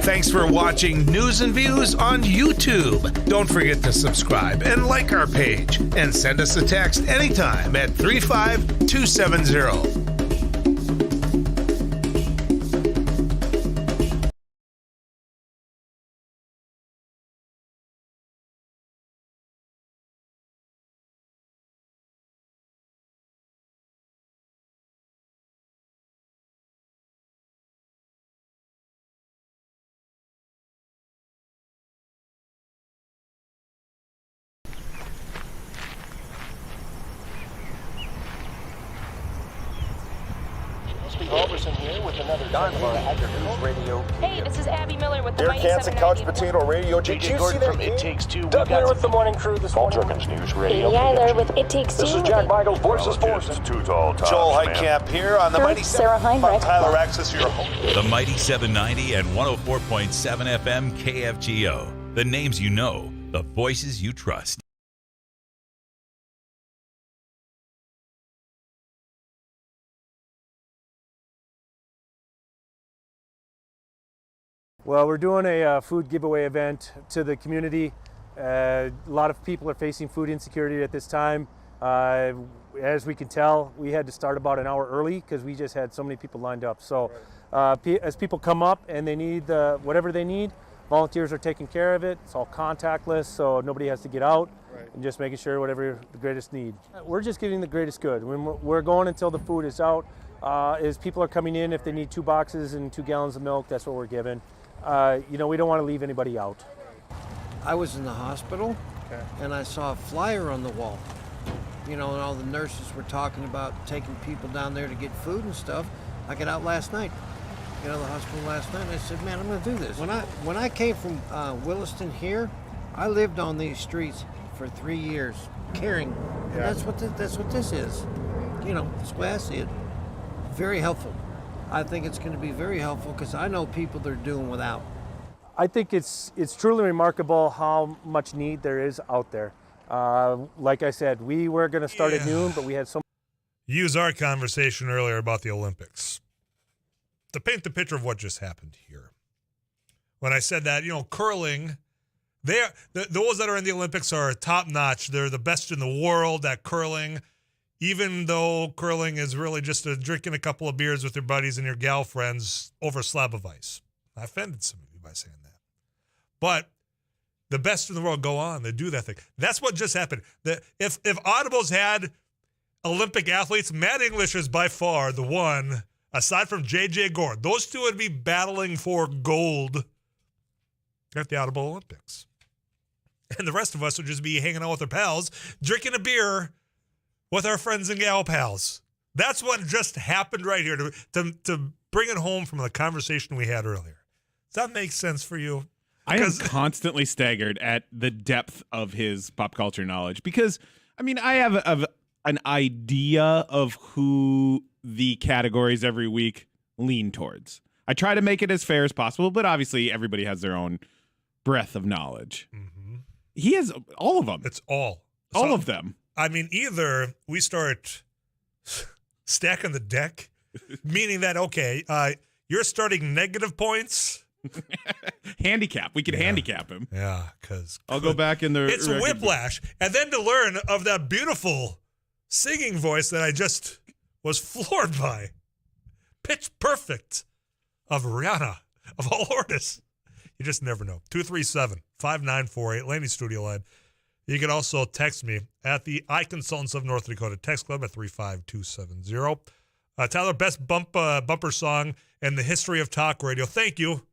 Thanks for watching News and Views on YouTube. Don't forget to subscribe and like our page. And send us a text anytime at 35270.
Roberson here with another News Radio.
Hey, this is Abby Miller with the
Derek
Mighty
Hansen,
790.
Couch Potato Radio. Did you see that? It Takes Two. Doug Miller with the morning crew this morning. News Radio.
Katie Eiler with It Takes Two.
This is Jack Michaels, Voices Forces. Joel Heitkamp here on the Mighty
Sarah
7.
Heinrich.
Tyler Axis, your host.
The Mighty 790 and 104.7 FM KFGO. The names you know, the voices you trust.
Well, we're doing a food giveaway event to the community. A lot of people are facing food insecurity at this time. As we can tell, we had to start about an hour early because we just had so many people lined up. So as people come up and they need whatever they need, volunteers are taking care of it. It's all contactless, so nobody has to get out, and just making sure whatever the greatest need. We're just giving the greatest good. When we're going until the food is out. As people are coming in, if they need 2 boxes and 2 gallons of milk, that's what we're giving. We don't want to leave anybody out.
I was in the hospital, and I saw a flyer on the wall. And all the nurses were talking about taking people down there to get food and stuff. I got out last night. Got out of the hospital last night, and I said, man, I'm going to do this. When I came from Williston here, I lived on these streets for 3 years, caring. And that's what this is. That's the way I see it. Very helpful. I think it's going to be very helpful because I know people that are doing without.
I think it's truly remarkable how much need there is out there. Like I said, we were going to start at noon, but we had so much.
Use our conversation earlier about the Olympics to paint the picture of what just happened here. When I said that, curling, those that are in the Olympics are top notch. They're the best in the world at curling. Even though curling is really just drinking a couple of beers with your buddies and your gal friends over a slab of ice. I offended some of you by saying that. But the best in the world go on. They do that thing. That's what just happened. If Audibles had Olympic athletes, Matt English is by far the one, aside from J.J. Gore. Those two would be battling for gold at the Audible Olympics. And the rest of us would just be hanging out with our pals, drinking a beer with our friends and gal pals. That's what just happened right here to bring it home from the conversation we had earlier. Does that make sense for you?
I am constantly staggered at the depth of his pop culture knowledge because, I have an idea of who the categories every week lean towards. I try to make it as fair as possible, but obviously everybody has their own breadth of knowledge. Mm-hmm. He has all of them.
It's all
of them.
Either we start stacking the deck, meaning that, you're starting negative points.
Handicap. We could handicap him.
Yeah, because
I'll go back in the.
It's whiplash. And then to learn of that beautiful singing voice that I just was floored by. Pitch perfect of Rihanna, of all artists. You just never know. 237-5948, Laney Studio Line. You can also text me at the Eye Consultants of North Dakota Text Club at 35270. Tyler, best bumper song in the history of talk radio. Thank you.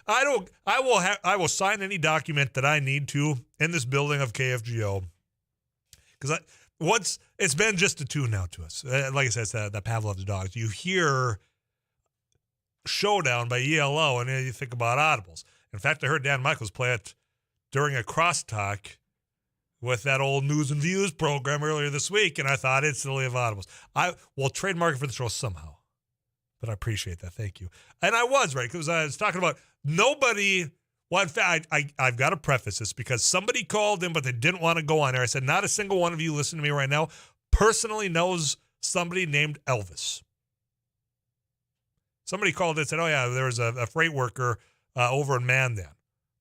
I will sign any document that I need to in this building of KFGO. Because once it's been just a tune now to us. Like I said, it's that Pavlov's Dogs. You hear Showdown by ELO and then you think about Audibles. In fact, I heard Dan Michaels play it during a crosstalk with that old News and Views program earlier this week, and I thought it's silly of Audibles. I will trademark it for the show somehow, but I appreciate that. Thank you. And I was right, because I was talking about nobody. Well, in fact, I've got to preface this because somebody called in, but they didn't want to go on there. I said, not a single one of you listening to me right now personally knows somebody named Elvis. Somebody called and said, oh, yeah, there was a freight worker over in Mandan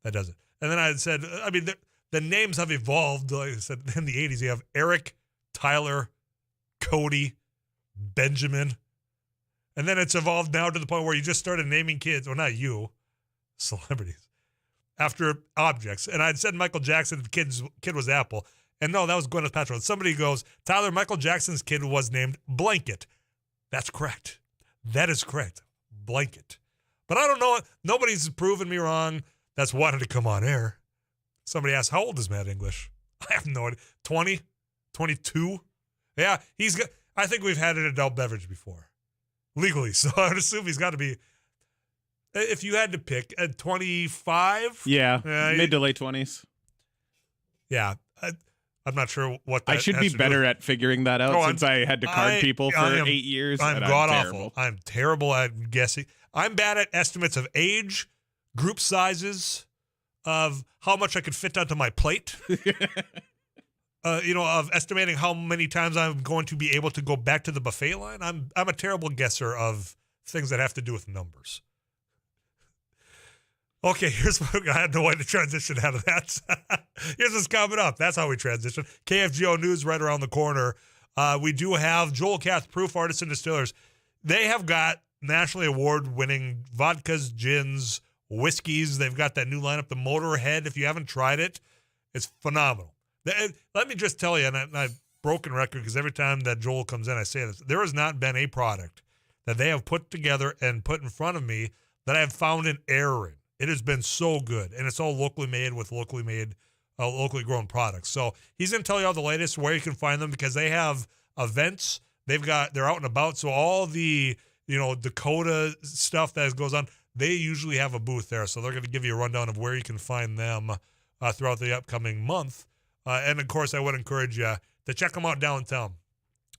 that does it. And then I had said, I mean, the names have evolved. Like I said, in the 80s, you have Eric, Tyler, Cody, Benjamin. And then it's evolved now to the point where you just started naming kids, well, not you, celebrities, after objects. And I'd said Michael Jackson's kid was Apple. And no, that was Gwyneth Paltrow. And somebody goes, Tyler, Michael Jackson's kid was named Blanket. That's correct. That is correct. Blanket. But I don't know. Nobody's proven me wrong that's wanted to come on air. Somebody asked, how old is Matt English? I have no idea. 20? 22? Yeah, I think we've had an adult beverage before. Legally. So I would assume he's got to be, if you had to pick, at 25?
Yeah, mid to late 20s.
Yeah. I'm not sure what that
I should be better at figuring that out since I had to card people for 8 years.
I'm god-awful. I'm terrible at guessing. I'm bad at estimates of age, group sizes, of how much I could fit onto my plate. Of estimating how many times I'm going to be able to go back to the buffet line. I'm a terrible guesser of things that have to do with numbers. Okay, here's what I had no way to transition out of that. Here's what's coming up. That's how we transition. KFGO News right around the corner. We do have Joel Kath, Proof Artists and Distillers. They have got nationally award-winning vodkas, gins, whiskeys. They've got that new lineup, the Motorhead. If you haven't tried it, it's phenomenal. Let me just tell you, and I've broken record because every time that Joel comes in, I say this. There has not been a product that they have put together and put in front of me that I have found an error in. It has been so good, and it's all locally made with locally grown products. So he's going to tell you all the latest, where you can find them, because they have events. They're out and about. So all the Dakota stuff that goes on, they usually have a booth there. So they're going to give you a rundown of where you can find them throughout the upcoming month. And of course, I would encourage you to check them out downtown.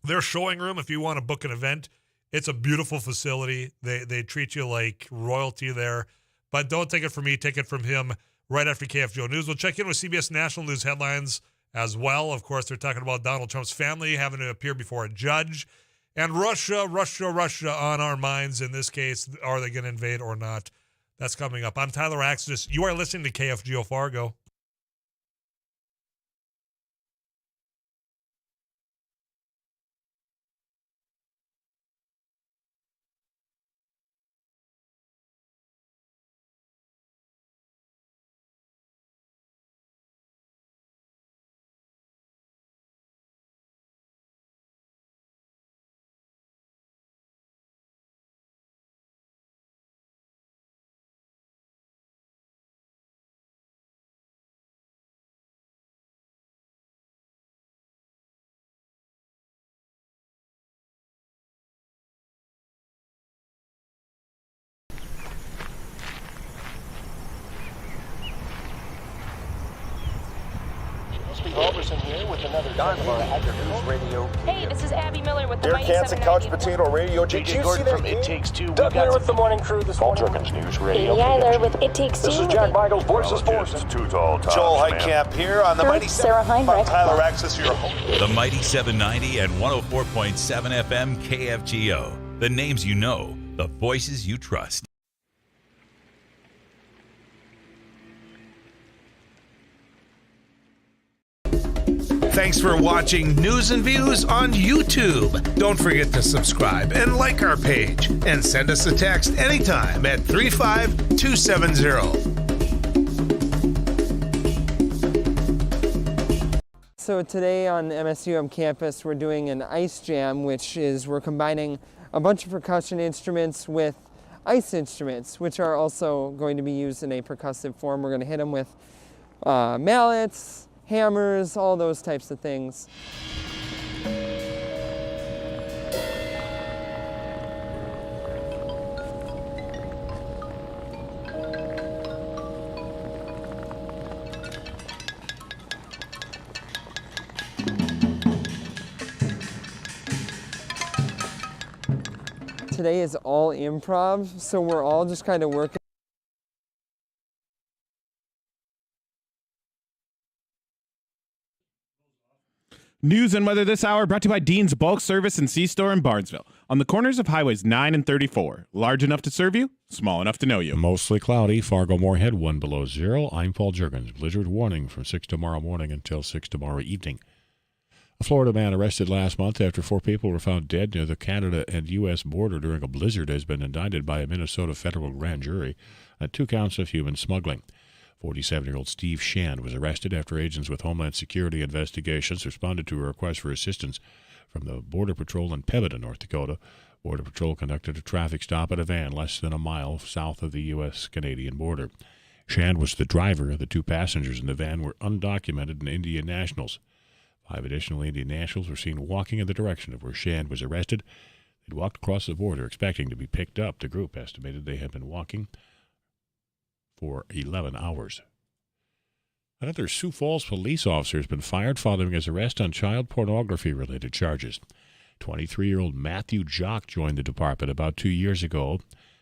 Their showing room, if you want to book an event, it's a beautiful facility. They treat you like royalty there. But don't take it from me. Take it from him right after KFGO News. We'll check in with CBS National News headlines as well. Of course, they're talking about Donald Trump's family having to appear before a judge. And Russia on our minds in this case. Are they going to invade or not? That's coming up. I'm Tyler Axtis. You are listening to KFGO Fargo.
Here with another News Radio.
Hey, this is Abby Miller with the
Derek
Mighty
Hansen,
790.
Couch Potato Radio.
JJ Gordon from It Takes Two.
Doug Miller with the morning crew this morning.
Jerkins News Radio.
Amy Eiler with It Takes Two.
This is Jack Michaels, Voice of Sports.
Joel
Heitkamp here on the Mighty
Sarah Heinrich.
Tyler Axis, your host.
The Mighty 790 and 104.7 FM KFGO. The names you know, the voices you trust.
Thanks for watching News and Views on YouTube. Don't forget to subscribe and like our page. And send us a text anytime at 35270.
So today on MSUM campus, we're doing an ice jam, which is we're combining a bunch of percussion instruments with ice instruments, which are also going to be used in a percussive form. We're going to hit them with mallets, hammers, all those types of things. Today is all improv, so we're all just kind of working.
News and weather this hour brought to you by Dean's Bulk Service and C-Store in Barnesville. On the corners of highways 9 and 34. Large enough to serve you, small enough to know you.
Mostly cloudy. Fargo-Moorhead, 1 below 0. I'm Paul Juergens. Blizzard warning from 6 tomorrow morning until 6 tomorrow evening. A Florida man arrested last month after 4 people were found dead near the Canada and U.S. border during a blizzard has been indicted by a Minnesota federal grand jury on 2 counts of human smuggling. 47-year-old Steve Shand was arrested after agents with Homeland Security investigations responded to a request for assistance from the Border Patrol in Pemberton, North Dakota. Border Patrol conducted a traffic stop at a van less than a mile south of the U.S.-Canadian border. Shand was the driver. The 2 passengers in the van were undocumented and Indian nationals. 5 additional Indian nationals were seen walking in the direction of where Shand was arrested. They'd walked across the border expecting to be picked up. The group estimated they had been walking for 11 hours. Another Sioux Falls police officer has been fired following his arrest on child pornography-related charges. 23-year-old Matthew Jock joined the department about 2 years ago.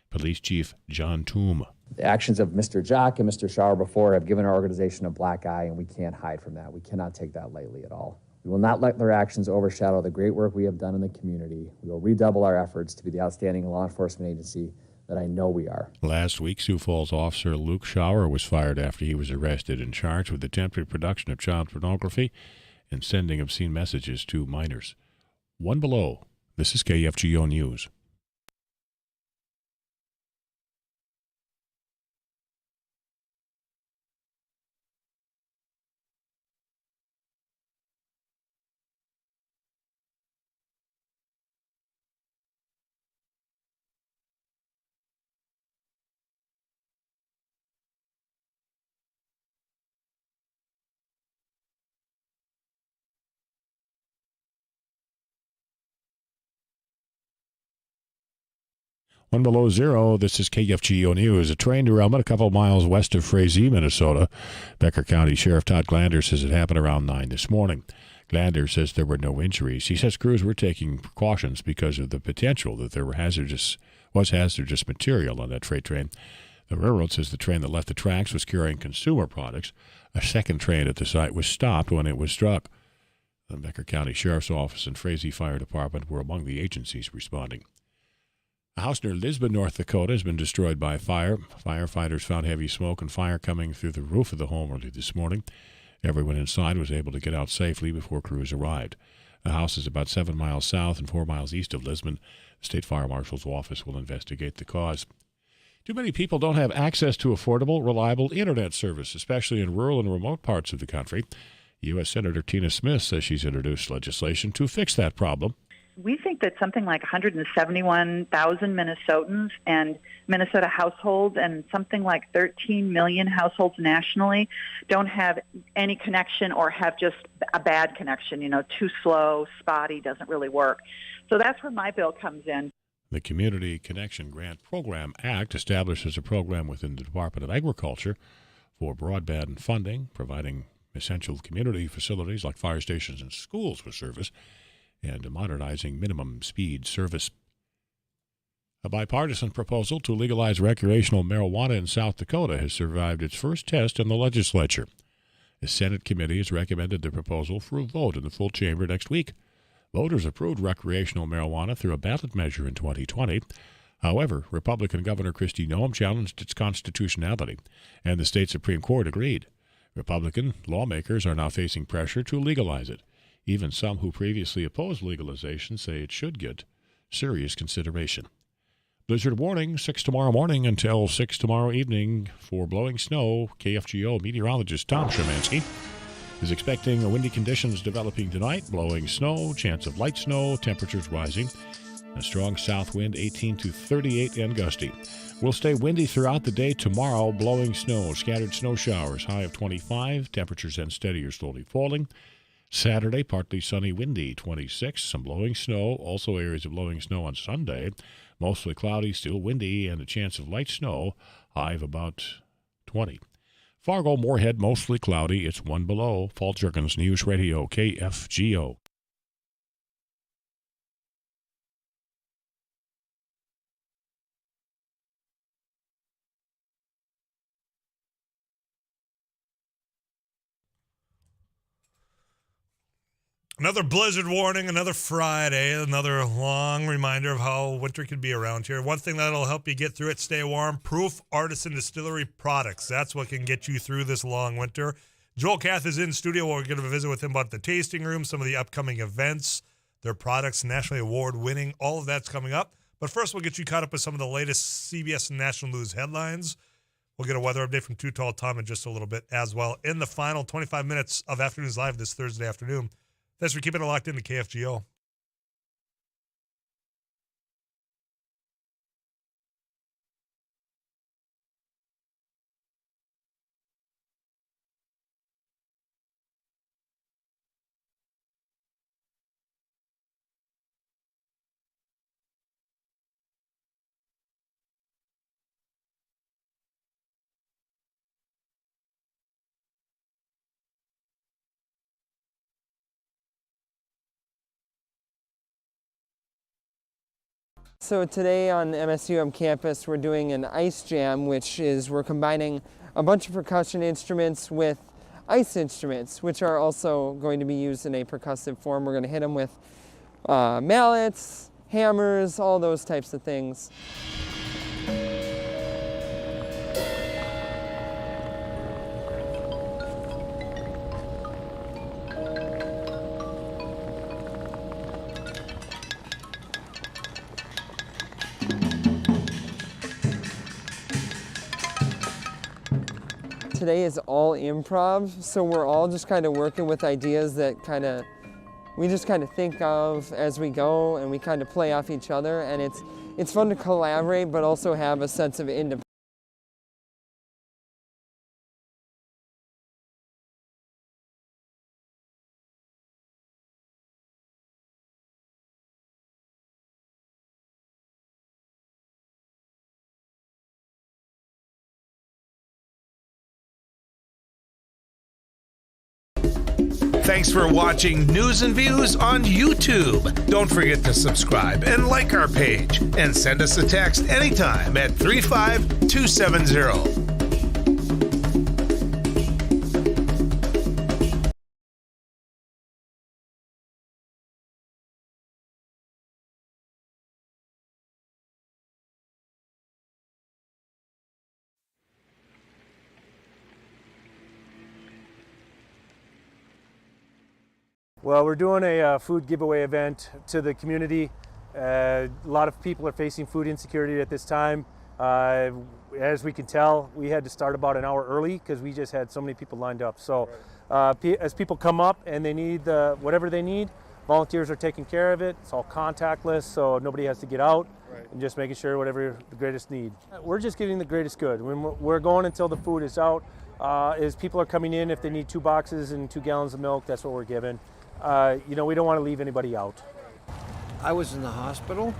Police Chief John Toome.
The actions of Mr. Jock and Mr. Shower before have given our organization a black eye, and we can't hide from that. We cannot take that lightly at all. We will not let their actions overshadow the great work we have done in the community. We will redouble our efforts to be the outstanding law enforcement agency that I know we are.
Last week, Sioux Falls officer Luke Shower was fired after he was arrested and charged with attempted production of child pornography and sending obscene messages to minors. 1 below. This is KFGO News. One below 0, this is KFGO News. A train derailment a couple miles west of Frazee, Minnesota. Becker County Sheriff Todd Glander says it happened around 9 this morning. Glander says there were no injuries. He says crews were taking precautions because of the potential that there was hazardous material on that freight train. The railroad says the train that left the tracks was carrying consumer products. A second train at the site was stopped when it was struck. The Becker County Sheriff's Office and Frazee Fire Department were among the agencies responding. A house near Lisbon, North Dakota, has been destroyed by fire. Firefighters found heavy smoke and fire coming through the roof of the home early this morning. Everyone inside was able to get out safely before crews arrived. The house is about 7 miles south and 4 miles east of Lisbon. The State Fire Marshal's office will investigate the cause. Too many people don't have access to affordable, reliable Internet service, especially in rural and remote parts of the country. U.S. Senator Tina Smith says she's introduced legislation to fix that problem.
We think that something like 171,000 Minnesotans and Minnesota households and something like 13 million households nationally don't have any connection or have just a bad connection, too slow, spotty, doesn't really work. So that's where my bill comes in.
The Community Connection Grant Program Act establishes a program within the Department of Agriculture for broadband funding, providing essential community facilities like fire stations and schools with service, and modernizing minimum speed service. A bipartisan proposal to legalize recreational marijuana in South Dakota has survived its first test in the legislature. The Senate committee has recommended the proposal for a vote in the full chamber next week. Voters approved recreational marijuana through a ballot measure in 2020. However, Republican Governor Kristi Noem challenged its constitutionality, and the state Supreme Court agreed. Republican lawmakers are now facing pressure to legalize it. Even some who previously opposed legalization say it should get serious consideration. Blizzard warning, 6 tomorrow morning until 6 tomorrow evening for blowing snow. KFGO meteorologist Tom Szymanski is expecting windy conditions developing tonight, blowing snow, chance of light snow, temperatures rising. A strong south wind, 18 to 38 and gusty. Will stay windy throughout the day tomorrow, blowing snow, scattered snow showers, high of 25, temperatures then steady or slowly falling. Saturday, partly sunny, windy, 26, some blowing snow, also areas of blowing snow on Sunday. Mostly cloudy, still windy, and a chance of light snow, high of about 20. Fargo-Moorhead, mostly cloudy, it's 1 below. Paul Juergens, News Radio, KFGO.
Another blizzard warning, another Friday, another long reminder of how winter can be around here. One thing that'll help you get through it, stay warm, Proof Artisan Distillery products. That's what can get you through this long winter. Joel Kath is in studio. We're going to visit with him about the tasting room, some of the upcoming events, their products, nationally award-winning. All of that's coming up. But first, we'll get you caught up with some of the latest CBS and national news headlines. We'll get a weather update from Too Tall Tom in just a little bit as well. In the final 25 minutes of Afternoons Live this Thursday afternoon. Thanks for keeping it locked into KFGO.
So today on MSUM campus, we're doing an ice jam, which is we're combining a bunch of percussion instruments with ice instruments, which are also going to be used in a percussive form. We're going to hit them with mallets, hammers, all those types of things. Today is all improv, so we're all just kind of working with ideas that we just kind of think of as we go, and we kind of play off each other, and it's fun to collaborate but also have a sense of independence.
Thanks for watching News and Views on YouTube. Don't forget to subscribe and like our page, and send us a text anytime at 35270.
Well, we're doing a food giveaway event to the community. A lot of people are facing food insecurity at this time. As we can tell, we had to start about an hour early because we just had so many people lined up. So as people come up and they need whatever they need, volunteers are taking care of it. It's all contactless, so nobody has to get out, and just making sure whatever the greatest need. We're just giving the greatest good. We're going until the food is out. As people are coming in, if they need 2 boxes and 2 gallons of milk, that's what we're giving. We don't want to leave anybody out.
I was in the hospital,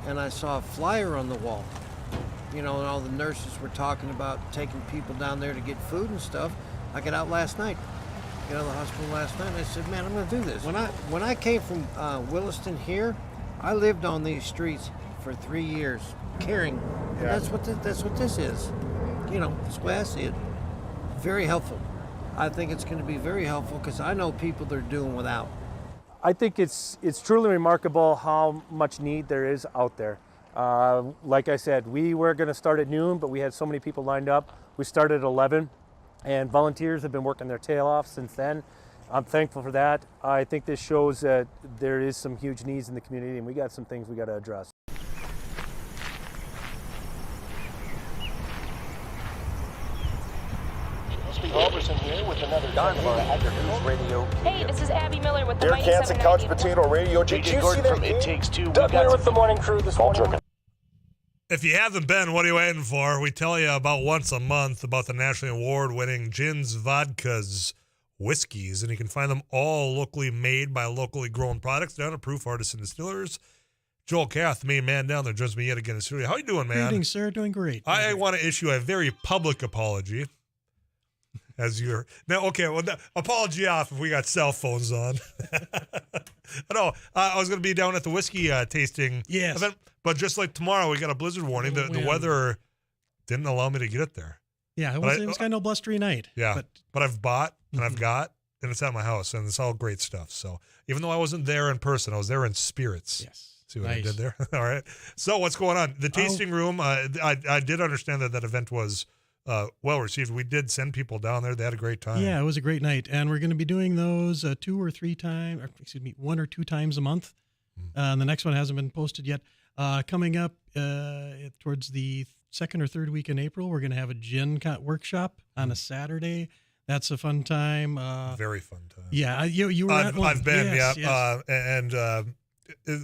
and I saw a flyer on the wall. And all the nurses were talking about taking people down there to get food and stuff. I got out last night. Got out of the hospital last night, and I said, man, I'm going to do this. When I came from Williston here, I lived on these streets for 3 years, caring. And that's what this is. That's the way I see it. Very helpful. I think it's going to be very helpful because I know people that are doing without.
I think it's truly remarkable how much need there is out there. Like I said, we were going to start at noon, but we had so many people lined up. We started at 11, and volunteers have been working their tail off since then. I'm thankful for that. I think this shows that there is some huge needs in the community, and we got some things we got to address.
Here with another News Radio.
Hey, this is Abby Miller with the
Derek Hansen, Couch Potato Radio. Did you see that? It Takes Two. Doug Miller with the morning crew this morning.
If you haven't been, what are you waiting for? We tell you about once a month about the nationally award-winning gins, vodkas, whiskeys, and you can find them all locally made by locally grown products down at Proof Artisan Distillers. Joel Kath, main man down there, joins me yet again in the studio. How you doing, man?
Greetings, sir. Doing great.
I want to issue a very public apology. Apology off if we got cell phones on. No, I was going to be down at the whiskey tasting event, but just like tomorrow, we got a blizzard warning. The weather didn't allow me to get it there.
Yeah, it was kind of a blustery night.
Yeah, but I've bought and I've got, and it's at my house, and it's all great stuff. So even though I wasn't there in person, I was there in spirits.
Yes.
See what I
Nice.
did there? All right. So what's going on? The tasting room, I did understand that event was well received. We did send people down there. They had a great time.
Yeah, it was a great night, and we're going to be doing those 1 or 2 times a month. And the next one hasn't been posted yet. Coming up towards the second or third week in April, we're going to have a gin workshop on a Saturday. That's a fun time.
Very fun time.
Yeah, you were at one.
I've been,
Yes,
yeah.
yes.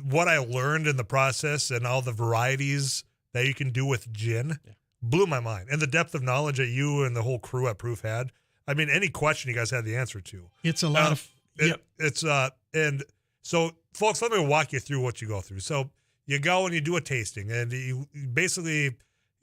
What I learned in the process and all the varieties that you can do with gin blew my mind. And the depth of knowledge that you and the whole crew at Proof had. I mean, any question you guys had the answer to.
It's a lot of...
And so, folks, let me walk you through what you go through. So you go and you do a tasting, and you basically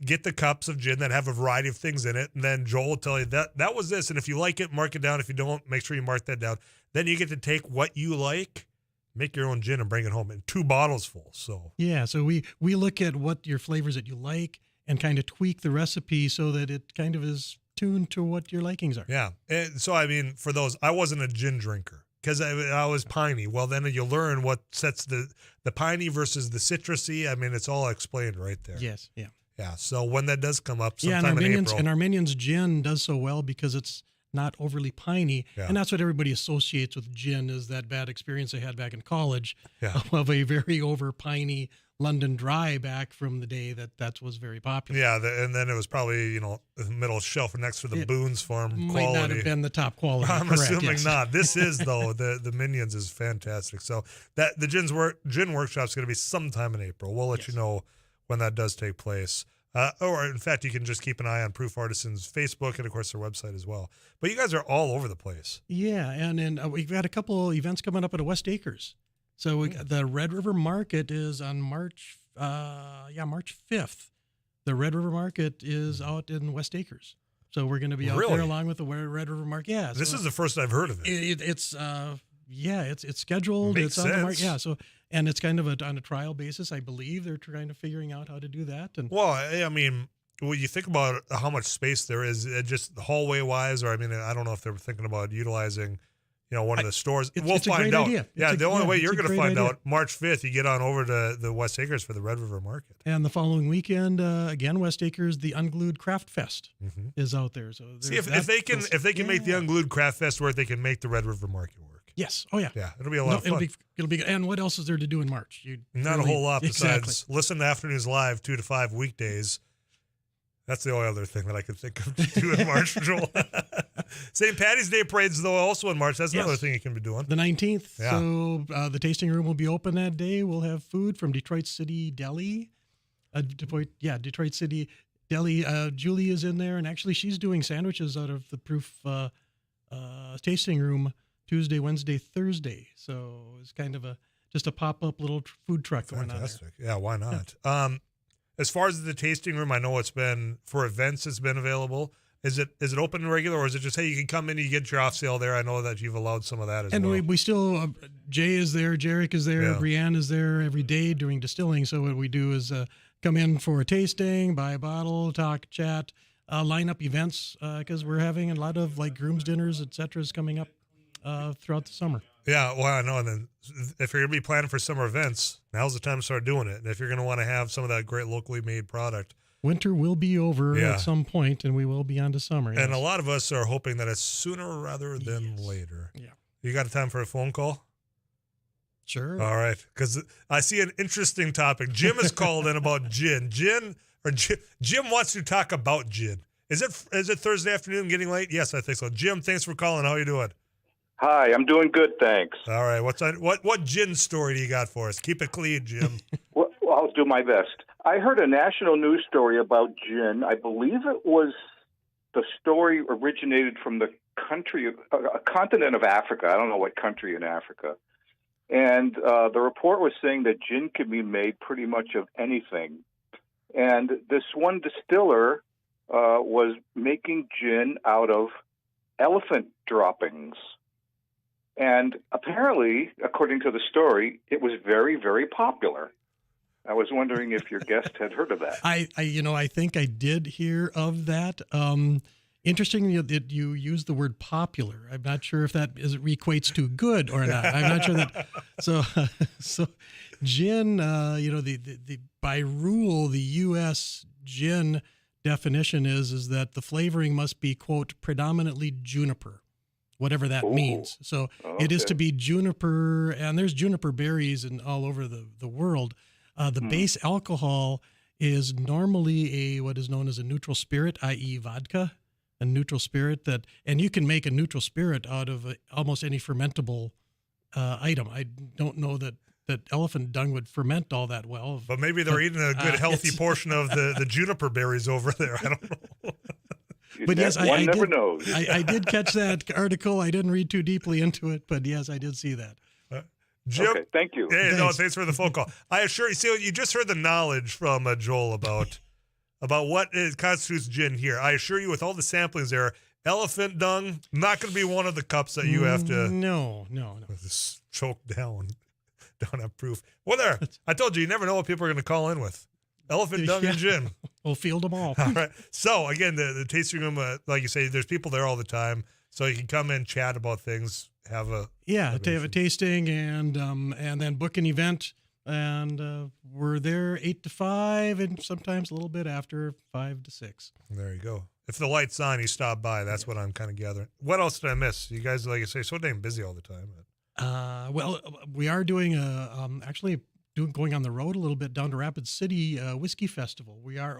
get the cups of gin that have a variety of things in it, and then Joel will tell you that was this, and if you like it, mark it down. If you don't, make sure you mark that down. Then you get to take what you like, make your own gin, and bring it home in 2 bottles full. So
Yeah, so we look at what your flavors that you like and kind of tweak the recipe so that it kind of is tuned to what your likings are.
yeah, and so I mean, for those, I wasn't a gin drinker because I was piney. Well, then you learn what sets the piney versus the citrusy. I mean, it's all explained right there.
Yes, yeah.
Yeah, so when that does come up
Yeah,
sometime in April.
and our Minions gin does so well because it's not overly piney.
Yeah.
And that's what everybody associates with gin is that bad experience they had back in college
Yeah.
of a very over piney London Dry back from the day that was very popular.
Yeah, and then it was probably, the middle shelf next to the Boone's Farm
Might
quality.
not have been the top quality.
I'm
correct,
assuming
yes.
not. This is, though, the Minions is fantastic. So that the gin workshop is going to be sometime in April. We'll let you know when that does take place. Or, in fact, you can just keep an eye on Proof Artisans' Facebook and, of course, their website as well. But you guys are all over the place.
Yeah, and then we've got a couple events coming up at West Acres. So the Red River Market is on March 5th. The Red River Market is out in West Acres. So we're going to be out there along with the Red River Market. Yeah,
This is the first I've heard of it.
It's scheduled.
Makes
it's on the market.
sense.
Yeah, so and it's kind of on a trial basis. I believe they're trying to figuring out how to do that. And
Well, I mean, when you think about how much space there is, just hallway-wise, or I mean, I don't know if they were thinking about utilizing, one of the stores. We'll
it's a
find
great
out.
idea.
Yeah, the only way you're
it's a
going to
great
find
idea.
out, March 5th, you get on over to the West Acres for the Red River Market.
And the following weekend, again, West Acres, the Unglued Craft Fest is out there. So
See, if they can make the Unglued Craft Fest work, they can make the Red River Market work.
Yes. Oh, yeah.
Yeah, it'll be a lot of fun.
It'll be good. And what else is there to do in March?
Not a whole lot besides
Exactly.
listen to Afternoons Live 2 to 5 weekdays. That's the only other thing that I could think of to do in March, Joel. St. Patty's Day parade's, though, also in March. That's another thing you can be doing.
The 19th.
Yeah.
So the tasting room will be open that day. We'll have food from Detroit City Deli. Detroit City Deli. Julie is in there, and actually she's doing sandwiches out of the Proof tasting room Tuesday, Wednesday, Thursday. So it's kind of just a pop-up little food truck going on there.
Fantastic. Yeah, why not? As far as the tasting room, I know it's been for events. It's been available. Is it open regular, or is it just, hey, you can come in and you get your off sale there? I know that you've allowed some of that as well.
And we still, Jay is there, Jarek is there,
Yeah.
Brianne is there every day doing distilling. So what we do is come in for a tasting, buy a bottle, talk, chat, line up events because we're having a lot of like grooms dinners, et cetera, is coming up throughout the summer.
Yeah, well, I know. And then if you're going to be planning for summer events, now's the time to start doing it. And if you're going to want to have some of that great locally made product.
Winter will be over
Yeah.
at some point, and we will be on to summer.
And a lot of us are hoping that it's sooner rather than later.
Yeah.
You got time for a phone call?
Sure.
All right. Because I see an interesting topic. Jim has called in about gin. Jim wants to talk about gin. Is it Thursday afternoon getting late? Yes, I think so. Jim, thanks for calling. How are you doing?
Hi, I'm doing good, thanks.
All right. What gin story do you got for us? Keep it clean, Jim.
Well, I'll do my best. I heard a national news story about gin. I believe it was the story originated from the country, a continent of Africa. I don't know what country in Africa. And the report was saying that gin can be made pretty much of anything. And this one distiller was making gin out of elephant droppings. And apparently, according to the story, it was very, very popular. I was wondering if your guest had heard of that.
I think I did hear of that. Interesting that you use the word popular. I'm not sure if that equates to good or not. I'm not sure that. So gin, the by rule, the U.S. gin definition is that the flavoring must be, quote, predominantly juniper, whatever that means. So it is to be juniper, and there's juniper berries all over the world. The base alcohol is normally what is known as a neutral spirit, i.e. vodka. A neutral spirit and you can make a neutral spirit out of almost any fermentable item. I don't know that elephant dung would ferment all that well.
But maybe they're eating a good healthy portion of the juniper berries over there. I don't know.
But yes,
one never knows.
I did catch that article. I didn't read too deeply into it, but yes, I did see that.
Jim,
okay, thank you.
Hey, thanks for the phone call. I assure you, see, you just heard the knowledge from Joel about what constitutes gin here. I assure you, with all the samplings there, elephant dung, not going to be one of the cups that you have to
no.
Just choke down. Don't have proof. Well, there. I told you never know what people are going to call in with. Elephant dung and gin.
We'll field them all.
All right. So, again, the tasting room, like you say, there's people there all the time. So you can come in, chat about things, have a
tasting, and then book an event. And we're there 8 to 5, and sometimes a little bit after 5 to 6.
There you go. If the light's on, you stop by. That's what I'm kind of gathering. What else did I miss? You guys, like I say, so damn busy all the time.
Well, we are doing going on the road a little bit down to Rapid City Whiskey Festival. We are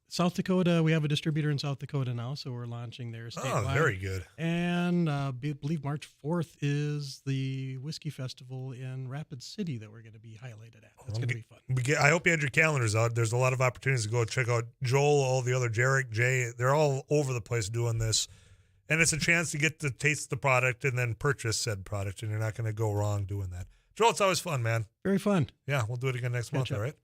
South Dakota. We have a distributor in South Dakota now, so we're launching there statewide.
Oh, very good.
And I believe March 4th is the Whiskey Festival in Rapid City that we're going to be highlighted at. That's going to be fun.
I hope you had your calendars out. There's a lot of opportunities to go check out Joel, all the other Jarek, Jay. They're all over the place doing this. And it's a chance to get to taste the product and then purchase said product, and you're not going to go wrong doing that. Joel, it's always fun, man.
Very fun.
Yeah, we'll do it again next month, all right?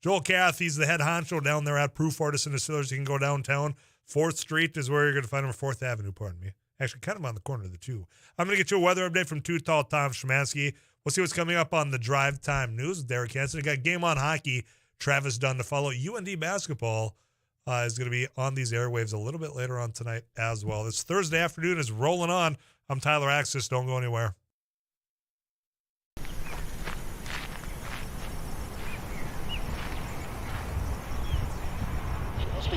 Joel Kath, he's the head honcho down there at Proof Artisan Distillers. You can go downtown. 4th Street is where you're going to find him, 4th Avenue, pardon me. Actually, kind of on the corner of the two. I'm going to get you a weather update from Too Tall Tom Szymanski. We'll see what's coming up on the Drive Time News with Derek Hansen. We got Game On Hockey, Travis Dunn to follow. UND basketball is going to be on these airwaves a little bit later on tonight as well. This Thursday afternoon is rolling on. I'm Tyler Axis. Don't go anywhere.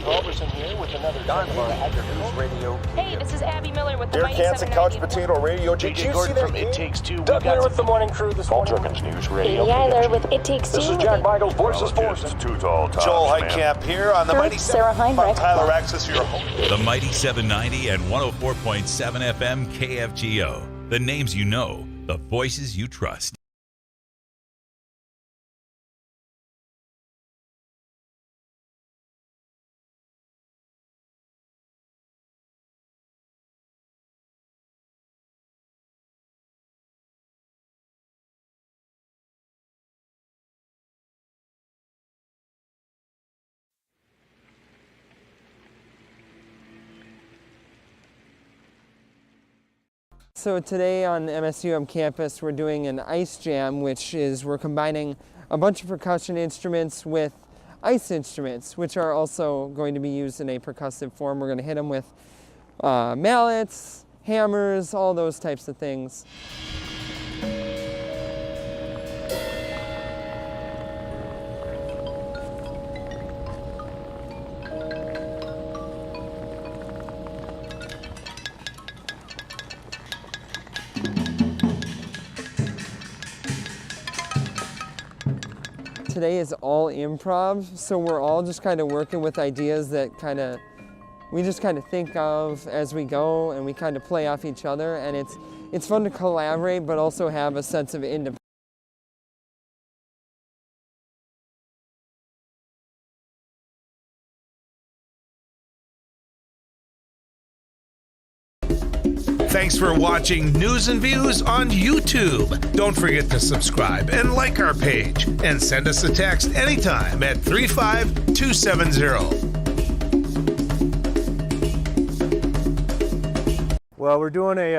Robertson here with another News Radio.
Hey, this is Abby Miller with the
Derek Hansen, Couch Potato Radio. Did you see that from It Takes Two? Doug Miller with the morning crew this morning. Paul Jerkins News Radio.
Eiler with It Takes Two.
This is Jack Michaels, Voices Force.
Too Tall Tom. Joel Heitkamp here on the Mighty
Sarah Heinrich.
I'm Tyler Axis, your host.
The Mighty 790 and 104.7 FM KFGO. The names you know, the voices you trust.
So today on MSUM campus we're doing an ice jam, which is we're combining a bunch of percussion instruments with ice instruments, which are also going to be used in a percussive form. We're going to hit them with mallets, hammers, all those types of things. Today is all improv, so we're all just kind of working with ideas that we just kind of think of as we go, and we kind of play off each other, and it's fun to collaborate but also have a sense of independence.
Thanks for watching News and Views on YouTube. Don't forget to subscribe and like our page, and send us a text anytime at 35270.
Well, we're doing a